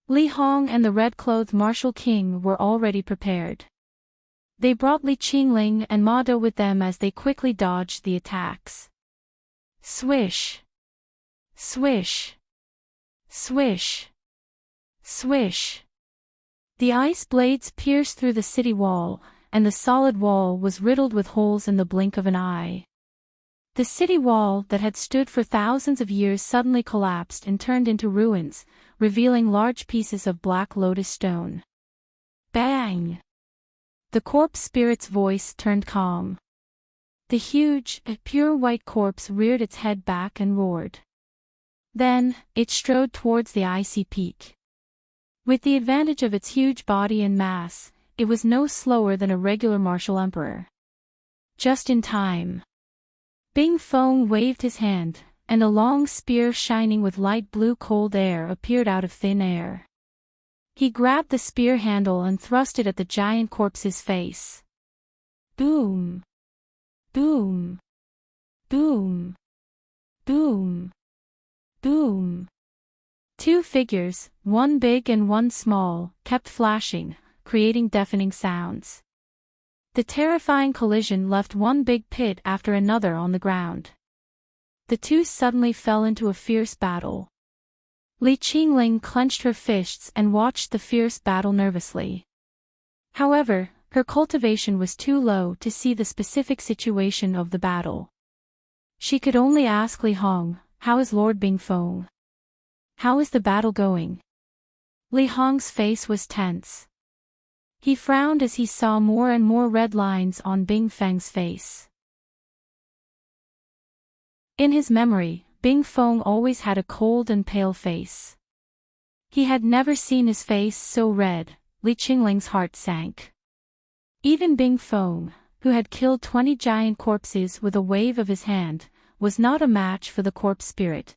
Li Hong and the red-clothed Martial King were already prepared. They brought Li Qingling and Ma Da with them as they quickly dodged the attacks. Swish! Swish! Swish! Swish! The ice blades pierced through the city wall, and the solid wall was riddled with holes in the blink of an eye. The city wall that had stood for thousands of years suddenly collapsed and turned into ruins, revealing large pieces of black lotus stone. Bang! The corpse spirit's voice turned calm. The huge, pure white corpse reared its head back and roared. Then, it strode towards the icy peak. With the advantage of its huge body and mass, it was no slower than a regular martial emperor. Just in time. Bing Fong waved his hand, and a long spear shining with light blue cold air appeared out of thin air. He grabbed the spear handle and thrust it at the giant corpse's face. Boom! Boom! Boom! Boom! Boom! Two figures, one big and one small, kept flashing, creating deafening sounds. The terrifying collision left one big pit after another on the ground. The two suddenly fell into a fierce battle. Li Qingling clenched her fists and watched the fierce battle nervously. However, her cultivation was too low to see the specific situation of the battle. She could only ask Li Hong, "How is Lord Bing Fong? How is the battle going?" Li Hong's face was tense. He frowned as he saw more and more red lines on Bing Feng's face. In his memory, Bing Fong always had a cold and pale face. He had never seen his face so red. Li Qingling's heart sank. Even Bing Fong, who had killed 20 giant corpses with a wave of his hand, was not a match for the corpse spirit.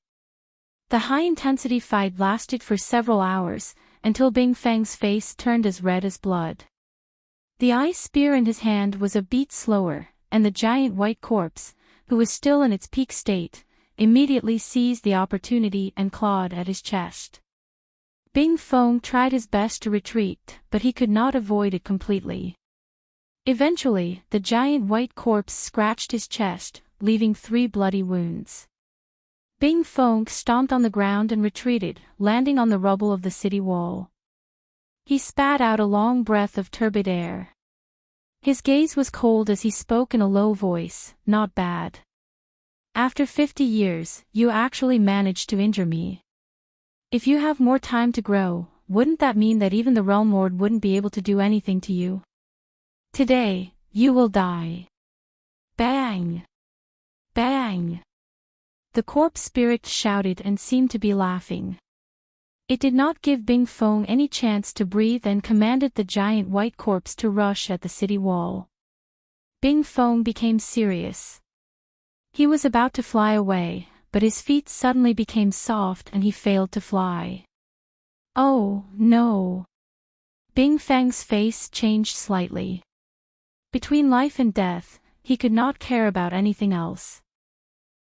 The high-intensity fight lasted for several hours, until Bing Feng's face turned as red as blood. The ice spear in his hand was a beat slower, and the giant white corpse, who was still in its peak state, immediately seized the opportunity and clawed at his chest. Bing Fong tried his best to retreat, but he could not avoid it completely. Eventually, the giant white corpse scratched his chest, leaving 3 bloody wounds. Bing Fong stomped on the ground and retreated, landing on the rubble of the city wall. He spat out a long breath of turbid air. His gaze was cold as he spoke in a low voice, "Not bad. After 50 years, you actually managed to injure me. If you have more time to grow, wouldn't that mean that even the Realm Lord wouldn't be able to do anything to you? Today, you will die." Bang! Bang! The corpse spirit shouted and seemed to be laughing. It did not give Bing Fong any chance to breathe and commanded the giant white corpse to rush at the city wall. Bing Fong became serious. He was about to fly away, but his feet suddenly became soft and he failed to fly. Oh, no! Bing Fang's face changed slightly. Between life and death, he could not care about anything else.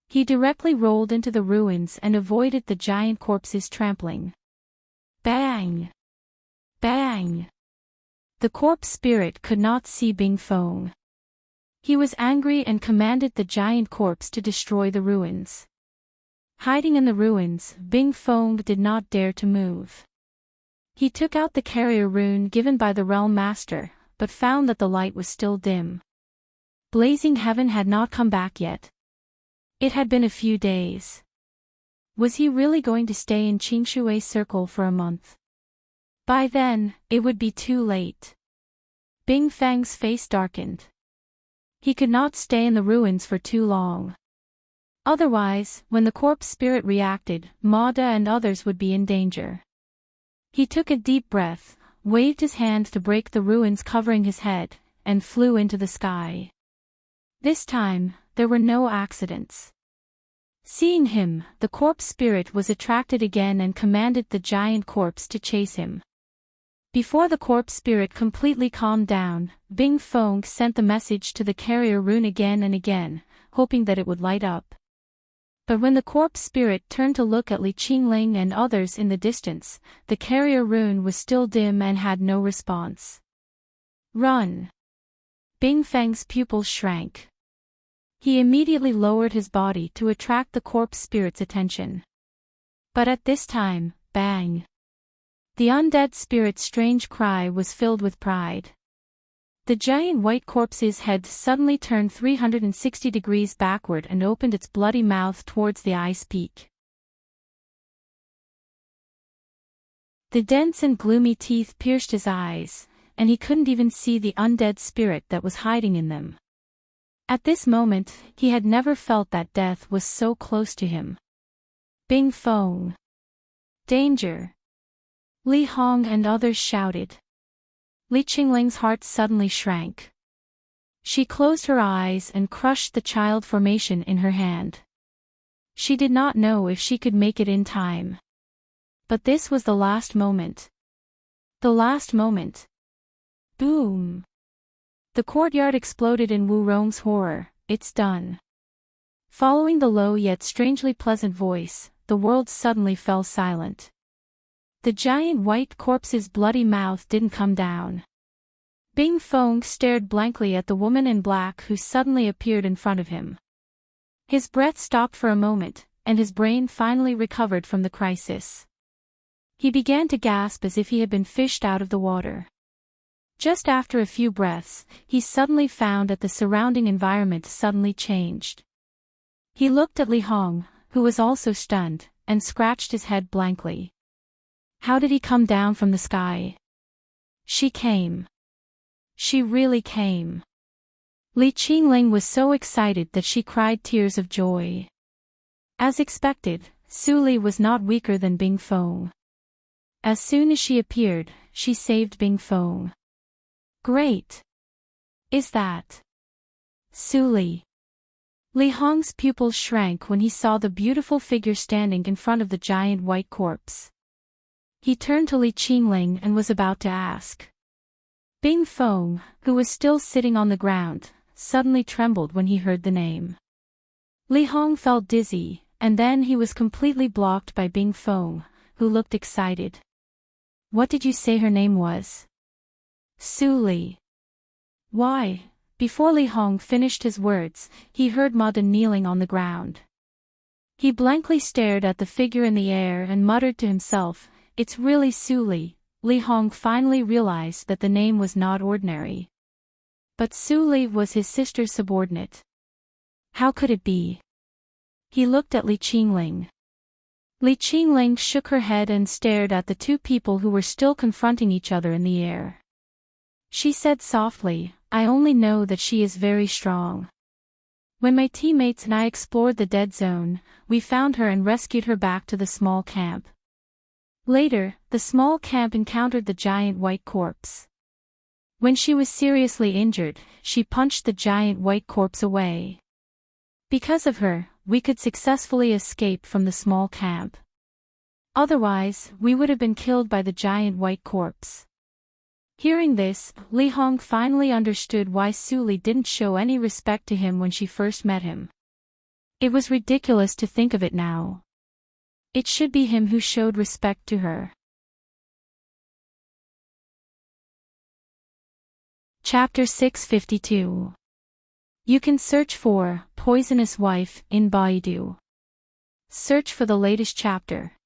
He directly rolled into the ruins and avoided the giant corpse's trampling. Bang! Bang! The corpse spirit could not see Bing Fong. He was angry and commanded the giant corpse to destroy the ruins. Hiding in the ruins, Bing Fong did not dare to move. He took out the carrier rune given by the Realm Master, but found that the light was still dim. Blazing Heaven had not come back yet. It had been a few days. Was he really going to stay in Qingshui Circle for a month? By then, it would be too late. Bing Fang's face darkened. He could not stay in the ruins for too long. Otherwise, when the corpse spirit reacted, Mada and others would be in danger. He took a deep breath, waved his hand to break the ruins covering his head, and flew into the sky. This time, there were no accidents. Seeing him, the corpse spirit was attracted again and commanded the giant corpse to chase him. Before the corpse spirit completely calmed down, Bing Fong sent the message to the carrier rune again and again, hoping that it would light up. But when the corpse spirit turned to look at Li Qingling and others in the distance, the carrier rune was still dim and had no response. Run! Bing Fang's pupils shrank. He immediately lowered his body to attract the corpse spirit's attention. But at this time, bang! The undead spirit's strange cry was filled with pride. The giant white corpse's head suddenly turned 360 degrees backward and opened its bloody mouth towards the ice peak. The dense and gloomy teeth pierced his eyes, and he couldn't even see the undead spirit that was hiding in them. At this moment, he had never felt that death was so close to him. Bing Fong! Danger! Li Hong and others shouted. Li Qingling's heart suddenly shrank. She closed her eyes and crushed the child formation in her hand. She did not know if she could make it in time. But this was the last moment. The last moment. Boom! The courtyard exploded in Wu Rong's horror. It's done. Following the low yet strangely pleasant voice, the world suddenly fell silent. The giant white corpse's bloody mouth didn't come down. Bing Fong stared blankly at the woman in black who suddenly appeared in front of him. His breath stopped for a moment, and his brain finally recovered from the crisis. He began to gasp as if he had been fished out of the water. Just after a few breaths, he suddenly found that the surrounding environment suddenly changed. He looked at Li Hong, who was also stunned, and scratched his head blankly. How did he come down from the sky? She came. She really came. Li Qingling was so excited that she cried tears of joy. As expected, Su Li was not weaker than Bing Fong. As soon as she appeared, she saved Bing Fong. Great! Is that Su Li? Li Hong's pupils shrank when he saw the beautiful figure standing in front of the giant white corpse. He turned to Li Qingling and was about to ask. Bing Fong, who was still sitting on the ground, suddenly trembled when he heard the name. Li Hong felt dizzy, and then he was completely blocked by Bing Fong, who looked excited. What did you say her name was? Su Li. Why? Before Li Hong finished his words, he heard Ma Dun kneeling on the ground. He blankly stared at the figure in the air and muttered to himself, "It's really Su Li." Li Hong finally realized that the name was not ordinary. But Su Li was his sister's subordinate. How could it be? He looked at Li Qingling. Li Qingling shook her head and stared at the two people who were still confronting each other in the air. She said softly, "I only know that she is very strong. When my teammates and I explored the dead zone, we found her and rescued her back to the small camp. Later, the small camp encountered the giant white corpse. When she was seriously injured, she punched the giant white corpse away. Because of her, we could successfully escape from the small camp. Otherwise, we would have been killed by the giant white corpse." Hearing this, Li Hong finally understood why Su Li didn't show any respect to him when she first met him. It was ridiculous to think of it now. It should be him who showed respect to her. Chapter 652. You can search for Poisonous Wife in Baidu. Search for the latest chapter.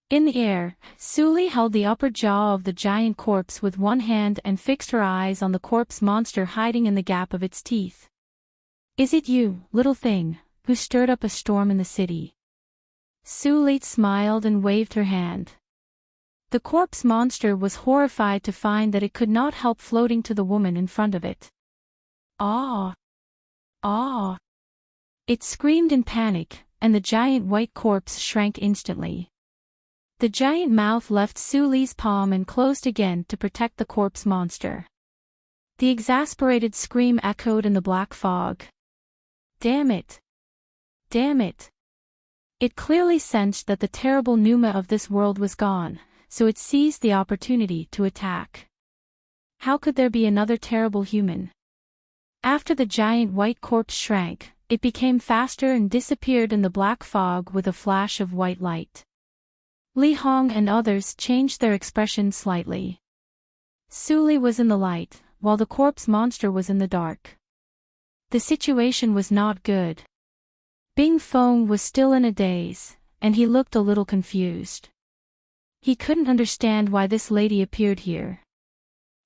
In the air, Su Li held the upper jaw of the giant corpse with one hand and fixed her eyes on the corpse monster hiding in the gap of its teeth. "Is it you, little thing, who stirred up a storm in the city?" Su Li smiled and waved her hand. The corpse monster was horrified to find that it could not help floating to the woman in front of it. "Ah! Ah!" It screamed in panic, and the giant white corpse shrank instantly. The giant mouth left Su Li's palm and closed again to protect the corpse monster. The exasperated scream echoed in the black fog. "Damn it! Damn it!" It clearly sensed that the terrible Numa of this world was gone, so it seized the opportunity to attack. How could there be another terrible human? After the giant white corpse shrank, it became faster and disappeared in the black fog with a flash of white light. Li Hong and others changed their expression slightly. Su Li was in the light, while the corpse monster was in the dark. The situation was not good. Bing Fong was still in a daze, and he looked a little confused. He couldn't understand why this lady appeared here.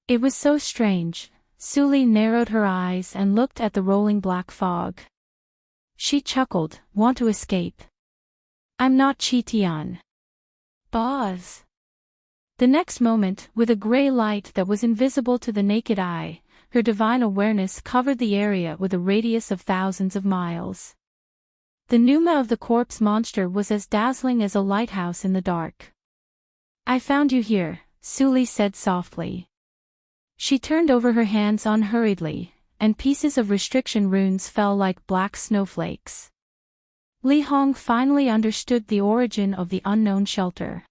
It was so strange. Su Li narrowed her eyes and looked at the rolling black fog. She chuckled, "Want to escape? I'm not Chi Tian. Boz." The next moment, with a gray light that was invisible to the naked eye, her divine awareness covered the area with a radius of thousands of miles. The Numa of the corpse monster was as dazzling as a lighthouse in the dark. "I found you here," Su Li said softly. She turned over her hands unhurriedly, and pieces of restriction runes fell like black snowflakes. Li Hong finally understood the origin of the unknown shelter.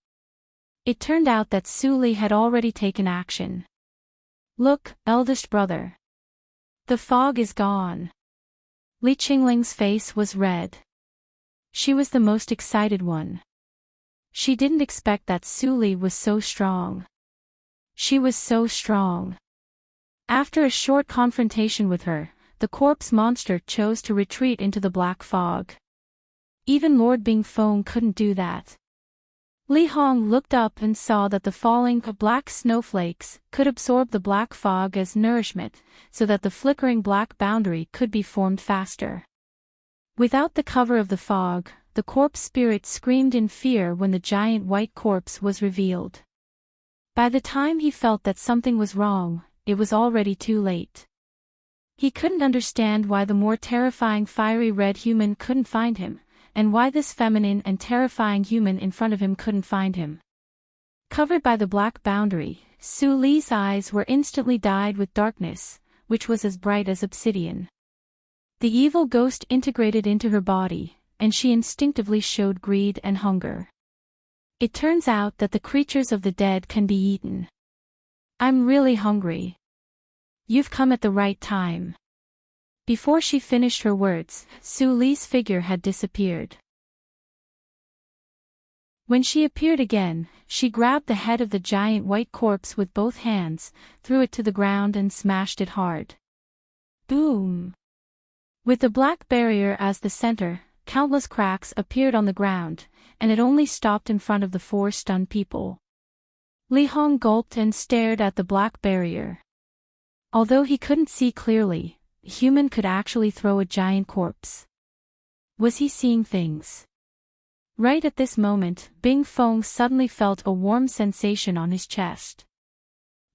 It turned out that Su Li had already taken action. "Look, eldest brother. The fog is gone." Li Qingling's face was red. She was the most excited one. She didn't expect that Su Li was so strong. She was so strong. After a short confrontation with her, the corpse monster chose to retreat into the black fog. Even Lord Bing Fong couldn't do that. Li Hong looked up and saw that the falling black snowflakes could absorb the black fog as nourishment, so that the flickering black boundary could be formed faster. Without the cover of the fog, the corpse spirit screamed in fear when the giant white corpse was revealed. By the time he felt that something was wrong, it was already too late. He couldn't understand why the more terrifying fiery red human couldn't find him, and why this feminine and terrifying human in front of him couldn't find him. Covered by the black boundary, Su Li's eyes were instantly dyed with darkness, which was as bright as obsidian. The evil ghost integrated into her body, and she instinctively showed greed and hunger. It turns out that the creatures of the dead can be eaten. "I'm really hungry." You've come at the right time. Before she finished her words, Su Li's figure had disappeared. When she appeared again, she grabbed the head of the giant white corpse with both hands, threw it to the ground and smashed it hard. Boom! With the black barrier as the center, countless cracks appeared on the ground, and it only stopped in front of the four stunned people. Li Hong gulped and stared at the black barrier. Although he couldn't see clearly, a human could actually throw a giant corpse. Was he seeing things? Right at this moment, Bing Feng suddenly felt a warm sensation on his chest.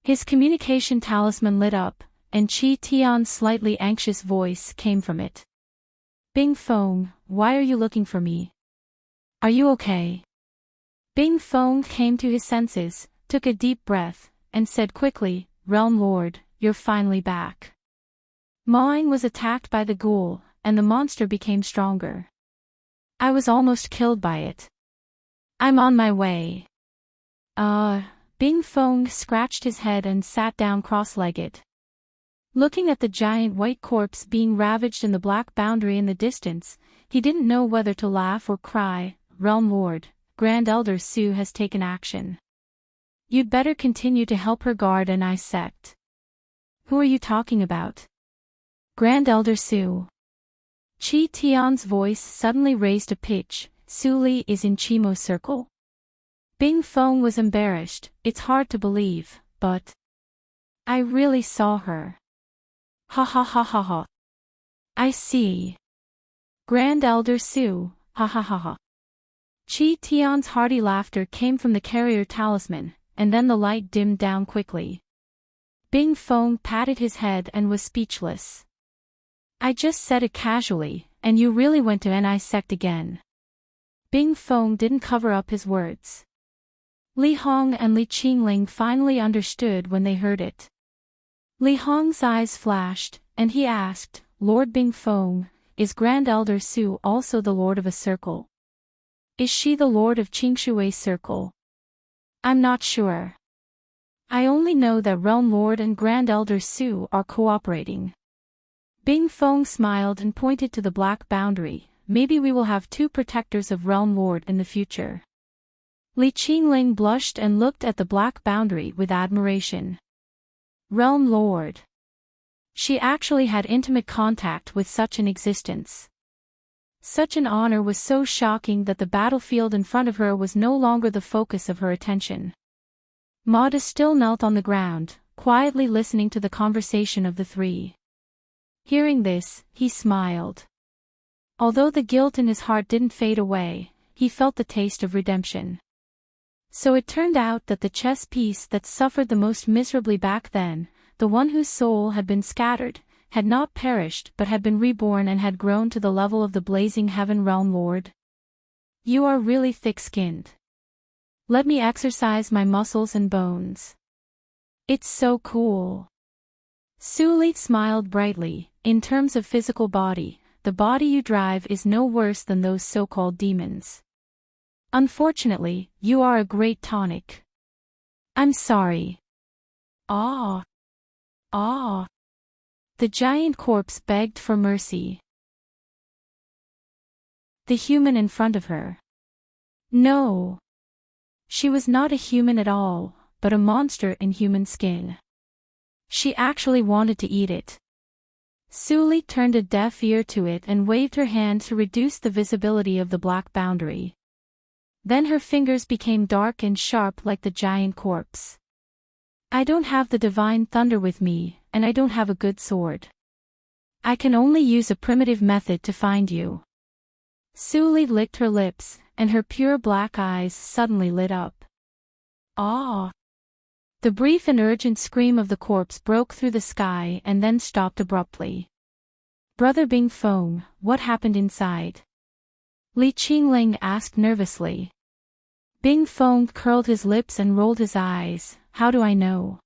His communication talisman lit up, and Qi Tian's slightly anxious voice came from it. Bing Feng, why are you looking for me? Are you okay? Bing Feng came to his senses, took a deep breath, and said quickly, Realm Lord, you're finally back. Maoing was attacked by the ghoul, and the monster became stronger. I was almost killed by it. I'm on my way. Bing Feng scratched his head and sat down cross-legged. Looking at the giant white corpse being ravaged in the black boundary in the distance, he didn't know whether to laugh or cry. Realm Lord, Grand Elder Su has taken action. You'd better continue to help her guard and I sect. Who are you talking about? Grand Elder Su. Qi Tian's voice suddenly raised a pitch. Su Li is in Qimo's circle? Bing Feng was embarrassed. It's hard to believe, but I really saw her. Ha ha ha ha ha. I see. Grand Elder Su, ha ha ha ha. Qi Tian's hearty laughter came from the carrier talisman, and then the light dimmed down quickly. Bing Feng patted his head and was speechless. I just said it casually, and you really went to Ni sect again. Bing Feng didn't cover up his words. Li Hong and Li Qingling finally understood when they heard it. Li Hong's eyes flashed, and he asked, Lord Bing Feng, is Grand Elder Su also the lord of a circle? Is she the lord of Qingshui's circle? I'm not sure. I only know that Realm Lord and Grand Elder Su are cooperating. Bing Feng smiled and pointed to the black boundary. Maybe we will have two protectors of Realm Lord in the future. Li Qingling blushed and looked at the black boundary with admiration. Realm Lord. She actually had intimate contact with such an existence. Such an honor was so shocking that the battlefield in front of her was no longer the focus of her attention. Mada still knelt on the ground, quietly listening to the conversation of the three. Hearing this, he smiled. Although the guilt in his heart didn't fade away, he felt the taste of redemption. So it turned out that the chess piece that suffered the most miserably back then, the one whose soul had been scattered, had not perished but had been reborn and had grown to the level of the blazing heaven realm lord. You are really thick-skinned. Let me exercise my muscles and bones. It's so cool. Su Li smiled brightly. In terms of physical body, the body you drive is no worse than those so-called demons. Unfortunately, you are a great tonic. I'm sorry. Ah. Ah. The giant corpse begged for mercy. The human in front of her. No. She was not a human at all, but a monster in human skin. She actually wanted to eat it. Su Li turned a deaf ear to it and waved her hand to reduce the visibility of the black boundary. Then her fingers became dark and sharp like the giant corpse. I don't have the divine thunder with me, and I don't have a good sword. I can only use a primitive method to find you. Su Li licked her lips, and her pure black eyes suddenly lit up. Ah! The brief and urgent scream of the corpse broke through the sky and then stopped abruptly. Brother Bing Feng, what happened inside? Li Qingling asked nervously. Bing Feng curled his lips and rolled his eyes. How do I know?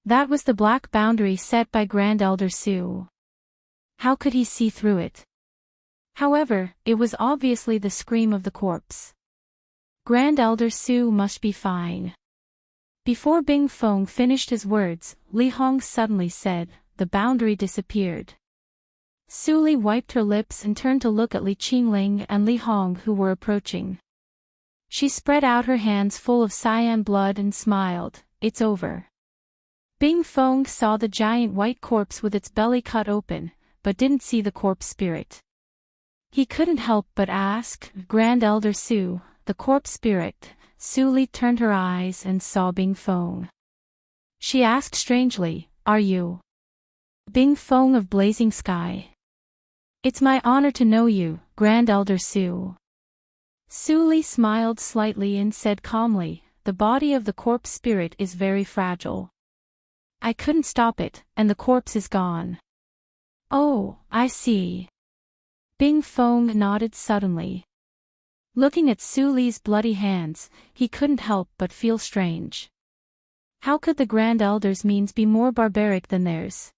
That was the black boundary set by Grand Elder Su. How could he see through it? However, it was obviously the scream of the corpse. Grand Elder Su must be fine. Before Bing Feng finished his words, Li Hong suddenly said, the boundary disappeared. Su Li wiped her lips and turned to look at Li Qingling and Li Hong who were approaching. She spread out her hands full of cyan blood and smiled, it's over. Bing Feng saw the giant white corpse with its belly cut open, but didn't see the corpse spirit. He couldn't help but ask, Grand Elder Su, the corpse spirit. Su Li turned her eyes and saw Bing Feng. She asked strangely, are you Bing Feng of Blazing Sky? It's my honor to know you, Grand Elder Su. Su Li smiled slightly and said calmly, the body of the corpse spirit is very fragile. I couldn't stop it, and the corpse is gone. Oh, I see. Bing Feng nodded suddenly. Looking at Su Li's bloody hands, he couldn't help but feel strange. How could the Grand Elder's means be more barbaric than theirs?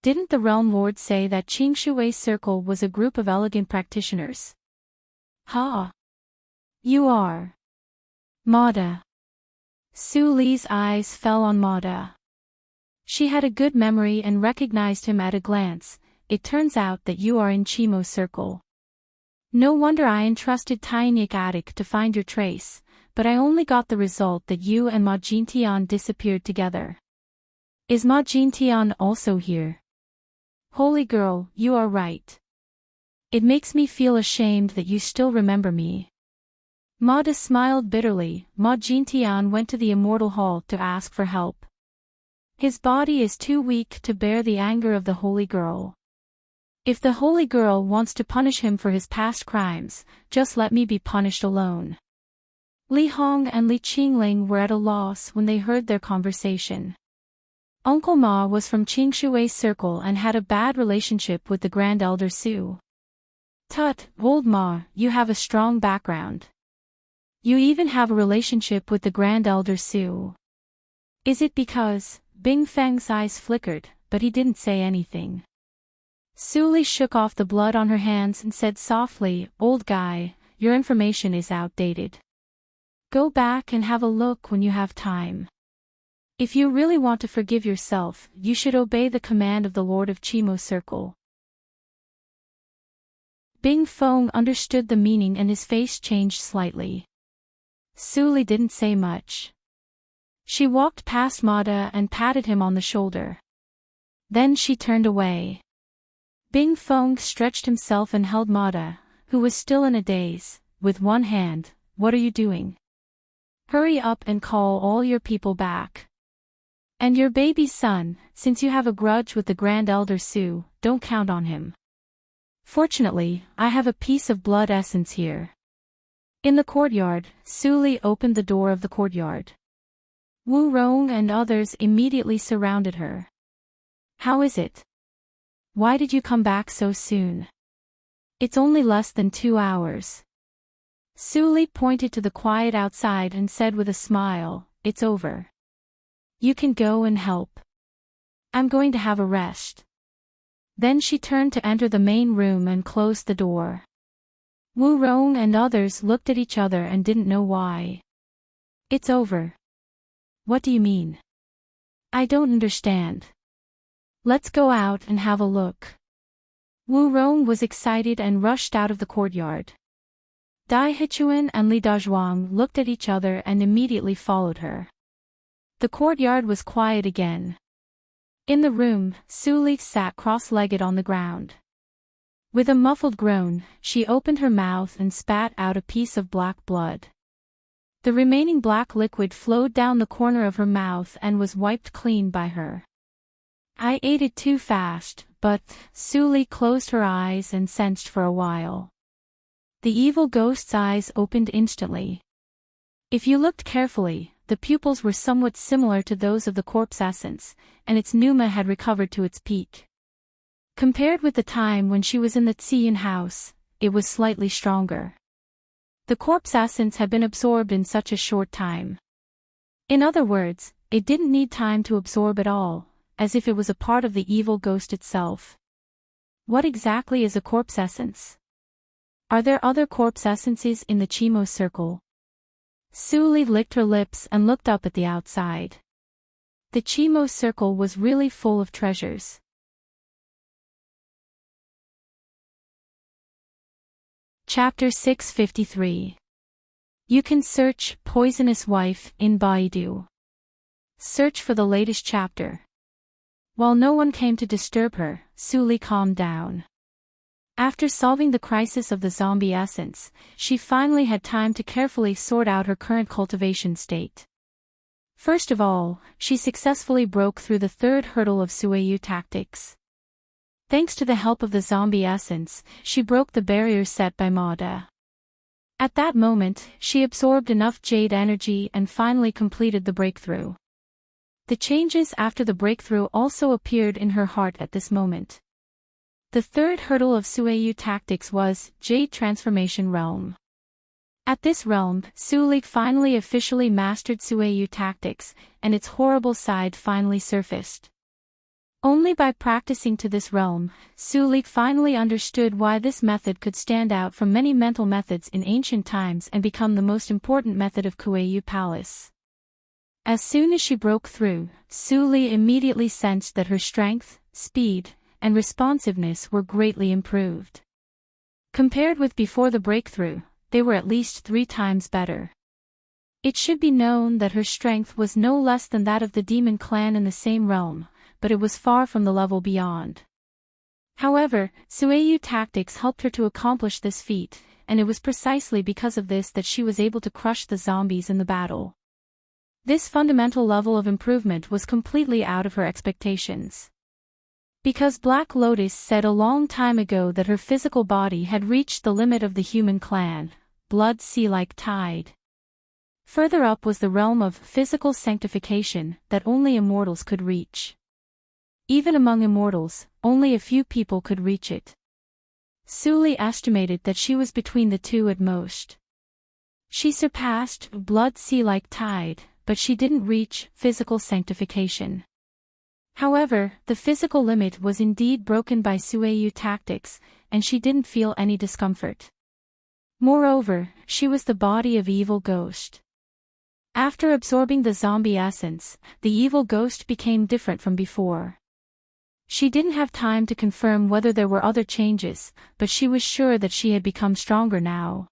Didn't the Realm Lord say that Qingshui Circle was a group of elegant practitioners? Ha! You are Mada. Su Li's eyes fell on Mada. She had a good memory and recognized him at a glance. It turns out that you are in Qimo Circle. No wonder I entrusted Tainik Attic to find your trace, but I only got the result that you and Ma Jintian disappeared together. Is Ma Jintian also here? Holy girl, you are right. It makes me feel ashamed that you still remember me. Mada smiled bitterly. Ma Jintian went to the Immortal Hall to ask for help. His body is too weak to bear the anger of the holy girl. If the holy girl wants to punish him for his past crimes, just let me be punished alone. Li Hong and Li Qingling were at a loss when they heard their conversation. Uncle Ma was from Qingshui Circle and had a bad relationship with the Grand Elder Su. Tut, old Ma, you have a strong background. You even have a relationship with the Grand Elder Su. Is it because... Bing Feng's eyes flickered, but he didn't say anything. Su Li shook off the blood on her hands and said softly, old guy, your information is outdated. Go back and have a look when you have time. If you really want to forgive yourself, you should obey the command of the Lord of Qimo Circle. Bing Feng understood the meaning and his face changed slightly. Su Li didn't say much. She walked past Mada and patted him on the shoulder. Then she turned away. Bing Feng stretched himself and held Mada, who was still in a daze, with one hand. What are you doing? Hurry up and call all your people back. And your baby son, since you have a grudge with the Grand Elder Su, don't count on him. Fortunately, I have a piece of blood essence here. In the courtyard, Su Li opened the door of the courtyard. Wu Rong and others immediately surrounded her. How is it? Why did you come back so soon? It's only less than 2 hours. Su Li pointed to the quiet outside and said with a smile, it's over. You can go and help. I'm going to have a rest. Then she turned to enter the main room and closed the door. Wu Rong and others looked at each other and didn't know why. It's over. What do you mean? I don't understand. Let's go out and have a look. Wu Rong was excited and rushed out of the courtyard. Dai Hichuan and Li Dazhuang looked at each other and immediately followed her. The courtyard was quiet again. In the room, Su Li sat cross-legged on the ground. With a muffled groan, she opened her mouth and spat out a piece of black blood. The remaining black liquid flowed down the corner of her mouth and was wiped clean by her. I ate it too fast, but Su Li closed her eyes and sensed for a while. The evil ghost's eyes opened instantly. If you looked carefully, the pupils were somewhat similar to those of the corpse essence, and its pneuma had recovered to its peak. Compared with the time when she was in the Tsiyin house, it was slightly stronger. The corpse essence had been absorbed in such a short time. In other words, it didn't need time to absorb at all, as if it was a part of the evil ghost itself. What exactly is a corpse essence? Are there other corpse essences in the Qimo Circle? Su Li licked her lips and looked up at the outside. The Chimo circle was really full of treasures. Chapter 653. You can search Poisonous Wife in Baidu. Search for the latest chapter. While no one came to disturb her, Su Li calmed down. After solving the crisis of the zombie essence, she finally had time to carefully sort out her current cultivation state. First of all, she successfully broke through the third hurdle of Suiyu tactics. Thanks to the help of the zombie essence, she broke the barrier set by Mada. At that moment, she absorbed enough jade energy and finally completed the breakthrough. The changes after the breakthrough also appeared in her heart at this moment. The third hurdle of Suiyu tactics was Jade Transformation Realm. At this realm, Su Li finally officially mastered Suiyu tactics, and its horrible side finally surfaced. Only by practicing to this realm, Su Li finally understood why this method could stand out from many mental methods in ancient times and become the most important method of Kueyu Palace. As soon as she broke through, Su Li immediately sensed that her strength, speed, and responsiveness were greatly improved. Compared with before the breakthrough, they were at least 3 times better. It should be known that her strength was no less than that of the demon clan in the same realm, but it was far from the level beyond. However, Suiyu tactics helped her to accomplish this feat, and it was precisely because of this that she was able to crush the zombies in the battle. This fundamental level of improvement was completely out of her expectations. Because Black Lotus said a long time ago that her physical body had reached the limit of the human clan, blood sea-like tide. Further up was the realm of physical sanctification that only immortals could reach. Even among immortals, only a few people could reach it. Su Li estimated that she was between the two at most. She surpassed blood sea-like tide, but she didn't reach physical sanctification. However, the physical limit was indeed broken by Suiyu tactics, and she didn't feel any discomfort. Moreover, she was the body of evil ghost. After absorbing the zombie essence, the evil ghost became different from before. She didn't have time to confirm whether there were other changes, but she was sure that she had become stronger now.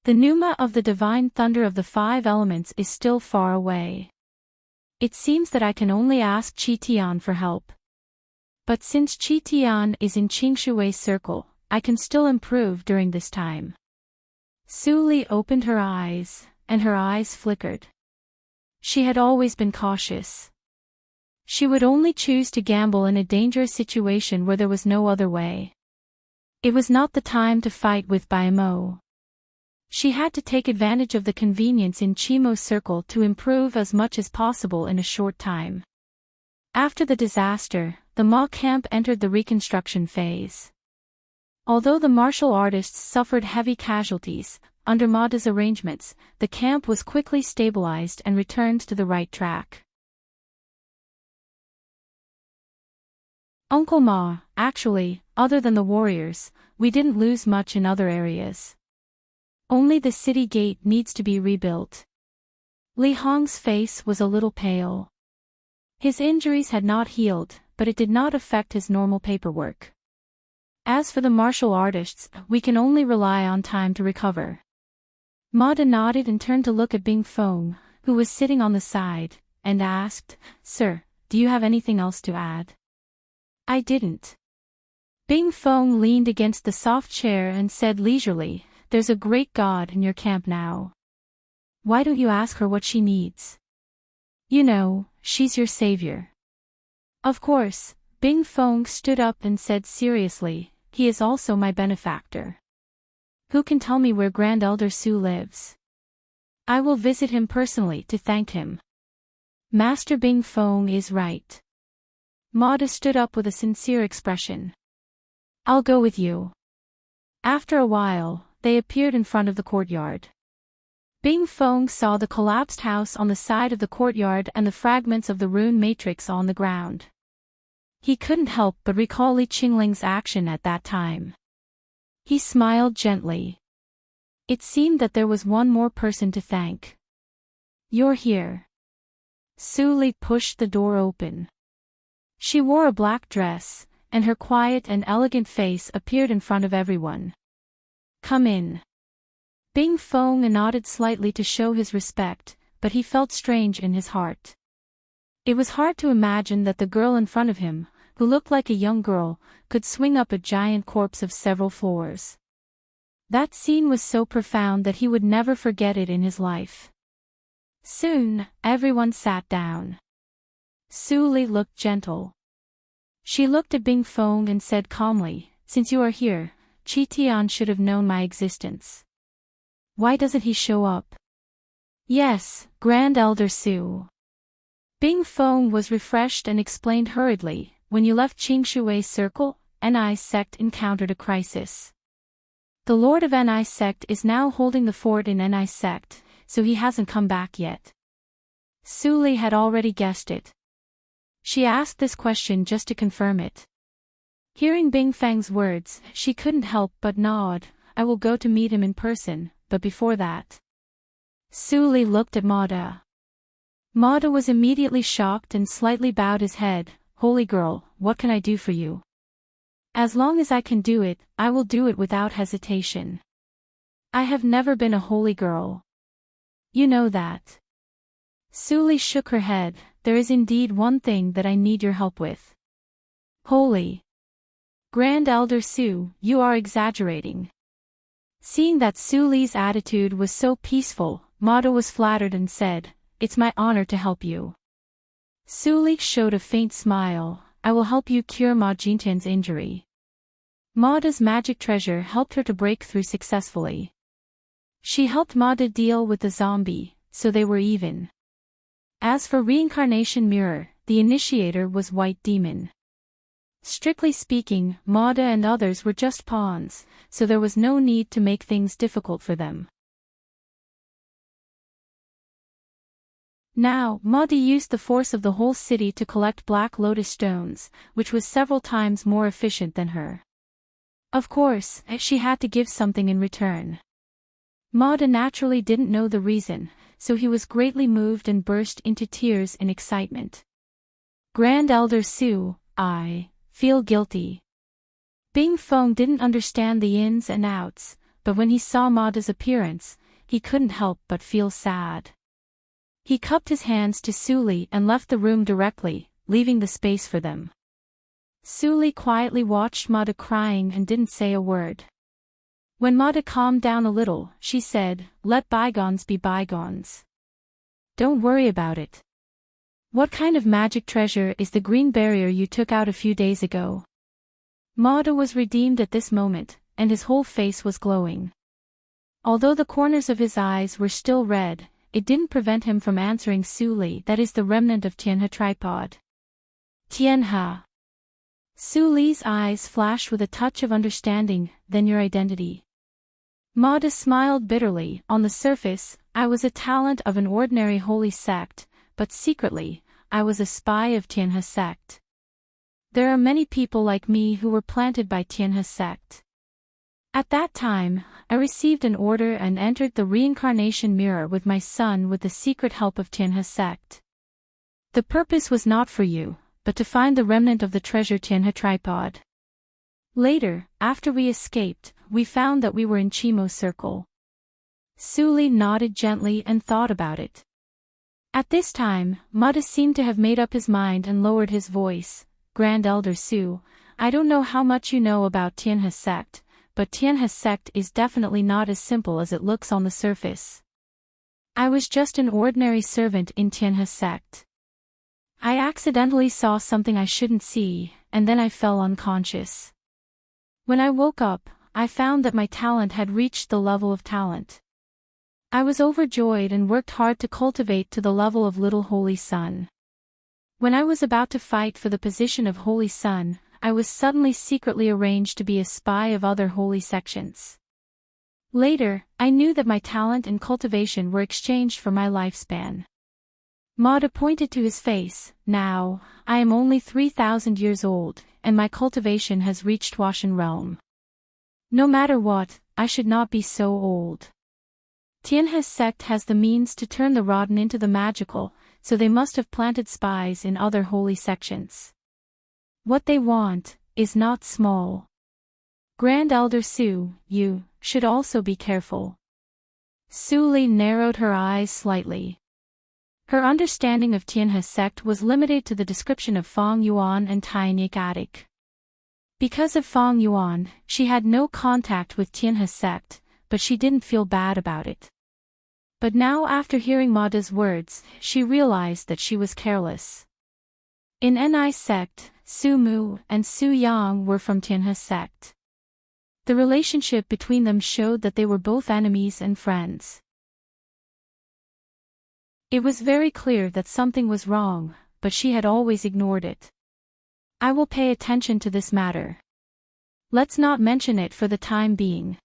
The pneuma of the divine thunder of the 5 elements is still far away. It seems that I can only ask Qi Tian for help. But since Qi Tian is in Qingshui's circle, I can still improve during this time. Su Li opened her eyes, and her eyes flickered. She had always been cautious. She would only choose to gamble in a dangerous situation where there was no other way. It was not the time to fight with Baimo. She had to take advantage of the convenience in Chimo's circle to improve as much as possible in a short time. After the disaster, the Ma camp entered the reconstruction phase. Although the martial artists suffered heavy casualties, under Mada's arrangements, the camp was quickly stabilized and returned to the right track. Uncle Ma, actually, other than the warriors, we didn't lose much in other areas. Only the city gate needs to be rebuilt. Li Hong's face was a little pale. His injuries had not healed, but it did not affect his normal paperwork. As for the martial artists, we can only rely on time to recover. Mada nodded and turned to look at Bing Feng, who was sitting on the side, and asked, "Sir, do you have anything else to add?" "I didn't." Bing Feng leaned against the soft chair and said leisurely, "There's a great god in your camp now. Why don't you ask her what she needs? You know, she's your savior." "Of course." Bing Feng stood up and said seriously, "He is also my benefactor. Who can tell me where Grand Elder Su lives? I will visit him personally to thank him." Master Bing Feng is right. Mada stood up with a sincere expression. "I'll go with you." After a while, they appeared in front of the courtyard. Bing Feng saw the collapsed house on the side of the courtyard and the fragments of the rune matrix on the ground. He couldn't help but recall Li Qingling's action at that time. He smiled gently. It seemed that there was one more person to thank. You're here. Suli pushed the door open. She wore a black dress, and her quiet and elegant face appeared in front of everyone. Come in. Bing Fong nodded slightly to show his respect, but he felt strange in his heart. It was hard to imagine that the girl in front of him, who looked like a young girl, could swing up a giant corpse of several floors. That scene was so profound that he would never forget it in his life. Soon, everyone sat down. Suli looked gentle. She looked at Bing Fong and said calmly, "Since you are here, Chi Tian should have known my existence. Why doesn't he show up?" "Yes, Grand Elder Su." Bing Fong was refreshed and explained hurriedly, "When you left Qingshui's circle, Ni sect encountered a crisis. The Lord of Ni sect is now holding the fort in Ni sect, so he hasn't come back yet." Suli had already guessed it. She asked this question just to confirm it. Hearing Bing Feng's words, she couldn't help but nod. "I will go to meet him in person, but before that." Suli looked at Mada. Mada was immediately shocked and slightly bowed his head. "Holy girl, what can I do for you?" "As long as I can do it, I will do it without hesitation. I have never been a holy girl. You know that." Suli shook her head. "There is indeed one thing that I need your help with." "Holy." "Grand Elder Su, you are exaggerating." Seeing that Suli's attitude was so peaceful, Mada was flattered and said, "It's my honor to help you." Suli showed a faint smile. "I will help you cure Ma Jintian's injury." Mada's magic treasure helped her to break through successfully. She helped Mada deal with the zombie, so they were even. As for reincarnation mirror, the initiator was White Demon. Strictly speaking, Mada and others were just pawns, so there was no need to make things difficult for them. Now, Mada used the force of the whole city to collect black lotus stones, which was several times more efficient than her. Of course, she had to give something in return. Mada naturally didn't know the reason, so he was greatly moved and burst into tears in excitement. "Grand Elder Su, I feel guilty." Bing Feng didn't understand the ins and outs, but when he saw Mada's appearance, he couldn't help but feel sad. He cupped his hands to Suli and left the room directly, leaving the space for them. Suli quietly watched Mada crying and didn't say a word. When Mada calmed down a little, she said, "Let bygones be bygones. Don't worry about it. What kind of magic treasure is the green barrier you took out a few days ago?" Mada was redeemed at this moment, and his whole face was glowing. Although the corners of his eyes were still red, it didn't prevent him from answering Suli, "That is the remnant of Tianhe tripod." "Tianhe." Suli's eyes flashed with a touch of understanding. "Then your identity?" Mada smiled bitterly. "On the surface, I was a talent of an ordinary holy sect, but secretly, I was a spy of Tianhe sect. There are many people like me who were planted by Tianhe sect. At that time, I received an order and entered the reincarnation mirror with my son with the secret help of Tianhe sect. The purpose was not for you, but to find the remnant of the treasure Tianhe tripod. Later, after we escaped, we found that we were in Chimo's circle." Suli nodded gently and thought about it. At this time, Mada seemed to have made up his mind and lowered his voice. "Grand Elder Su, I don't know how much you know about Tianhe sect, but Tianhe sect is definitely not as simple as it looks on the surface. I was just an ordinary servant in Tianhe sect. I accidentally saw something I shouldn't see, and then I fell unconscious. When I woke up, I found that my talent had reached the level of talent. I was overjoyed and worked hard to cultivate to the level of Little Holy Sun. When I was about to fight for the position of Holy Sun, I was suddenly secretly arranged to be a spy of other holy sections. Later, I knew that my talent and cultivation were exchanged for my lifespan." Mada pointed to his face. "Now, I am only 3,000 years old, and my cultivation has reached Washan realm. No matter what, I should not be so old." Tianhe's sect has the means to turn the rotten into the magical, so they must have planted spies in other holy sections. What they want is not small. Grand Elder Su, you should also be careful. Su Li narrowed her eyes slightly. Her understanding of Tianhe's sect was limited to the description of Feng Yuan and Tainik Attic. Because of Feng Yuan, she had no contact with Tianhe's sect, but she didn't feel bad about it. But now after hearing Ma Da's words, she realized that she was careless. In Ni's sect, Su Mu and Su Yang were from Tianhe's sect. The relationship between them showed that they were both enemies and friends. It was very clear that something was wrong, but she had always ignored it. I will pay attention to this matter. Let's not mention it for the time being.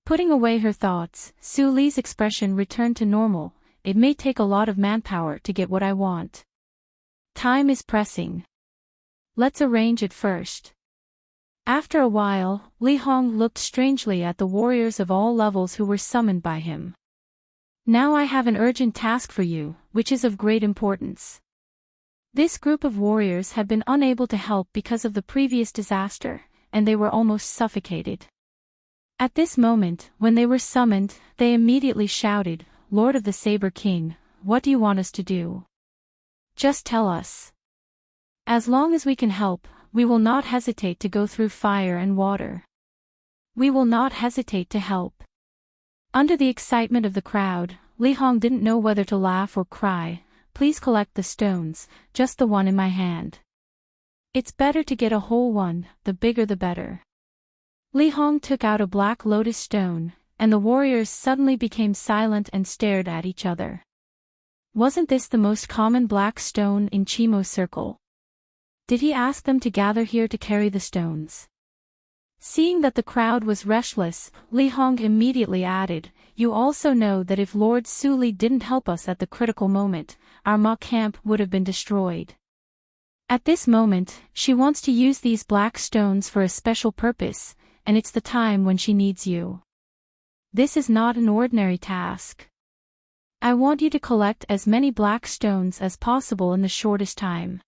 Putting away her thoughts, Su Li's expression returned to normal. It may take a lot of manpower to get what I want. Time is pressing. Let's arrange it first. After a while, Li Hong looked strangely at the warriors of all levels who were summoned by him. Now I have an urgent task for you, which is of great importance. This group of warriors had been unable to help because of the previous disaster, and they were almost suffocated. At this moment, when they were summoned, they immediately shouted, "Lord of the Saber King, what do you want us to do? Just tell us. As long as we can help, we will not hesitate to go through fire and water. We will not hesitate to help." Under the excitement of the crowd, Li Hong didn't know whether to laugh or cry. "Please collect the stones, just the one in my hand. It's better to get a whole one, the bigger the better." Li Hong took out a black lotus stone, and the warriors suddenly became silent and stared at each other. Wasn't this the most common black stone in Chimo's circle? Did he ask them to gather here to carry the stones? Seeing that the crowd was restless, Li Hong immediately added, "You also know that if Lord Su Li didn't help us at the critical moment, our Ma camp would have been destroyed. At this moment, she wants to use these black stones for a special purpose, and it's the time when she needs you. This is not an ordinary task. I want you to collect as many black stones as possible in the shortest time.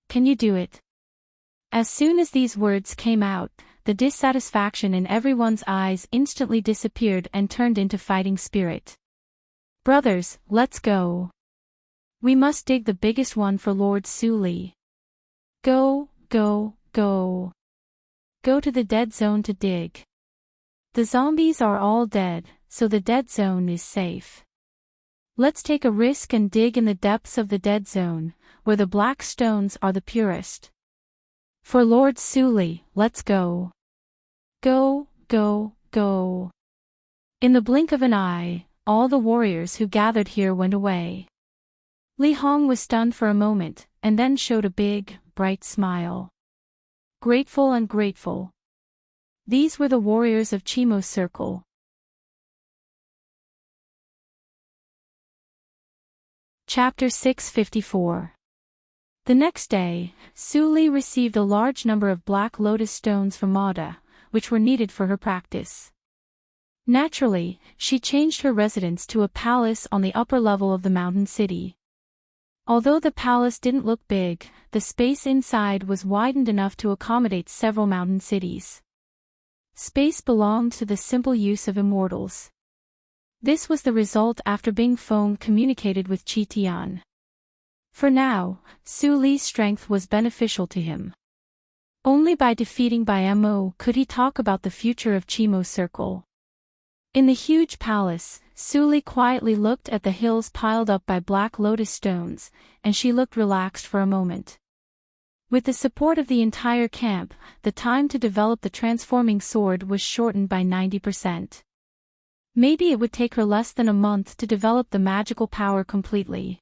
Can you do it?" As soon as these words came out, the dissatisfaction in everyone's eyes instantly disappeared and turned into fighting spirit. "Brothers, let's go. We must dig the biggest one for Lord Su Li. Go, go, go. Go to the dead zone to dig. The zombies are all dead, so the dead zone is safe. Let's take a risk and dig in the depths of the dead zone, where the black stones are the purest. For Lord Su Li, let's go. Go, go, go." In the blink of an eye, all the warriors who gathered here went away. Li Hong was stunned for a moment, and then showed a big, bright smile. Grateful and grateful. These were the warriors of Chimo's circle. Chapter 654. The next day, Su Li received a large number of black lotus stones from Ma Da, which were needed for her practice. Naturally, she changed her residence to a palace on the upper level of the mountain city. Although the palace didn't look big, the space inside was widened enough to accommodate several mountain cities. Space belonged to the simple use of immortals. This was the result after Bing Feng communicated with Qi Tian. For now, Su Li's strength was beneficial to him. Only by defeating Bai Mo could he talk about the future of Chimo's circle. In the huge palace, Su Li quietly looked at the hills piled up by black lotus stones, and she looked relaxed for a moment. With the support of the entire camp, the time to develop the transforming sword was shortened by 90%. Maybe it would take her less than a month to develop the magical power completely.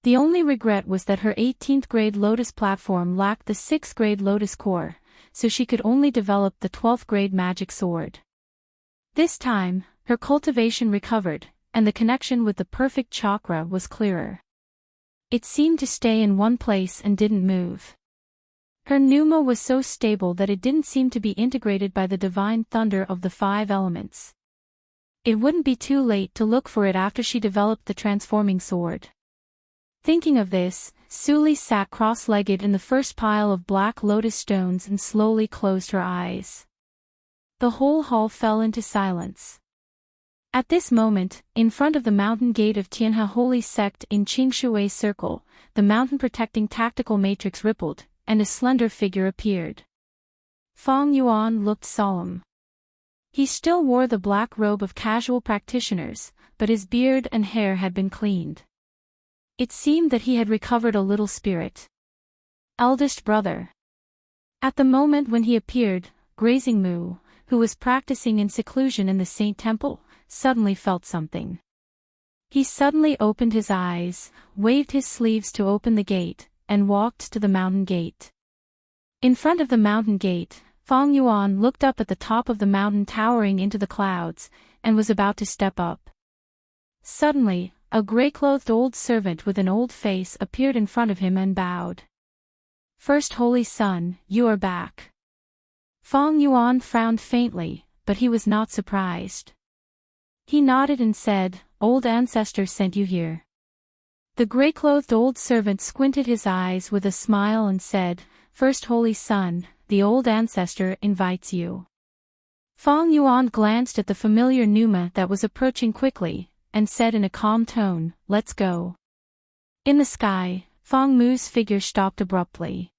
The only regret was that her 18th grade Lotus platform lacked the 6th grade Lotus core, so she could only develop the 12th grade magic sword. This time, her cultivation recovered, and the connection with the perfect chakra was clearer. It seemed to stay in one place and didn't move. Her pneuma was so stable that it didn't seem to be integrated by the divine thunder of the 5 elements. It wouldn't be too late to look for it after she developed the transforming sword. Thinking of this, Suli sat cross-legged in the first pile of black lotus stones and slowly closed her eyes. The whole hall fell into silence. At this moment, in front of the mountain gate of Tianhe Holy Sect in Qingshui Circle, the mountain-protecting tactical matrix rippled, and a slender figure appeared. Fang Yuan looked solemn. He still wore the black robe of casual practitioners, but his beard and hair had been cleaned. It seemed that he had recovered a little spirit. Eldest brother. At the moment when he appeared, Grazing Mu, who was practicing in seclusion in the Saint Temple, suddenly felt something. He suddenly opened his eyes, waved his sleeves to open the gate, and walked to the mountain gate. In front of the mountain gate, Fang Yuan looked up at the top of the mountain towering into the clouds, and was about to step up. Suddenly, a gray-clothed old servant with an old face appeared in front of him and bowed. First Holy Son, you are back. Fang Yuan frowned faintly, but he was not surprised. He nodded and said, Old Ancestor sent you here. The gray-clothed old servant squinted his eyes with a smile and said, First Holy Son, the Old Ancestor invites you. Fang Yuan glanced at the familiar Numa that was approaching quickly, and said in a calm tone, Let's go. In the sky, Fang Mu's figure stopped abruptly.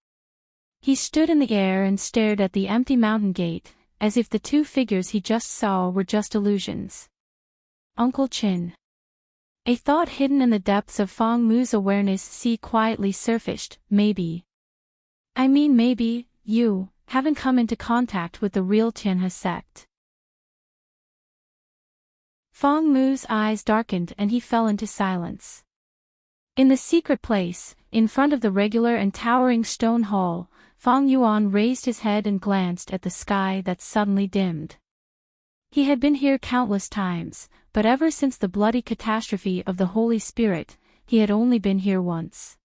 He stood in the air and stared at the empty mountain gate, as if the two figures he just saw were just illusions. Uncle Qin. A thought hidden in the depths of Fang Mu's awareness quietly surfaced, maybe. Maybe, you haven't come into contact with the real Tianhe sect. Fang Mu's eyes darkened and he fell into silence. In the secret place, in front of the regular and towering stone hall, Fang Yuan raised his head and glanced at the sky that suddenly dimmed. He had been here countless times, but ever since the bloody catastrophe of the Holy Spirit, he had only been here once.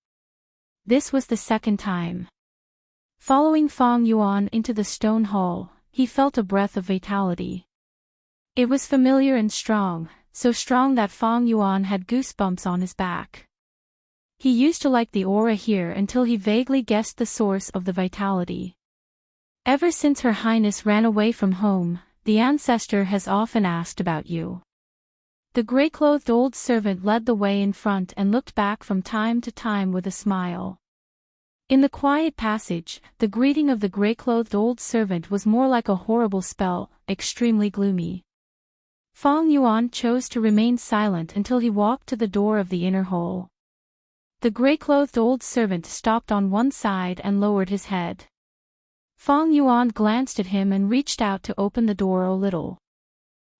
This was the second time. Following Fang Yuan into the stone hall, he felt a breath of vitality. It was familiar and strong, so strong that Fang Yuan had goosebumps on his back. He used to like the aura here until he vaguely guessed the source of the vitality. Ever since Her Highness ran away from home, the ancestor has often asked about you. The gray-clothed old servant led the way in front and looked back from time to time with a smile. In the quiet passage, the greeting of the gray-clothed old servant was more like a horrible spell, extremely gloomy. Fang Yuan chose to remain silent until he walked to the door of the inner hall. The gray-clothed old servant stopped on one side and lowered his head. Fang Yuan glanced at him and reached out to open the door a little.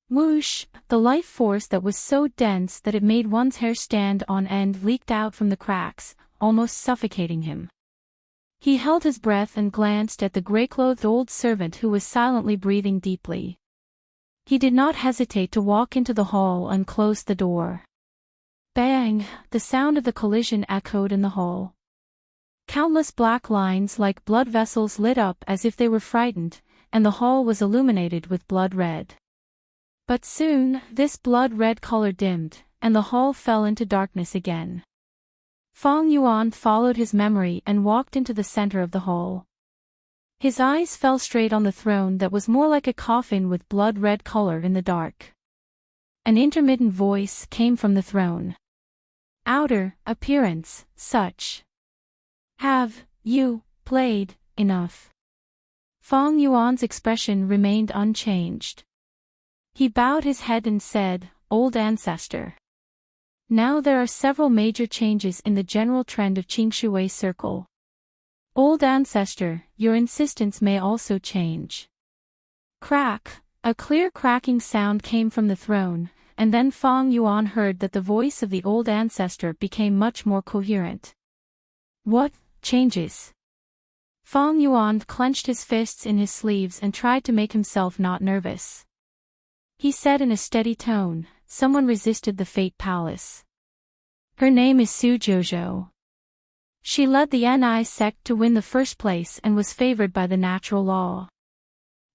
Whoosh! The life force that was so dense that it made one's hair stand on end leaked out from the cracks, almost suffocating him. He held his breath and glanced at the gray-clothed old servant who was silently breathing deeply. He did not hesitate to walk into the hall and close the door. Bang! The sound of the collision echoed in the hall. Countless black lines like blood vessels lit up as if they were frightened, and the hall was illuminated with blood red. But soon, this blood-red color dimmed, and the hall fell into darkness again. Fang Yuan followed his memory and walked into the center of the hall. His eyes fell straight on the throne that was more like a coffin with blood-red color in the dark. An intermittent voice came from the throne. Outer appearance, such. Have you played enough? Fang Yuan's expression remained unchanged. He bowed his head and said, Old Ancestor. Now there are several major changes in the general trend of Qingshui Circle. Old Ancestor, your insistence may also change. Crack! A clear cracking sound came from the throne, and then Fang Yuan heard that the voice of the Old Ancestor became much more coherent. What changes? Fang Yuan clenched his fists in his sleeves and tried to make himself not nervous. He said in a steady tone, someone resisted the Fate Palace. Her name is Su Jojo. She led the Ni sect to win the first place and was favored by the natural law.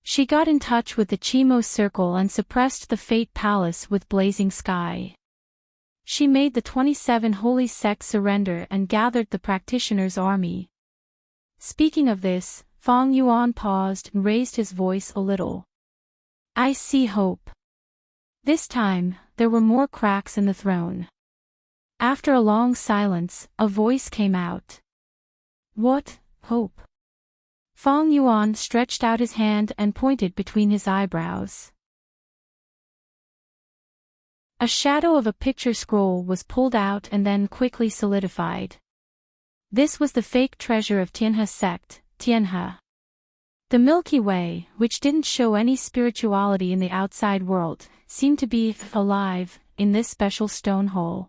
She got in touch with the Chimo Circle and suppressed the Fate Palace with Blazing Sky. She made the 27 holy sects surrender and gathered the practitioners' army. Speaking of this, Feng Yuan paused and raised his voice a little. I see hope. This time, there were more cracks in the throne. After a long silence, a voice came out. What, hope? Feng Yuan stretched out his hand and pointed between his eyebrows. A shadow of a picture scroll was pulled out and then quickly solidified. This was the fake treasure of Tianhe sect, Tianhe. The Milky Way, which didn't show any spirituality in the outside world, seemed to be alive in this special stone hole.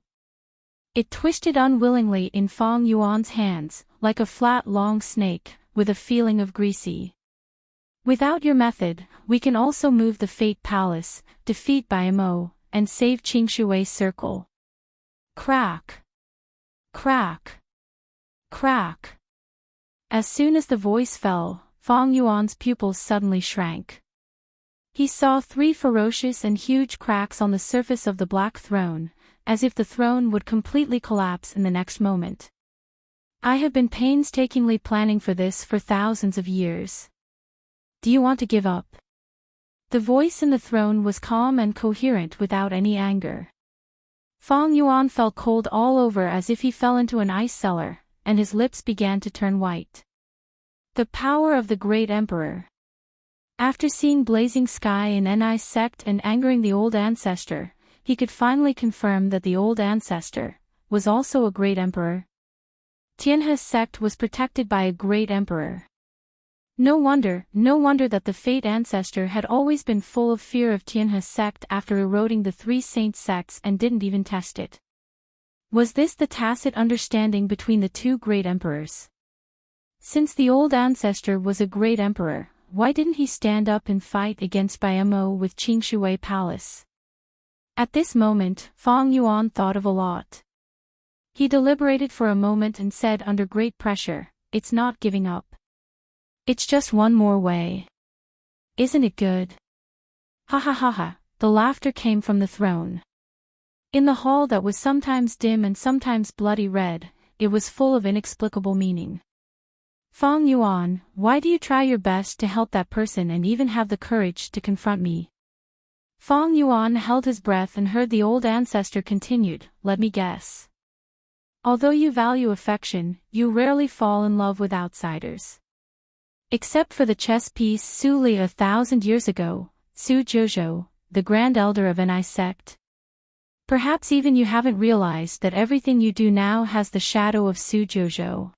It twisted unwillingly in Feng Yuan's hands, like a flat long snake, with a feeling of greasy. Without your method, we can also move the Fate Palace, defeat Baimo, and save Qingshui Circle. Crack! Crack! Crack! As soon as the voice fell, Feng Yuan's pupils suddenly shrank. He saw 3 ferocious and huge cracks on the surface of the black throne, as if the throne would completely collapse in the next moment. I have been painstakingly planning for this for thousands of years. Do you want to give up? The voice in the throne was calm and coherent without any anger. Feng Yuan felt cold all over as if he fell into an ice cellar, and his lips began to turn white. The power of the great emperor. After seeing Blazing Sky in Ni sect and angering the old ancestor, he could finally confirm that the old ancestor was also a great emperor. Tianhe sect was protected by a great emperor. No wonder that the Fate ancestor had always been full of fear of Tianhe sect after eroding the 3 saint sects and didn't even test it. Was this the tacit understanding between the 2 great emperors? Since the old ancestor was a great emperor, why didn't he stand up and fight against Baimo with Qingshui Palace? At this moment, Feng Yuan thought of a lot. He deliberated for a moment and said under great pressure, it's not giving up. It's just one more way. Isn't it good? Ha ha ha ha, the laughter came from the throne. In the hall that was sometimes dim and sometimes bloody red, it was full of inexplicable meaning. Feng Yuan, why do you try your best to help that person and even have the courage to confront me? Feng Yuan held his breath and heard the old ancestor continued, let me guess. Although you value affection, you rarely fall in love with outsiders. Except for the chess piece Su Li 1,000 years ago, Su Jouzhou, the grand elder of Ni sect. Perhaps even you haven't realized that everything you do now has the shadow of Su Jouzhou.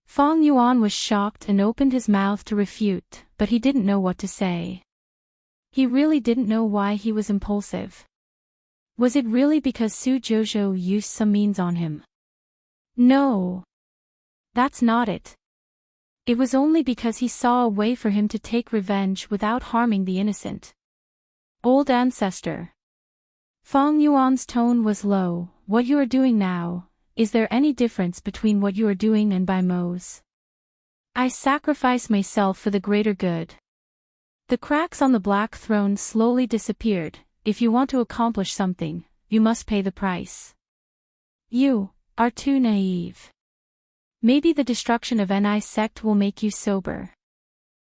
Feng Yuan was shocked and opened his mouth to refute, but he didn't know what to say. He really didn't know why he was impulsive. Was it really because Su Jouzhou used some means on him? No. That's not it. It was only because he saw a way for him to take revenge without harming the innocent. Old ancestor. Feng Yuan's tone was low, what you are doing now, is there any difference between what you are doing and Baimo's? I sacrifice myself for the greater good. The cracks on the black throne slowly disappeared. If you want to accomplish something, you must pay the price. You are too naive. Maybe the destruction of Ni sect will make you sober.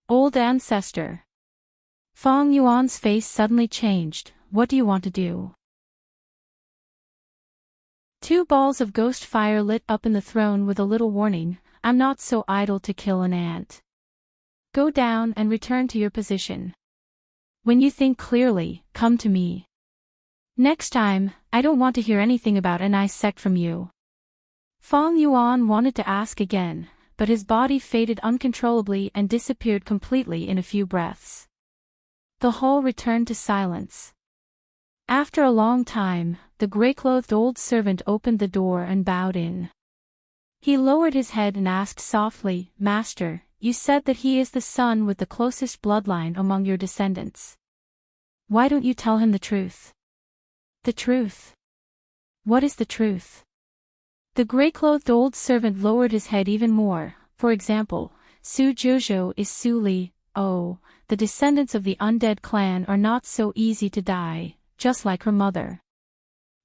Old ancestor. Feng Yuan's face suddenly changed. What do you want to do? 2 balls of ghost fire lit up in the throne with a little warning, I'm not so idle to kill an ant. Go down and return to your position. When you think clearly, come to me. Next time, I don't want to hear anything about Ni sect from you. Feng Yuan wanted to ask again, but his body faded uncontrollably and disappeared completely in a few breaths. The hall returned to silence. After a long time, the grey-clothed old servant opened the door and bowed in. He lowered his head and asked softly, Master, you said that he is the son with the closest bloodline among your descendants. Why don't you tell him the truth? The truth? What is the truth? The grey-clothed old servant lowered his head even more. For example, Su Jouzhou is Su Li. Oh, the descendants of the undead clan are not so easy to die, just like her mother.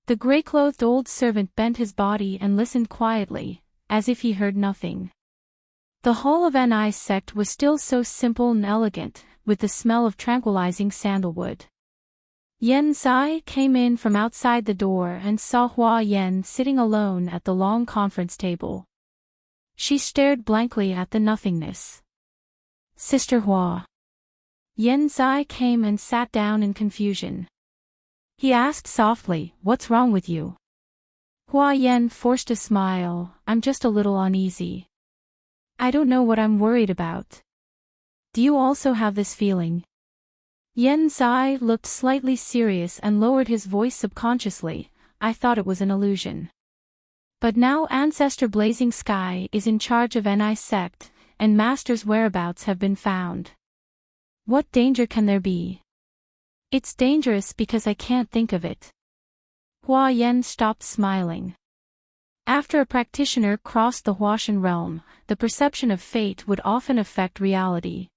The gray-clothed old servant bent his body and listened quietly, as if he heard nothing. The hall of Ni's sect was still so simple and elegant, with the smell of tranquilizing sandalwood. Yen Zai came in from outside the door and saw Hua Yen sitting alone at the long conference table. She stared blankly at the nothingness. "Sister Hua." Yen Zai came and sat down in confusion. He asked softly, "What's wrong with you?" Hua Yen forced a smile. "I'm just a little uneasy. I don't know what I'm worried about." "Do you also have this feeling?" Yen Zai looked slightly serious and lowered his voice subconsciously. "I thought it was an illusion. But now Ancestor Blazing Sky is in charge of Ni's sect, and Master's whereabouts have been found. What danger can there be?" "It's dangerous because I can't think of it." Hua Yen stopped smiling. After a practitioner crossed the Huashan realm, the perception of fate would often affect reality.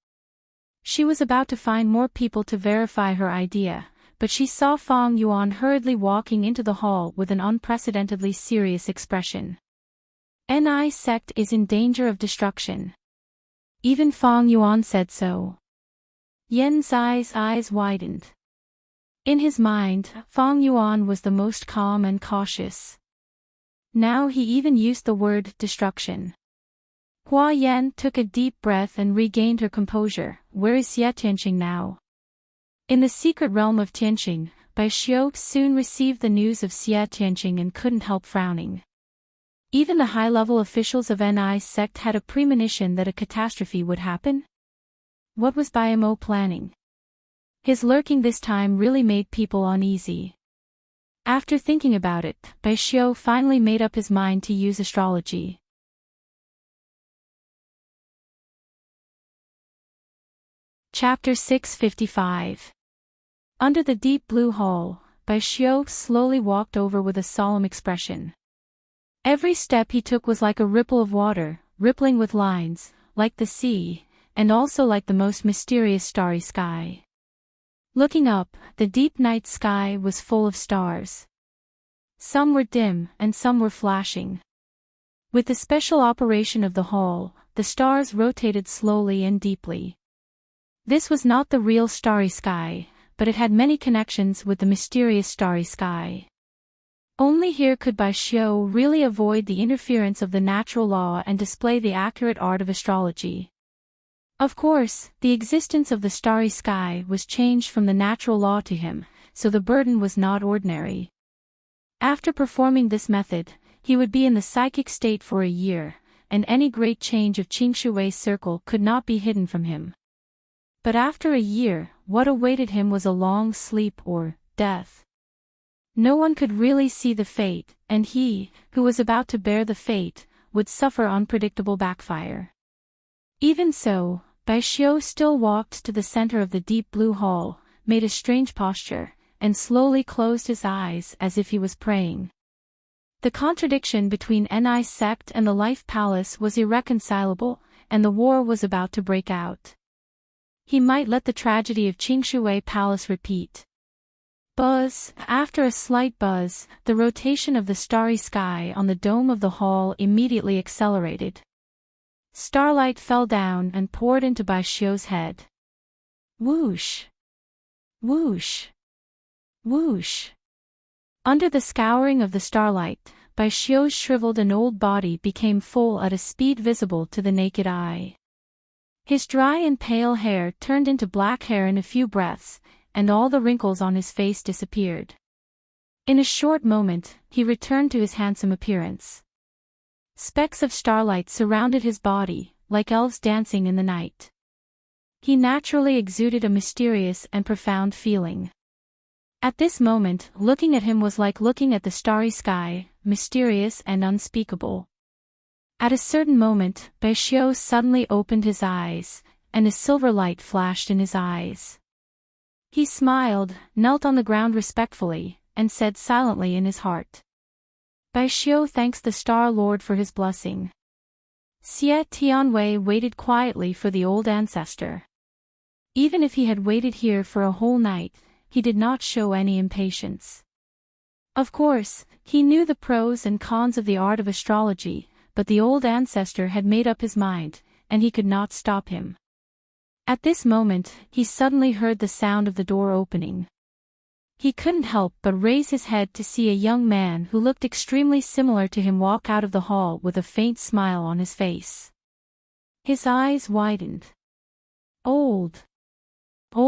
She was about to find more people to verify her idea, but she saw Feng Yuan hurriedly walking into the hall with an unprecedentedly serious expression. Ni's sect is in danger of destruction. Even Feng Yuan said so. Yen Zai's eyes widened. In his mind, Feng Yuan was the most calm and cautious. Now he even used the word destruction. Hua Yen took a deep breath and regained her composure. "Where is Xie Tianqing now?" In the secret realm of Tianqing, Bai Xiu soon received the news of Xie Tianqing and couldn't help frowning. Even the high-level officials of Ni's sect had a premonition that a catastrophe would happen. What was Bai Mo planning? His lurking this time really made people uneasy. After thinking about it, Bai Xiu finally made up his mind to use astrology. Chapter 655. Under the deep blue hall, Bai Xiu slowly walked over with a solemn expression. Every step he took was like a ripple of water, rippling with lines, like the sea, and also like the most mysterious starry sky. Looking up, the deep night sky was full of stars. Some were dim, and some were flashing. With the special operation of the hall, the stars rotated slowly and deeply. This was not the real starry sky, but it had many connections with the mysterious starry sky. Only here could Bai Xiu really avoid the interference of the natural law and display the accurate art of astrology. Of course, the existence of the starry sky was changed from the natural law to him, so the burden was not ordinary. After performing this method, he would be in the psychic state for a year, and any great change of Qingshui's circle could not be hidden from him. But after a year, what awaited him was a long sleep or death. No one could really see the fate, and he, who was about to bear the fate, would suffer unpredictable backfire. Even so, Bai Xiu still walked to the center of the deep blue hall, made a strange posture, and slowly closed his eyes as if he was praying. The contradiction between Ni's sect and the Life Palace was irreconcilable, and the war was about to break out. He might let the tragedy of Qingshui Palace repeat. Buzz. After a slight buzz, the rotation of the starry sky on the dome of the hall immediately accelerated. Starlight fell down and poured into Bai Xiu's head. Whoosh! Whoosh! Whoosh! Under the scouring of the starlight, Bai Xiu's shriveled and old body became full at a speed visible to the naked eye. His dry and pale hair turned into black hair in a few breaths, and all the wrinkles on his face disappeared. In a short moment, he returned to his handsome appearance. Specks of starlight surrounded his body, like elves dancing in the night. He naturally exuded a mysterious and profound feeling. At this moment, looking at him was like looking at the starry sky, mysterious and unspeakable. At a certain moment, Bai Xiu suddenly opened his eyes, and a silver light flashed in his eyes. He smiled, knelt on the ground respectfully, and said silently in his heart. Bai Xiu thanks the Star Lord for his blessing. Xie Tianwei waited quietly for the old ancestor. Even if he had waited here for a whole night, he did not show any impatience. Of course, he knew the pros and cons of the art of astrology, but the old ancestor had made up his mind, and he could not stop him. At this moment, he suddenly heard the sound of the door opening. He couldn't help but raise his head to see a young man who looked extremely similar to him walk out of the hall with a faint smile on his face. His eyes widened. Old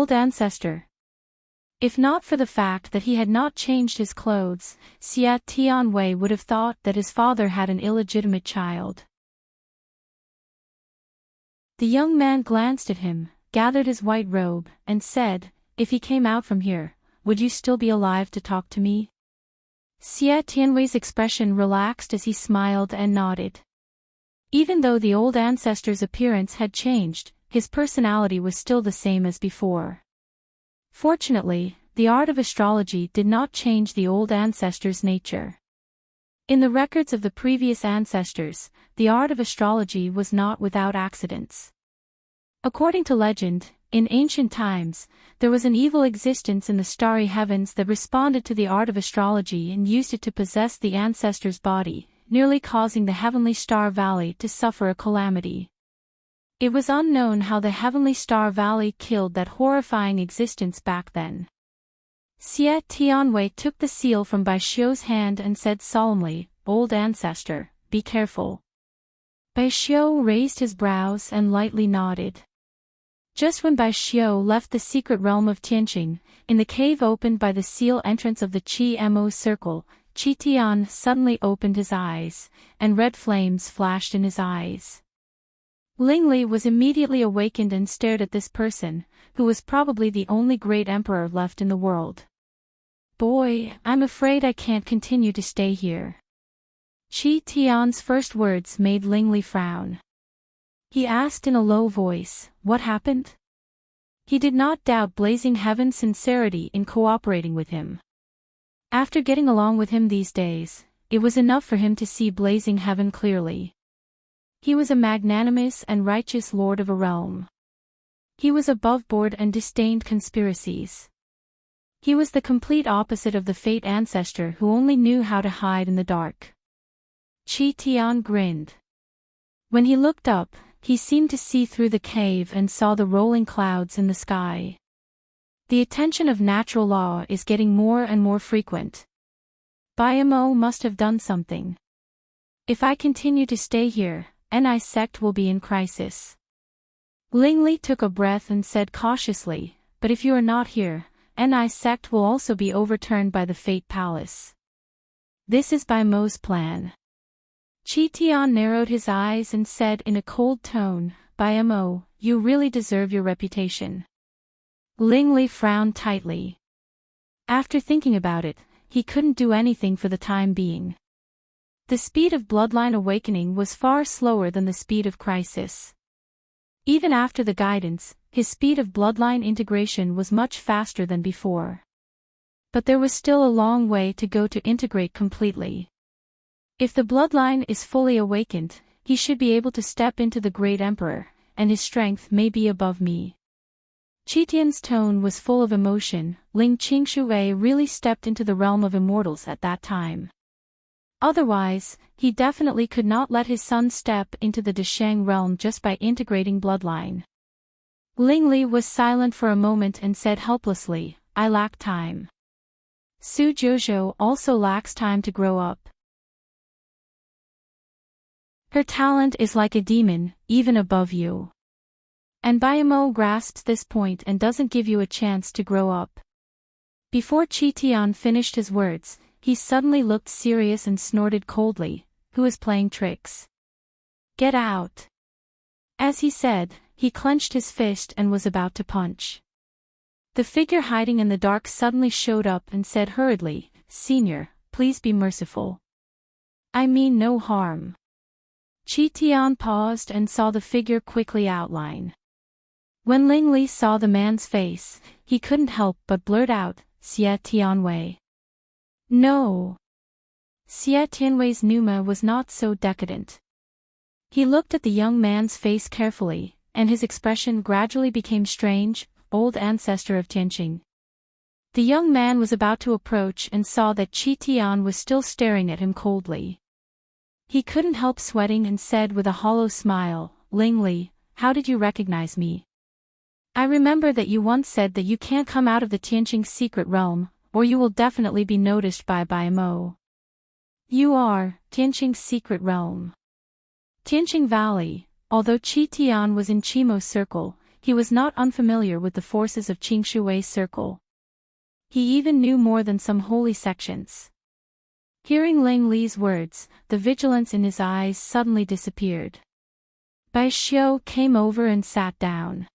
ancestor. If not for the fact that he had not changed his clothes, Xia Tianwei would have thought that his father had an illegitimate child. The young man glanced at him, gathered his white robe, and said, "If he came out from here, would you still be alive to talk to me?" Xia Tianwei's expression relaxed as he smiled and nodded. Even though the old ancestor's appearance had changed, his personality was still the same as before. Fortunately, the art of astrology did not change the old ancestor's nature. In the records of the previous ancestors, the art of astrology was not without accidents. According to legend, in ancient times, there was an evil existence in the starry heavens that responded to the art of astrology and used it to possess the ancestor's body, nearly causing the heavenly star valley to suffer a calamity. It was unknown how the heavenly star valley killed that horrifying existence back then. Xia Tianwei took the seal from Bai Xiu's hand and said solemnly, "Old ancestor, be careful." Bai Xiu raised his brows and lightly nodded. Just when Bai Xiu left the secret realm of Tianqing, in the cave opened by the seal entrance of the Qi Mo circle, Qi Tian suddenly opened his eyes, and red flames flashed in his eyes. Lingli was immediately awakened and stared at this person, who was probably the only great emperor left in the world. "Boy, I'm afraid I can't continue to stay here." Qi Tian's first words made Lingli frown. He asked in a low voice, "What happened?" He did not doubt Blazing Heaven's sincerity in cooperating with him. After getting along with him these days, it was enough for him to see Blazing Heaven clearly. He was a magnanimous and righteous lord of a realm. He was above board and disdained conspiracies. He was the complete opposite of the Fate ancestor who only knew how to hide in the dark. Qi Tian grinned. When he looked up, he seemed to see through the cave and saw the rolling clouds in the sky. The attention of natural law is getting more and more frequent. Bai Mo must have done something. If I continue to stay here, Ni sect will be in crisis. Lingli took a breath and said cautiously, "But if you are not here, Ni sect will also be overturned by the Fate Palace. This is Bai Mo's plan." Qi Tian narrowed his eyes and said in a cold tone, "Bai Mo, you really deserve your reputation." Lingli frowned tightly. After thinking about it, he couldn't do anything for the time being. The speed of bloodline awakening was far slower than the speed of crisis. Even after the guidance, his speed of bloodline integration was much faster than before. But there was still a long way to go to integrate completely. If the bloodline is fully awakened, he should be able to step into the Great Emperor, and his strength may be above me. Qi Tian's tone was full of emotion. Ling Qingshui really stepped into the realm of immortals at that time. Otherwise, he definitely could not let his son step into the Desheng realm just by integrating bloodline. Lingli was silent for a moment and said helplessly, "I lack time." Su Jouzhou also lacks time to grow up. Her talent is like a demon, even above you. And Bai Mo grasps this point and doesn't give you a chance to grow up. Before Qi Tian finished his words, he suddenly looked serious and snorted coldly, "Who is playing tricks? Get out." As he said, he clenched his fist and was about to punch. The figure hiding in the dark suddenly showed up and said hurriedly, "Senior, please be merciful. I mean no harm." Qi Tian paused and saw the figure quickly outline. When Lingli saw the man's face, he couldn't help but blurt out, "Xia Tianwei." No. Xia Tianwei's pneuma was not so decadent. He looked at the young man's face carefully, and his expression gradually became strange, old ancestor of Tianqing. The young man was about to approach and saw that Qi Tian was still staring at him coldly. He couldn't help sweating and said with a hollow smile, "Ling Li, how did you recognize me? I remember that you once said that you can't come out of the Tianqing secret realm, or you will definitely be noticed by Mo. You are, Tianqing's secret realm." Tianqing Valley. Although Qi Tian was in Qimo's circle, he was not unfamiliar with the forces of Qingshui's circle. He even knew more than some holy sections. Hearing Ling Li's words, the vigilance in his eyes suddenly disappeared. Bai Xiu came over and sat down.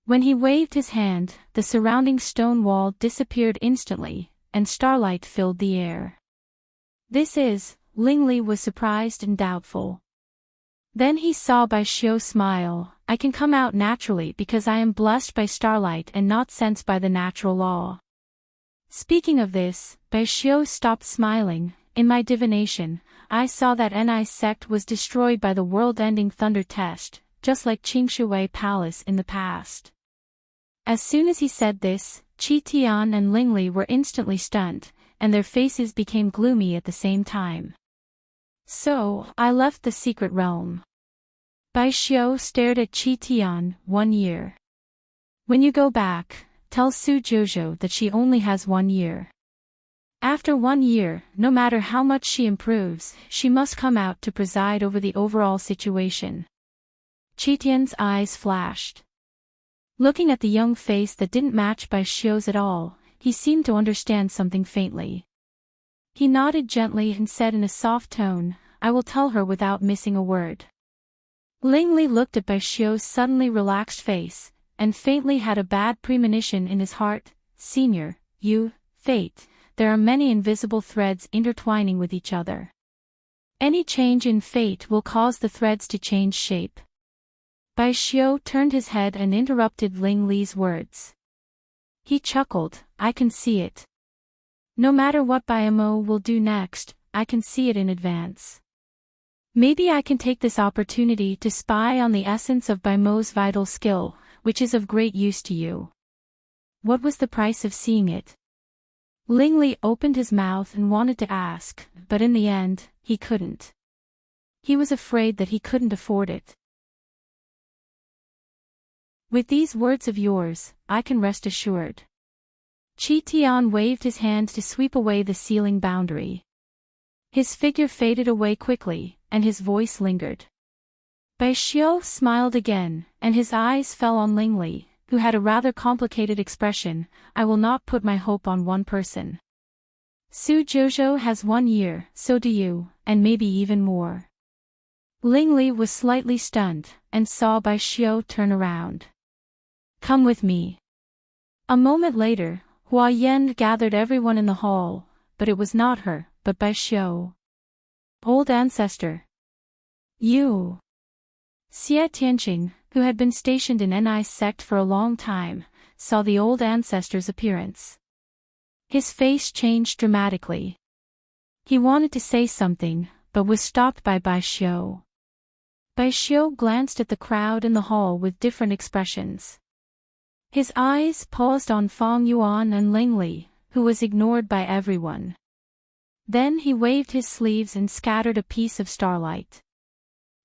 When he waved his hand, the surrounding stone wall disappeared instantly, and starlight filled the air. "This is," Ling Li was surprised and doubtful. Then he saw Bai Xiu smile. "I can come out naturally because I am blessed by starlight and not sensed by the natural law." Speaking of this, Bai Xiu stopped smiling. "In my divination, I saw that Ni sect was destroyed by the world-ending thunder test, just like Qingshui Palace in the past." As soon as he said this, Qi Tian and Ling Li were instantly stunned, and their faces became gloomy at the same time. "So, I left the secret realm." Bai Xiu stared at Qi Tian. 1 year. "When you go back, tell Su Jojo that she only has 1 year. After 1 year, no matter how much she improves, she must come out to preside over the overall situation." Qi Tian's eyes flashed. Looking at the young face that didn't match Bai Xiu's at all, he seemed to understand something faintly. He nodded gently and said in a soft tone, "I will tell her without missing a word." Ling Li looked at Bai Xiu's suddenly relaxed face, and faintly had a bad premonition in his heart. "Senior, fate, there are many invisible threads intertwining with each other. Any change in fate will cause the threads to change shape." Bai Xiu turned his head and interrupted Ling Li's words. He chuckled, "I can see it. No matter what Mo will do next, I can see it in advance. Maybe I can take this opportunity to spy on the essence of Mo's vital skill, which is of great use to you." What was the price of seeing it? Ling Li opened his mouth and wanted to ask, but in the end, he couldn't. He was afraid that he couldn't afford it. "With these words of yours, I can rest assured." Qi Tian waved his hand to sweep away the ceiling boundary. His figure faded away quickly, and his voice lingered. Bai Xiu smiled again, and his eyes fell on Ling Li, who had a rather complicated expression. "I will not put my hope on one person. Su Jojo has 1 year, so do you, and maybe even more." Ling Li was slightly stunned, and saw Bai Xiu turn around. "Come with me." A moment later, Hua Yan gathered everyone in the hall, but it was not her, but Bai Xiu. "Old ancestor. You." Xie Tianqing, who had been stationed in Ni sect for a long time, saw the old ancestor's appearance. His face changed dramatically. He wanted to say something, but was stopped by Bai Xiu. Bai Xiu glanced at the crowd in the hall with different expressions. His eyes paused on Fang Yuan and Ling Li, who was ignored by everyone. Then he waved his sleeves and scattered a piece of starlight.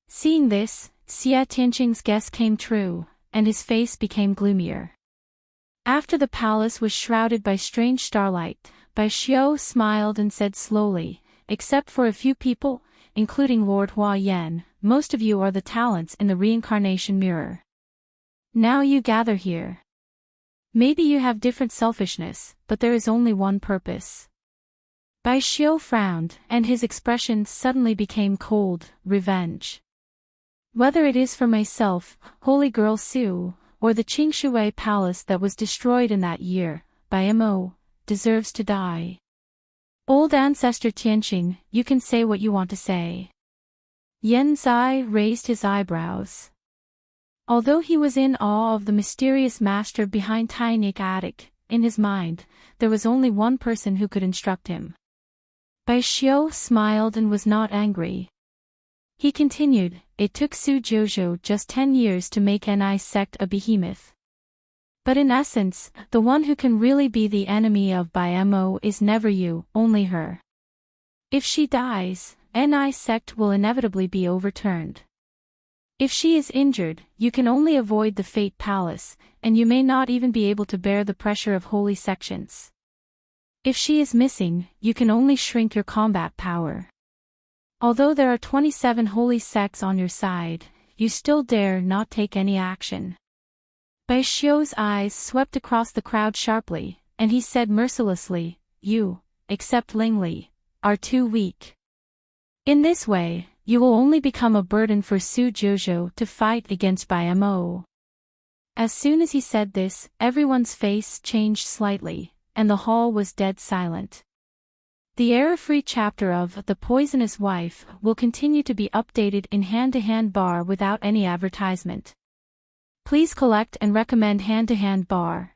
Seeing this, Xie Tianqing's guess came true, and his face became gloomier. After the palace was shrouded by strange starlight, Bai Xiu smiled and said slowly, "Except for a few people, including Lord Hua Yan, most of you are the talents in the reincarnation mirror. Now you gather here. Maybe you have different selfishness, but there is only one purpose." Bai Xiu frowned, and his expression suddenly became cold: revenge. "Whether it is for myself, holy girl Su, or the Qingshui palace that was destroyed in that year, Mo deserves to die." "Old ancestor Tianqing, you can say what you want to say." Yan Zai raised his eyebrows. Although he was in awe of the mysterious master behind Tainik Attic, in his mind, there was only one person who could instruct him. Bai Xiu smiled and was not angry. He continued, "It took Su Jojo just 10 years to make Ni sect a behemoth. But in essence, the one who can really be the enemy of Mo is never you, only her. If she dies, Ni sect will inevitably be overturned. If she is injured, you can only avoid the Fate Palace, and you may not even be able to bear the pressure of holy sections. If she is missing, you can only shrink your combat power. Although there are 27 holy sects on your side, you still dare not take any action. Bai Xiu's eyes swept across the crowd sharply, and he said mercilessly, "You, except Ling Li, are too weak. In this way, you will only become a burden for Su Jiuzhou to fight against Bai Mo." As soon as he said this, everyone's face changed slightly, and the hall was dead silent. The error-free chapter of The Poisonous Wife will continue to be updated in hand-to-hand bar without any advertisement. Please collect and recommend hand-to-hand bar.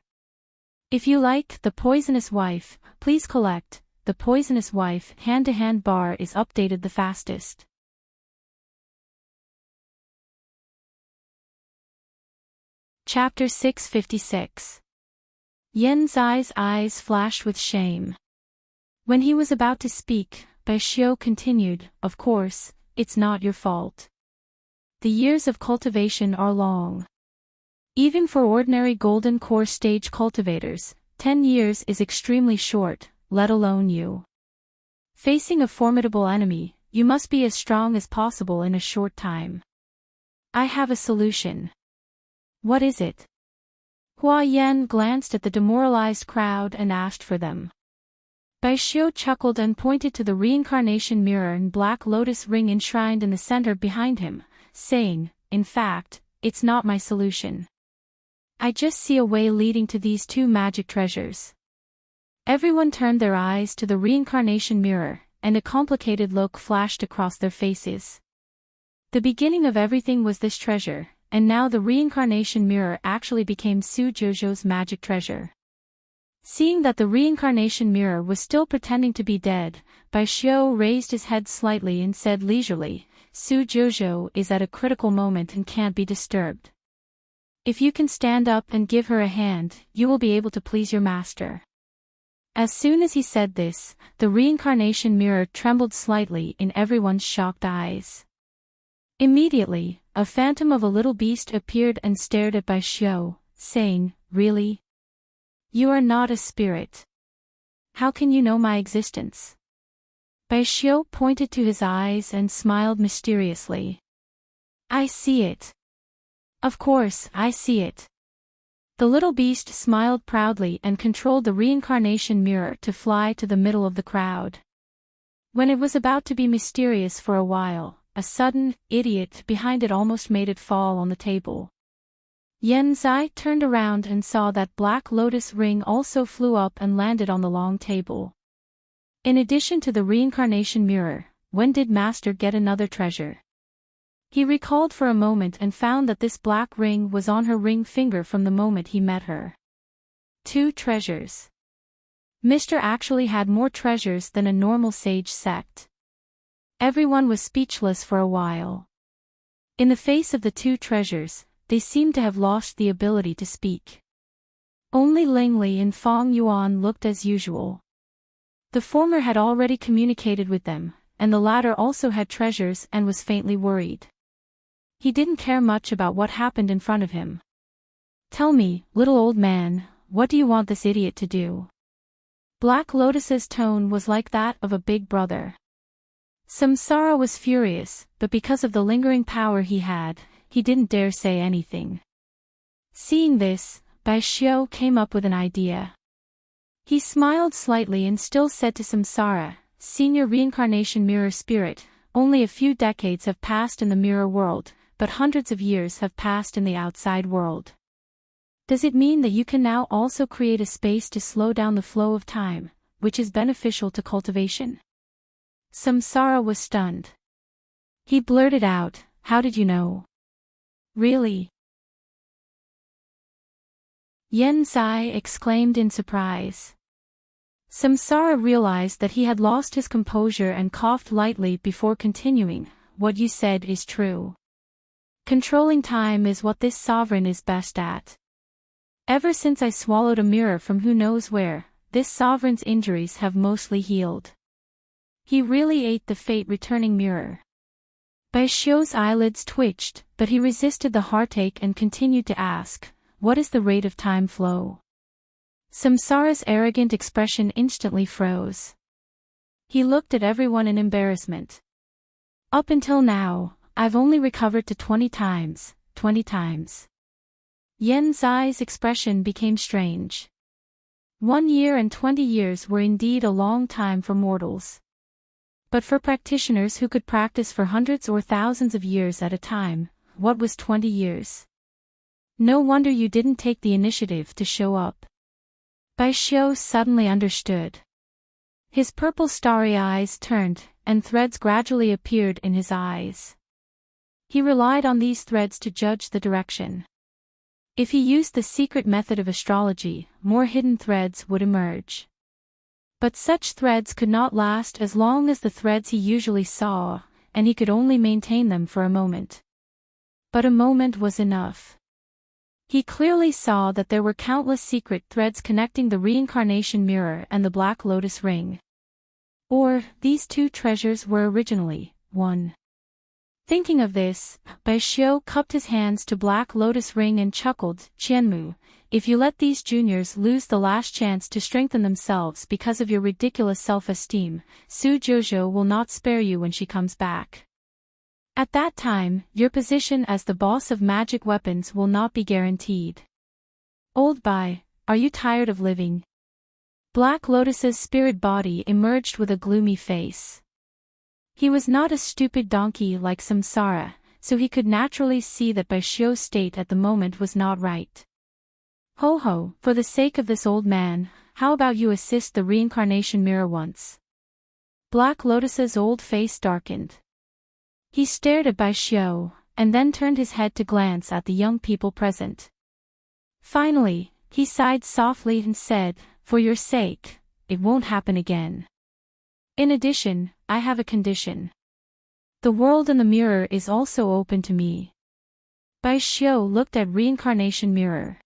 If you like The Poisonous Wife, please collect The Poisonous Wife. Hand-to-hand bar is updated the fastest. Chapter 656. Yan Zai's eyes flashed with shame. When he was about to speak, Bai Xiu continued, "Of course, it's not your fault. The years of cultivation are long. Even for ordinary golden core stage cultivators, 10 years is extremely short, let alone you. Facing a formidable enemy, you must be as strong as possible in a short time. I have a solution." "What is it?" Hua Yan glanced at the demoralized crowd and asked for them. Bai Xiu chuckled and pointed to the reincarnation mirror and black lotus ring enshrined in the center behind him, saying, "In fact, it's not my solution. I just see a way leading to these two magic treasures." Everyone turned their eyes to the reincarnation mirror, and a complicated look flashed across their faces. The beginning of everything was this treasure, and now the reincarnation mirror actually became Su Jiuzhou's magic treasure. Seeing that the reincarnation mirror was still pretending to be dead, Bai Xiu raised his head slightly and said leisurely, "Su Jiuzhou is at a critical moment and can't be disturbed. If you can stand up and give her a hand, you will be able to please your master." As soon as he said this, the reincarnation mirror trembled slightly in everyone's shocked eyes. Immediately, a phantom of a little beast appeared and stared at Bai Xiu, saying, "Really? You are not a spirit. How can you know my existence?" Bai Xiu pointed to his eyes and smiled mysteriously. "I see it. Of course, I see it." The little beast smiled proudly and controlled the reincarnation mirror to fly to the middle of the crowd. When it was about to be mysterious for a while, a sudden idiot behind it almost made it fall on the table. Yan Zai turned around and saw that black lotus ring also flew up and landed on the long table. In addition to the reincarnation mirror, when did Master get another treasure? He recalled for a moment and found that this black ring was on her ring finger from the moment he met her. 2 treasures. Mr. actually had more treasures than a normal sage sect. Everyone was speechless for a while. In the face of the 2 treasures, they seemed to have lost the ability to speak. Only Ling Li and Fong Yuan looked as usual. The former had already communicated with them, and the latter also had treasures and was faintly worried. He didn't care much about what happened in front of him. "Tell me, little old man, what do you want this idiot to do?" Black Lotus's tone was like that of a big brother. Samsara was furious, but because of the lingering power he had, he didn't dare say anything. Seeing this, Bai Xiu came up with an idea. He smiled slightly and still said to Samsara, "Senior reincarnation mirror spirit, only a few decades have passed in the mirror world, but hundreds of years have passed in the outside world. Does it mean that you can now also create a space to slow down the flow of time, which is beneficial to cultivation?" Samsara was stunned. He blurted out, "How did you know?" "Really?" Yan Zai exclaimed in surprise. Samsara realized that he had lost his composure and coughed lightly before continuing, "What you said is true. Controlling time is what this sovereign is best at. Ever since I swallowed a mirror from who knows where, this sovereign's injuries have mostly healed. He really ate the fate-returning mirror. Baishio's eyelids twitched, but he resisted the heartache and continued to ask, what is the rate of time flow? Samsara's arrogant expression instantly froze. He looked at everyone in embarrassment. Up until now, I've only recovered to 20 times. Yen Zai's expression became strange. 1 year and 20 years were indeed a long time for mortals. But for practitioners who could practice for hundreds or thousands of years at a time, what was 20 years? No wonder you didn't take the initiative to show up. Baishio suddenly understood. His purple starry eyes turned, and threads gradually appeared in his eyes. He relied on these threads to judge the direction. If he used the secret method of astrology, more hidden threads would emerge. But such threads could not last as long as the threads he usually saw, and he could only maintain them for a moment. But a moment was enough. He clearly saw that there were countless secret threads connecting the reincarnation mirror and the Black Lotus ring. Or, these two treasures were originally one. Thinking of this, Baishio cupped his hands to Black Lotus ring and chuckled, Qianmu, if you let these juniors lose the last chance to strengthen themselves because of your ridiculous self-esteem, Su Jojo will not spare you when she comes back. At that time, your position as the boss of magic weapons will not be guaranteed. Old Bai, are you tired of living? Black Lotus's spirit body emerged with a gloomy face. He was not a stupid donkey like Samsara, so he could naturally see that Baishio's state at the moment was not right. Ho ho, for the sake of this old man, how about you assist the reincarnation mirror once? Black Lotus's old face darkened. He stared at Baishio, and then turned his head to glance at the young people present. Finally, he sighed softly and said, for your sake, it won't happen again. In addition, I have a condition. The world in the mirror is also open to me. Baishio looked at reincarnation mirror.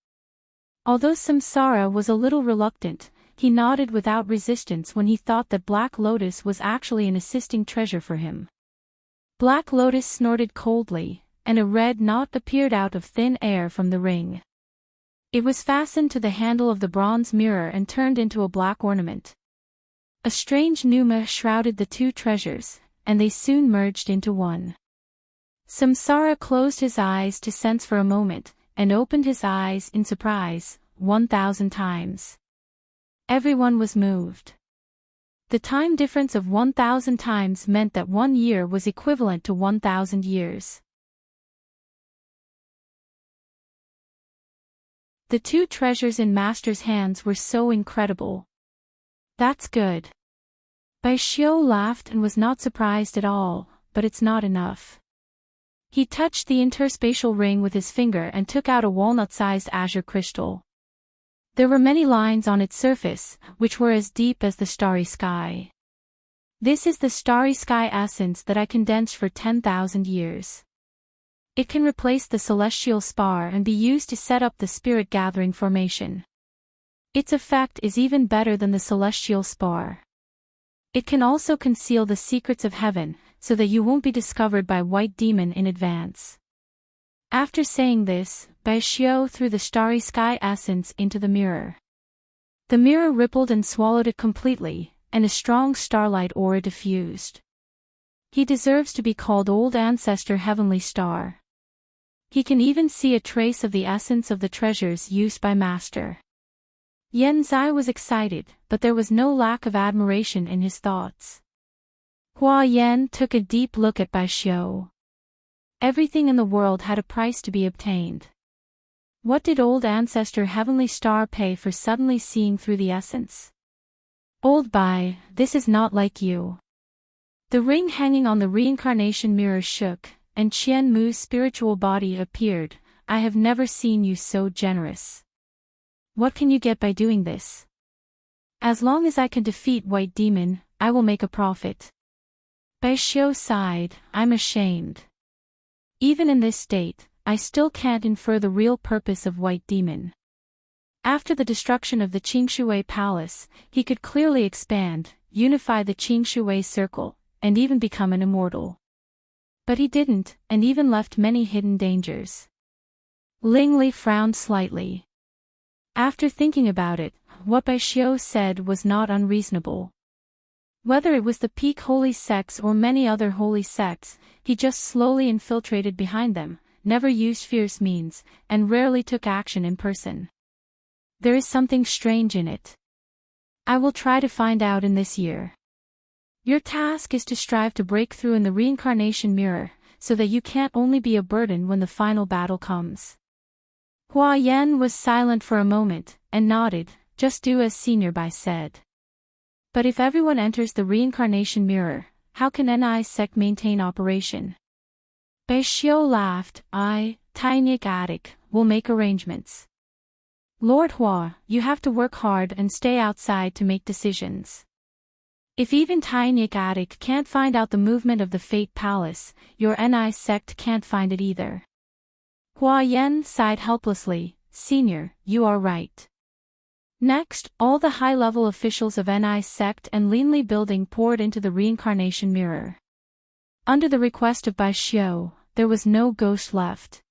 Although Samsara was a little reluctant, he nodded without resistance when he thought that Black Lotus was actually an assisting treasure for him. Black Lotus snorted coldly, and a red knot appeared out of thin air from the ring. It was fastened to the handle of the bronze mirror and turned into a black ornament. A strange pneuma shrouded the two treasures, and they soon merged into one. Samsara closed his eyes to sense for a moment, and opened his eyes in surprise, 1,000 times. Everyone was moved. The time difference of 1,000 times meant that 1 year was equivalent to 1,000 years. The two treasures in Master's hands were so incredible. That's good. Baishio laughed and was not surprised at all, but it's not enough. He touched the interspatial ring with his finger and took out a walnut-sized azure crystal. There were many lines on its surface, which were as deep as the starry sky. This is the starry sky essence that I condensed for 10,000 years. It can replace the celestial spar and be used to set up the spirit gathering formation. Its effect is even better than the celestial spar. It can also conceal the secrets of heaven, so that you won't be discovered by White Demon in advance. After saying this, Baishio threw the starry sky essence into the mirror. The mirror rippled and swallowed it completely, and a strong starlight aura diffused. He deserves to be called Old Ancestor Heavenly Star. He can even see a trace of the essence of the treasures used by Master. Yen Zai was excited, but there was no lack of admiration in his thoughts. Hua Yen took a deep look at Baishio. Everything in the world had a price to be obtained. What did Old Ancestor Heavenly Star pay for suddenly seeing through the essence? Old Bai, this is not like you. The ring hanging on the reincarnation mirror shook, and Qian Mu's spiritual body appeared. I have never seen you so generous. What can you get by doing this? As long as I can defeat White Demon, I will make a profit. Baishio sighed, I'm ashamed. Even in this state, I still can't infer the real purpose of White Demon. After the destruction of the Qingshui Palace, he could clearly expand, unify the Qingshui Circle, and even become an immortal. But he didn't, and even left many hidden dangers. Ling Li frowned slightly. After thinking about it, what Bai Xiu said was not unreasonable. Whether it was the peak holy sects or many other holy sects, he just slowly infiltrated behind them, never used fierce means, and rarely took action in person. There is something strange in it. I will try to find out in this year. Your task is to strive to break through in the reincarnation mirror, so that you can't only be a burden when the final battle comes. Hua Yan was silent for a moment, and nodded, just do as Senior Bai said. But if everyone enters the reincarnation mirror, how can NI sect maintain operation? Bai Xiu laughed. Tiny Attic, will make arrangements. Lord Hua, you have to work hard and stay outside to make decisions. If even Tiny Attic can't find out the movement of the Fate Palace, your NI sect can't find it either. Hua Yan sighed helplessly. Senior, you are right. Next, all the high-level officials of NI sect and Linli building poured into the reincarnation mirror. Under the request of Bai Xiu, there was no ghost left.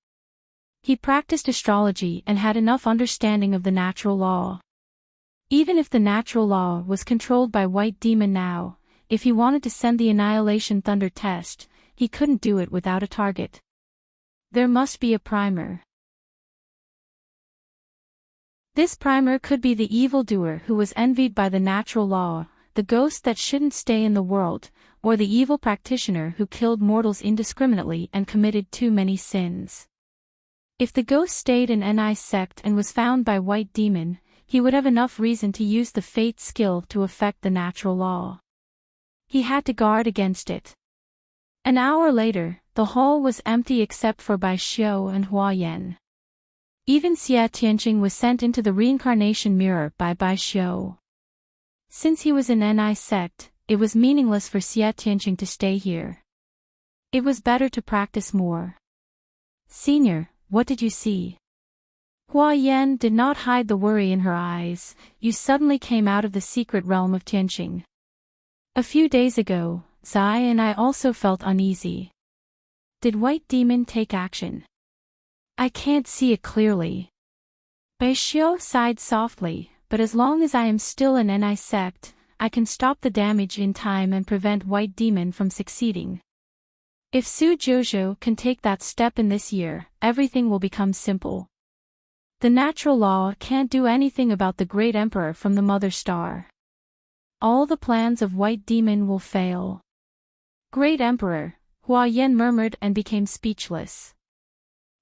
He practiced astrology and had enough understanding of the natural law. Even if the natural law was controlled by White Demon now, if he wanted to send the Annihilation Thunder test, he couldn't do it without a target. There must be a primer. This primer could be the evildoer who was envied by the natural law, the ghost that shouldn't stay in the world, or the evil practitioner who killed mortals indiscriminately and committed too many sins. If the ghost stayed in NI sect and was found by White Demon, he would have enough reason to use the fate skill to affect the natural law. He had to guard against it. An hour later, the hall was empty except for Bai Xiu and Hua Yan. Even Xia Tianqing was sent into the reincarnation mirror by Bai Xiu. Since he was in NI sect, it was meaningless for Xia Tianqing to stay here. It was better to practice more. Senior, what did you see? Hua Yan did not hide the worry in her eyes. You suddenly came out of the secret realm of Tianqing. A few days ago, Zai and I also felt uneasy. Did White Demon take action? I can't see it clearly. Bai Xiu sighed softly, but as long as I am still in NI sect, I can stop the damage in time and prevent White Demon from succeeding. If Su Jouzhou can take that step in this year, everything will become simple. The natural law can't do anything about the Great Emperor from the Mother Star. All the plans of White Demon will fail. Great Emperor, Hua Yan murmured and became speechless.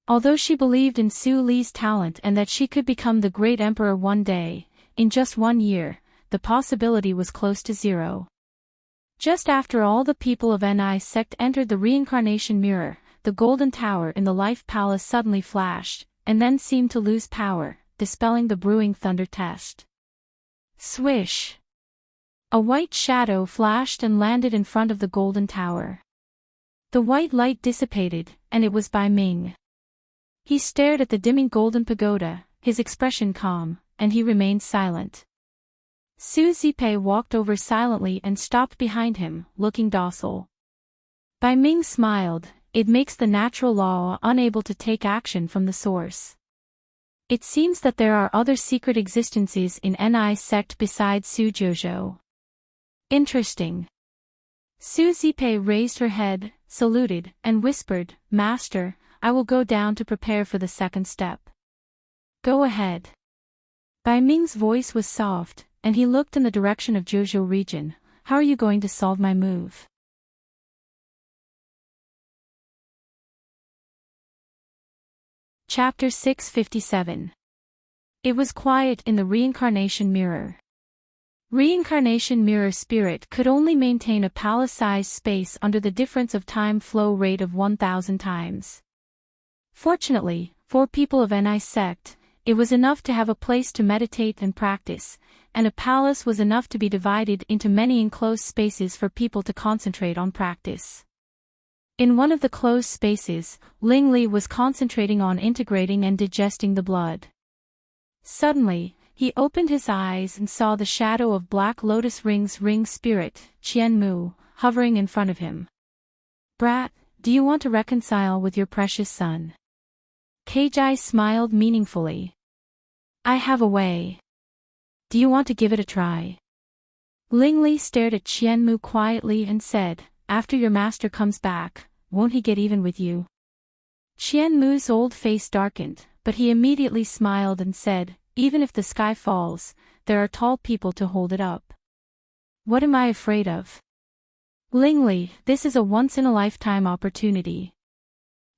Although she believed in Su Li's talent and that she could become the Great Emperor one day, in just 1 year, the possibility was close to zero. Just after all the people of NI sect entered the reincarnation mirror, the golden tower in the Life Palace suddenly flashed, and then seemed to lose power, dispelling the brewing thunder test. Swish! A white shadow flashed and landed in front of the golden tower. The white light dissipated, and it was Bai Ming. He stared at the dimming golden pagoda, his expression calm, and he remained silent. Su Zipei walked over silently and stopped behind him, looking docile. Bai Ming smiled. It makes the natural law unable to take action from the source. It seems that there are other secret existences in NI sect besides Su Jouzhou. Interesting. Su Zipei raised her head, saluted, and whispered, Master, I will go down to prepare for the second step. Go ahead. Bai Ming's voice was soft, and he looked in the direction of Jouzhou region. How are you going to solve my move? Chapter 657. It was quiet in the reincarnation mirror. Reincarnation mirror spirit could only maintain a palace-sized space under the difference of time flow rate of 1,000 times. Fortunately, for people of NI sect, it was enough to have a place to meditate and practice, and a palace was enough to be divided into many enclosed spaces for people to concentrate on practice. In one of the closed spaces, Ling Li was concentrating on integrating and digesting the blood. Suddenly, he opened his eyes and saw the shadow of Black Lotus Ring's ring spirit, Qianmu, hovering in front of him. "Brat, do you want to reconcile with your precious son?" Keiji smiled meaningfully. "I have a way. Do you want to give it a try?" Lingli stared at Qianmu quietly and said, "After your master comes back, won't he get even with you?" Qianmu's old face darkened, but he immediately smiled and said, "Even if the sky falls, there are tall people to hold it up. What am I afraid of?" "Lingli, this is a once-in-a-lifetime opportunity.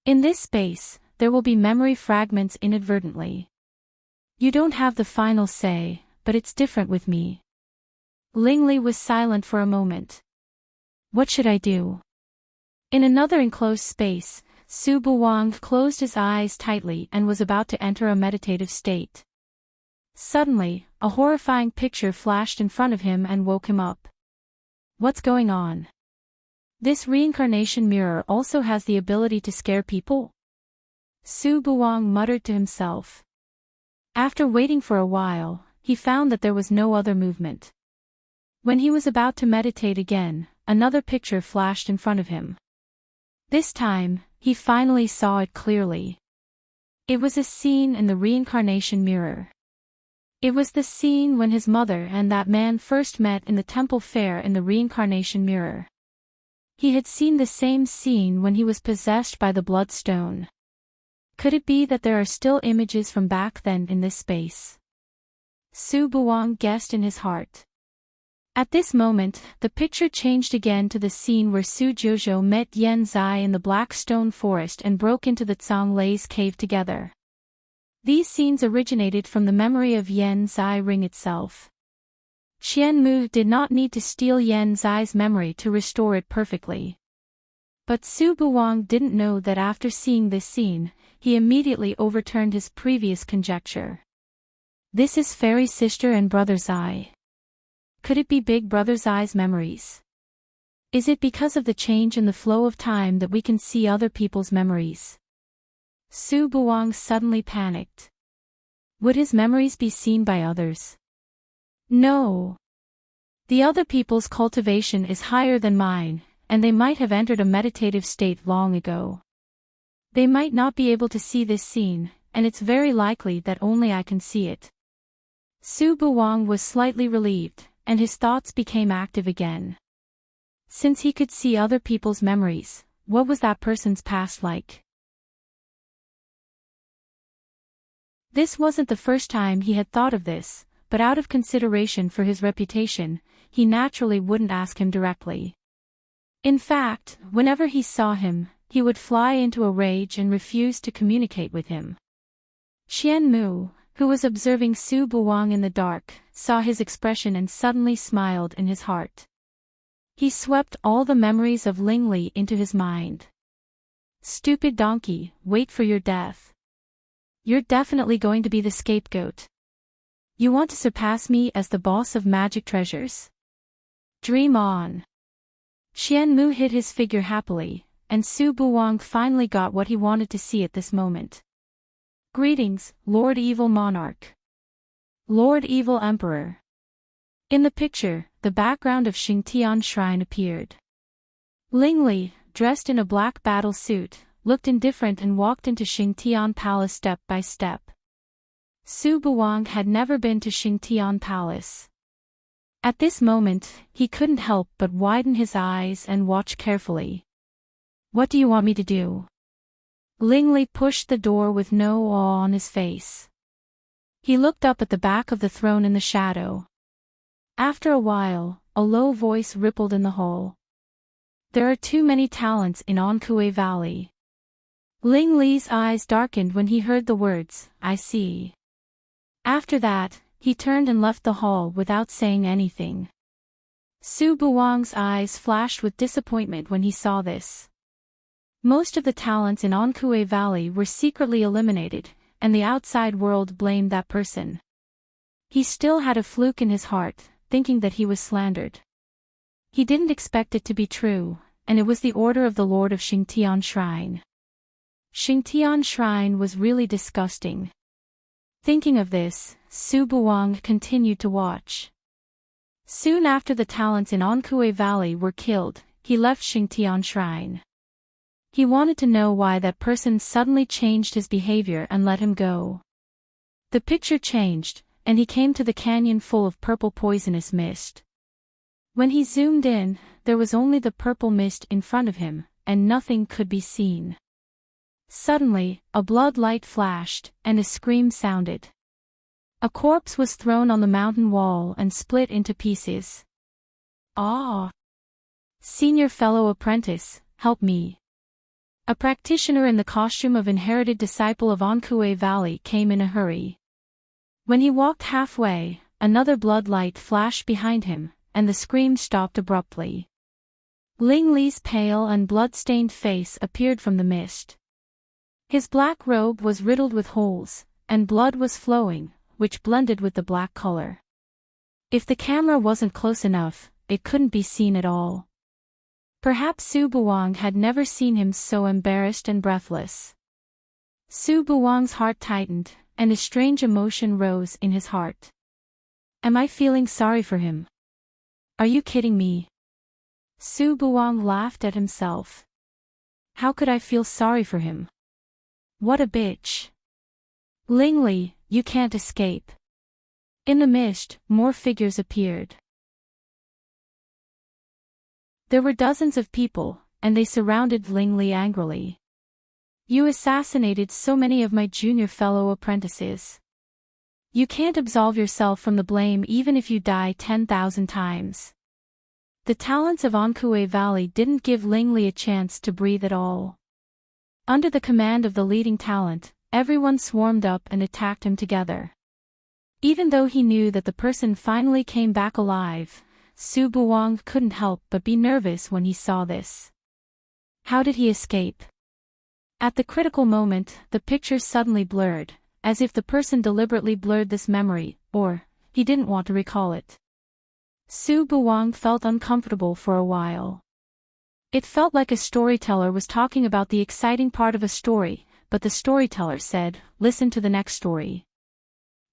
In this space, there will be memory fragments inadvertently. You don't have the final say, but it's different with me." Lingli was silent for a moment. "What should I do?" In another enclosed space, Su Buwang closed his eyes tightly and was about to enter a meditative state. Suddenly, a horrifying picture flashed in front of him and woke him up. "What's going on? This reincarnation mirror also has the ability to scare people?" Su Buwang muttered to himself. After waiting for a while, he found that there was no other movement. When he was about to meditate again, another picture flashed in front of him. This time, he finally saw it clearly. It was a scene in the reincarnation mirror. It was the scene when his mother and that man first met in the temple fair in the reincarnation mirror. He had seen the same scene when he was possessed by the bloodstone. Could it be that there are still images from back then in this space? Su Buwang guessed in his heart. At this moment, the picture changed again to the scene where Su Jojo met Yen Zai in the Black Stone Forest and broke into the Tsang Lei's cave together. These scenes originated from the memory of Yen Zai ring itself. Qianmu did not need to steal Yen Zai's memory to restore it perfectly. But Su Buwang didn't know that after seeing this scene, he immediately overturned his previous conjecture. This is Fairy Sister and Brother Zai. Could it be Big Brother Zai's memories? Is it because of the change in the flow of time that we can see other people's memories? Su Buwang suddenly panicked. Would his memories be seen by others? No. The other people's cultivation is higher than mine, and they might have entered a meditative state long ago. They might not be able to see this scene, and it's very likely that only I can see it. Su Buwang was slightly relieved, and his thoughts became active again. Since he could see other people's memories, what was that person's past like? This wasn't the first time he had thought of this, but out of consideration for his reputation, he naturally wouldn't ask him directly. In fact, whenever he saw him, he would fly into a rage and refuse to communicate with him. Qianmu, who was observing Su Buwang in the dark, saw his expression and suddenly smiled in his heart. He swept all the memories of Lingli into his mind. "Stupid donkey, wait for your death. You're definitely going to be the scapegoat. You want to surpass me as the boss of magic treasures? Dream on." Qianmu hid his figure happily, and Su Buwang finally got what he wanted to see at this moment. "Greetings, Lord Evil Monarch. Lord Evil Emperor." In the picture, the background of Xingtian Shrine appeared. Lingli, dressed in a black battle suit, looked indifferent and walked into Xingtian Palace step by step. Su Buwang had never been to Xingtian Palace. At this moment, he couldn't help but widen his eyes and watch carefully. "What do you want me to do?" Lingli pushed the door with no awe on his face. He looked up at the back of the throne in the shadow. After a while, a low voice rippled in the hall. "There are too many talents in Onkue Valley." Lingli's eyes darkened when he heard the words, "I see." After that, he turned and left the hall without saying anything. Su Buwang's eyes flashed with disappointment when he saw this. Most of the talents in Onkue Valley were secretly eliminated, and the outside world blamed that person. He still had a fluke in his heart, thinking that he was slandered. He didn't expect it to be true, and it was the order of the Lord of Xingtian Shrine. Xingtian Shrine was really disgusting. Thinking of this, Su Buwang continued to watch. Soon after the talents in Ankue Valley were killed, he left Xingtian Shrine. He wanted to know why that person suddenly changed his behavior and let him go. The picture changed, and he came to the canyon full of purple poisonous mist. When he zoomed in, there was only the purple mist in front of him, and nothing could be seen. Suddenly, a blood light flashed, and a scream sounded. A corpse was thrown on the mountain wall and split into pieces. Ah! Senior fellow apprentice, help me. A practitioner in the costume of inherited disciple of Ankue Valley came in a hurry. When he walked halfway, another blood light flashed behind him, and the scream stopped abruptly. Ling Li's pale and blood-stained face appeared from the mist. His black robe was riddled with holes, and blood was flowing, which blended with the black color. If the camera wasn't close enough, it couldn't be seen at all. Perhaps Su Buwang had never seen him so embarrassed and breathless. Su Buwang's heart tightened, and a strange emotion rose in his heart. Am I feeling sorry for him? Are you kidding me? Su Buwang laughed at himself. How could I feel sorry for him? What a bitch. Ling Li, you can't escape. In the mist, more figures appeared. There were dozens of people, and they surrounded Ling Li angrily. You assassinated so many of my junior fellow apprentices. You can't absolve yourself from the blame even if you die 10,000 times. The talents of Ankue Valley didn't give Ling Li a chance to breathe at all. Under the command of the leading talent, everyone swarmed up and attacked him together. Even though he knew that the person finally came back alive, Su Buwang couldn't help but be nervous when he saw this. How did he escape? At the critical moment, the picture suddenly blurred, as if the person deliberately blurred this memory, or he didn't want to recall it. Su Buwang felt uncomfortable for a while. It felt like a storyteller was talking about the exciting part of a story, but the storyteller said, "Listen to the next story."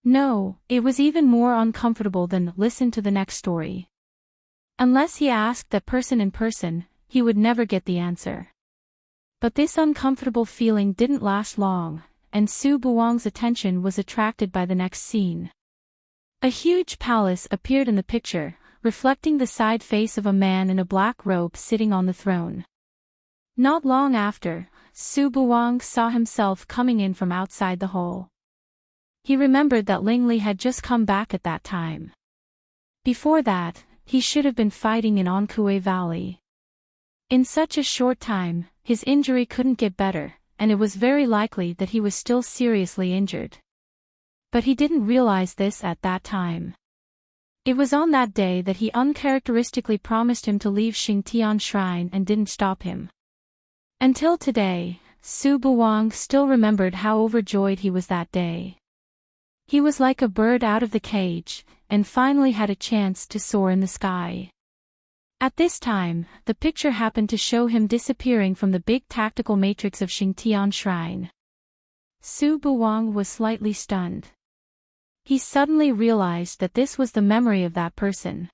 No, it was even more uncomfortable than "listen to the next story." Unless he asked that person in person, he would never get the answer. But this uncomfortable feeling didn't last long, and Su Buwang's attention was attracted by the next scene. A huge palace appeared in the picture, reflecting the side face of a man in a black robe sitting on the throne. Not long after, Su Buwang saw himself coming in from outside the hall. He remembered that Ling Li had just come back at that time. Before that, he should have been fighting in Ankue Valley. In such a short time, his injury couldn't get better, and it was very likely that he was still seriously injured. But he didn't realize this at that time. It was on that day that he uncharacteristically promised him to leave Xingtian Shrine and didn't stop him. Until today, Su Buwang still remembered how overjoyed he was that day. He was like a bird out of the cage, and finally had a chance to soar in the sky. At this time, the picture happened to show him disappearing from the big tactical matrix of Xingtian Shrine. Su Buwang was slightly stunned. He suddenly realized that this was the memory of that person.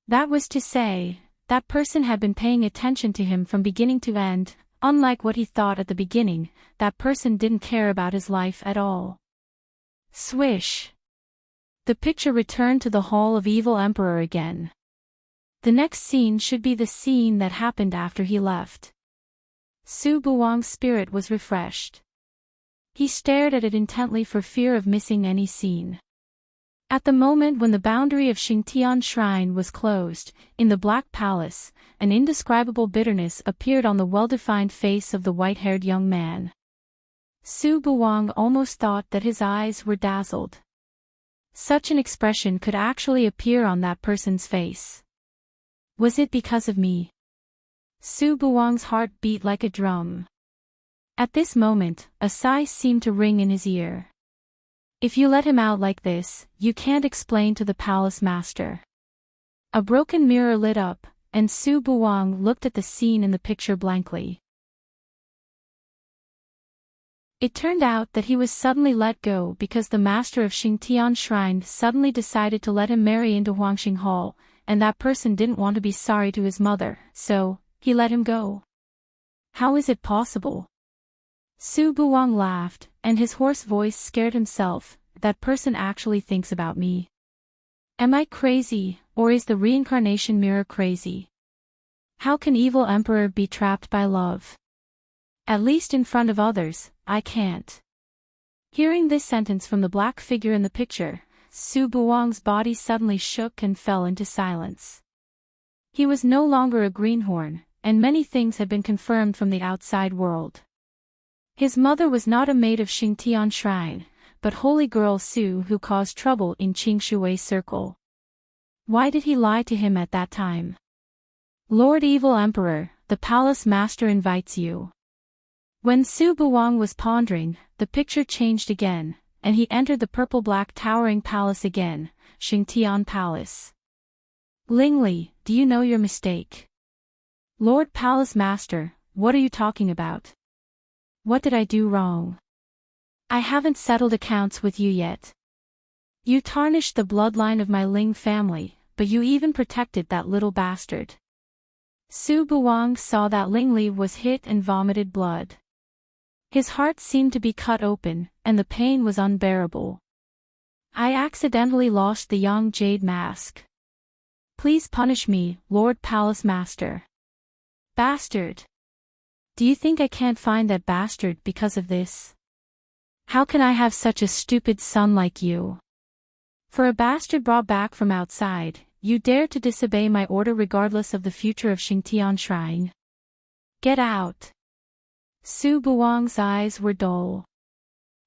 That was to say, that person had been paying attention to him from beginning to end. Unlike what he thought at the beginning, that person didn't care about his life at all. Swish! The picture returned to the Hall of Evil Emperor again. The next scene should be the scene that happened after he left. Su Buwang's spirit was refreshed. He stared at it intently for fear of missing any scene. At the moment when the boundary of Xingtian Shrine was closed, in the Black Palace, an indescribable bitterness appeared on the well-defined face of the white-haired young man. Su Buwang almost thought that his eyes were dazzled. Such an expression could actually appear on that person's face. Was it because of me? Su Buwang's heart beat like a drum. At this moment, a sigh seemed to ring in his ear. If you let him out like this, you can't explain to the palace master. A broken mirror lit up, and Su Buwang looked at the scene in the picture blankly. It turned out that he was suddenly let go because the master of Xingtian Shrine suddenly decided to let him marry into Huangxing Hall, and that person didn't want to be sorry to his mother, so he let him go. How is it possible? Su Buwang laughed, and his hoarse voice scared himself. That person actually thinks about me. Am I crazy, or is the reincarnation mirror crazy? How can evil emperor be trapped by love? At least in front of others, I can't. Hearing this sentence from the black figure in the picture, Su Buwang's body suddenly shook and fell into silence. He was no longer a greenhorn, and many things had been confirmed from the outside world. His mother was not a maid of Xingtian Shrine, but holy girl Su who caused trouble in Qingshui's circle. Why did he lie to him at that time? Lord Evil Emperor, the palace master invites you. When Su Buwang was pondering, the picture changed again, and he entered the purple-black towering palace again, Xingtian Palace. Lingli, do you know your mistake? Lord Palace Master, what are you talking about? What did I do wrong? I haven't settled accounts with you yet. You tarnished the bloodline of my Ling family, but you even protected that little bastard. Su Buwang saw that Lingli was hit and vomited blood. His heart seemed to be cut open, and the pain was unbearable. I accidentally lost the Yang Jade mask. Please punish me, Lord Palace Master. Bastard. Do you think I can't find that bastard because of this? How can I have such a stupid son like you? For a bastard brought back from outside, you dare to disobey my order regardless of the future of Xingtian Shrine? Get out. Su Buwang's eyes were dull.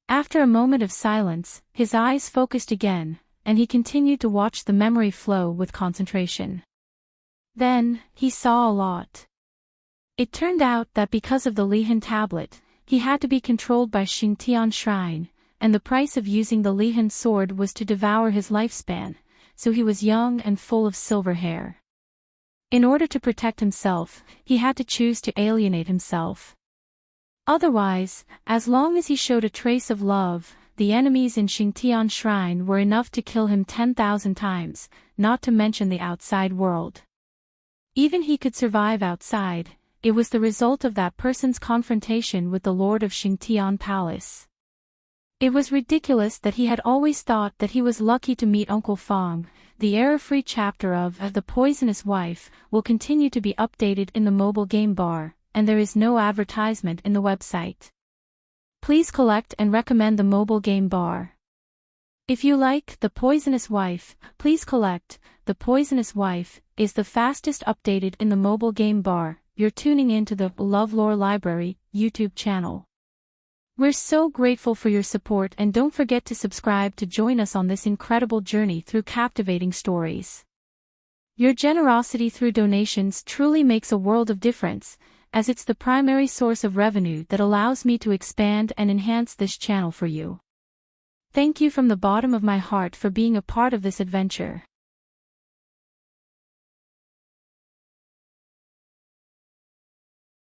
After a moment of silence, his eyes focused again, and he continued to watch the memory flow with concentration. Then, he saw a lot. It turned out that because of the Lihan tablet, he had to be controlled by Xingtian Shrine, and the price of using the Lihan sword was to devour his lifespan, so he was young and full of silver hair. In order to protect himself, he had to choose to alienate himself. Otherwise, as long as he showed a trace of love, the enemies in Xingtian Shrine were enough to kill him 10,000 times, not to mention the outside world. Even he could survive outside, it was the result of that person's confrontation with the Lord of Xingtian Palace. It was ridiculous that he had always thought that he was lucky to meet Uncle Fong. The error-free chapter of The Poisonous Wife will continue to be updated in the mobile game bar, and there is no advertisement in the website. Please collect and recommend the mobile game bar. If you like The Poisonous Wife, please collect. The Poisonous Wife is the fastest updated in the mobile game bar. You're tuning into the LoveLore Library YouTube channel. We're so grateful for your support, and don't forget to subscribe to join us on this incredible journey through captivating stories. Your generosity through donations truly makes a world of difference, as it's the primary source of revenue that allows me to expand and enhance this channel for you. Thank you from the bottom of my heart for being a part of this adventure.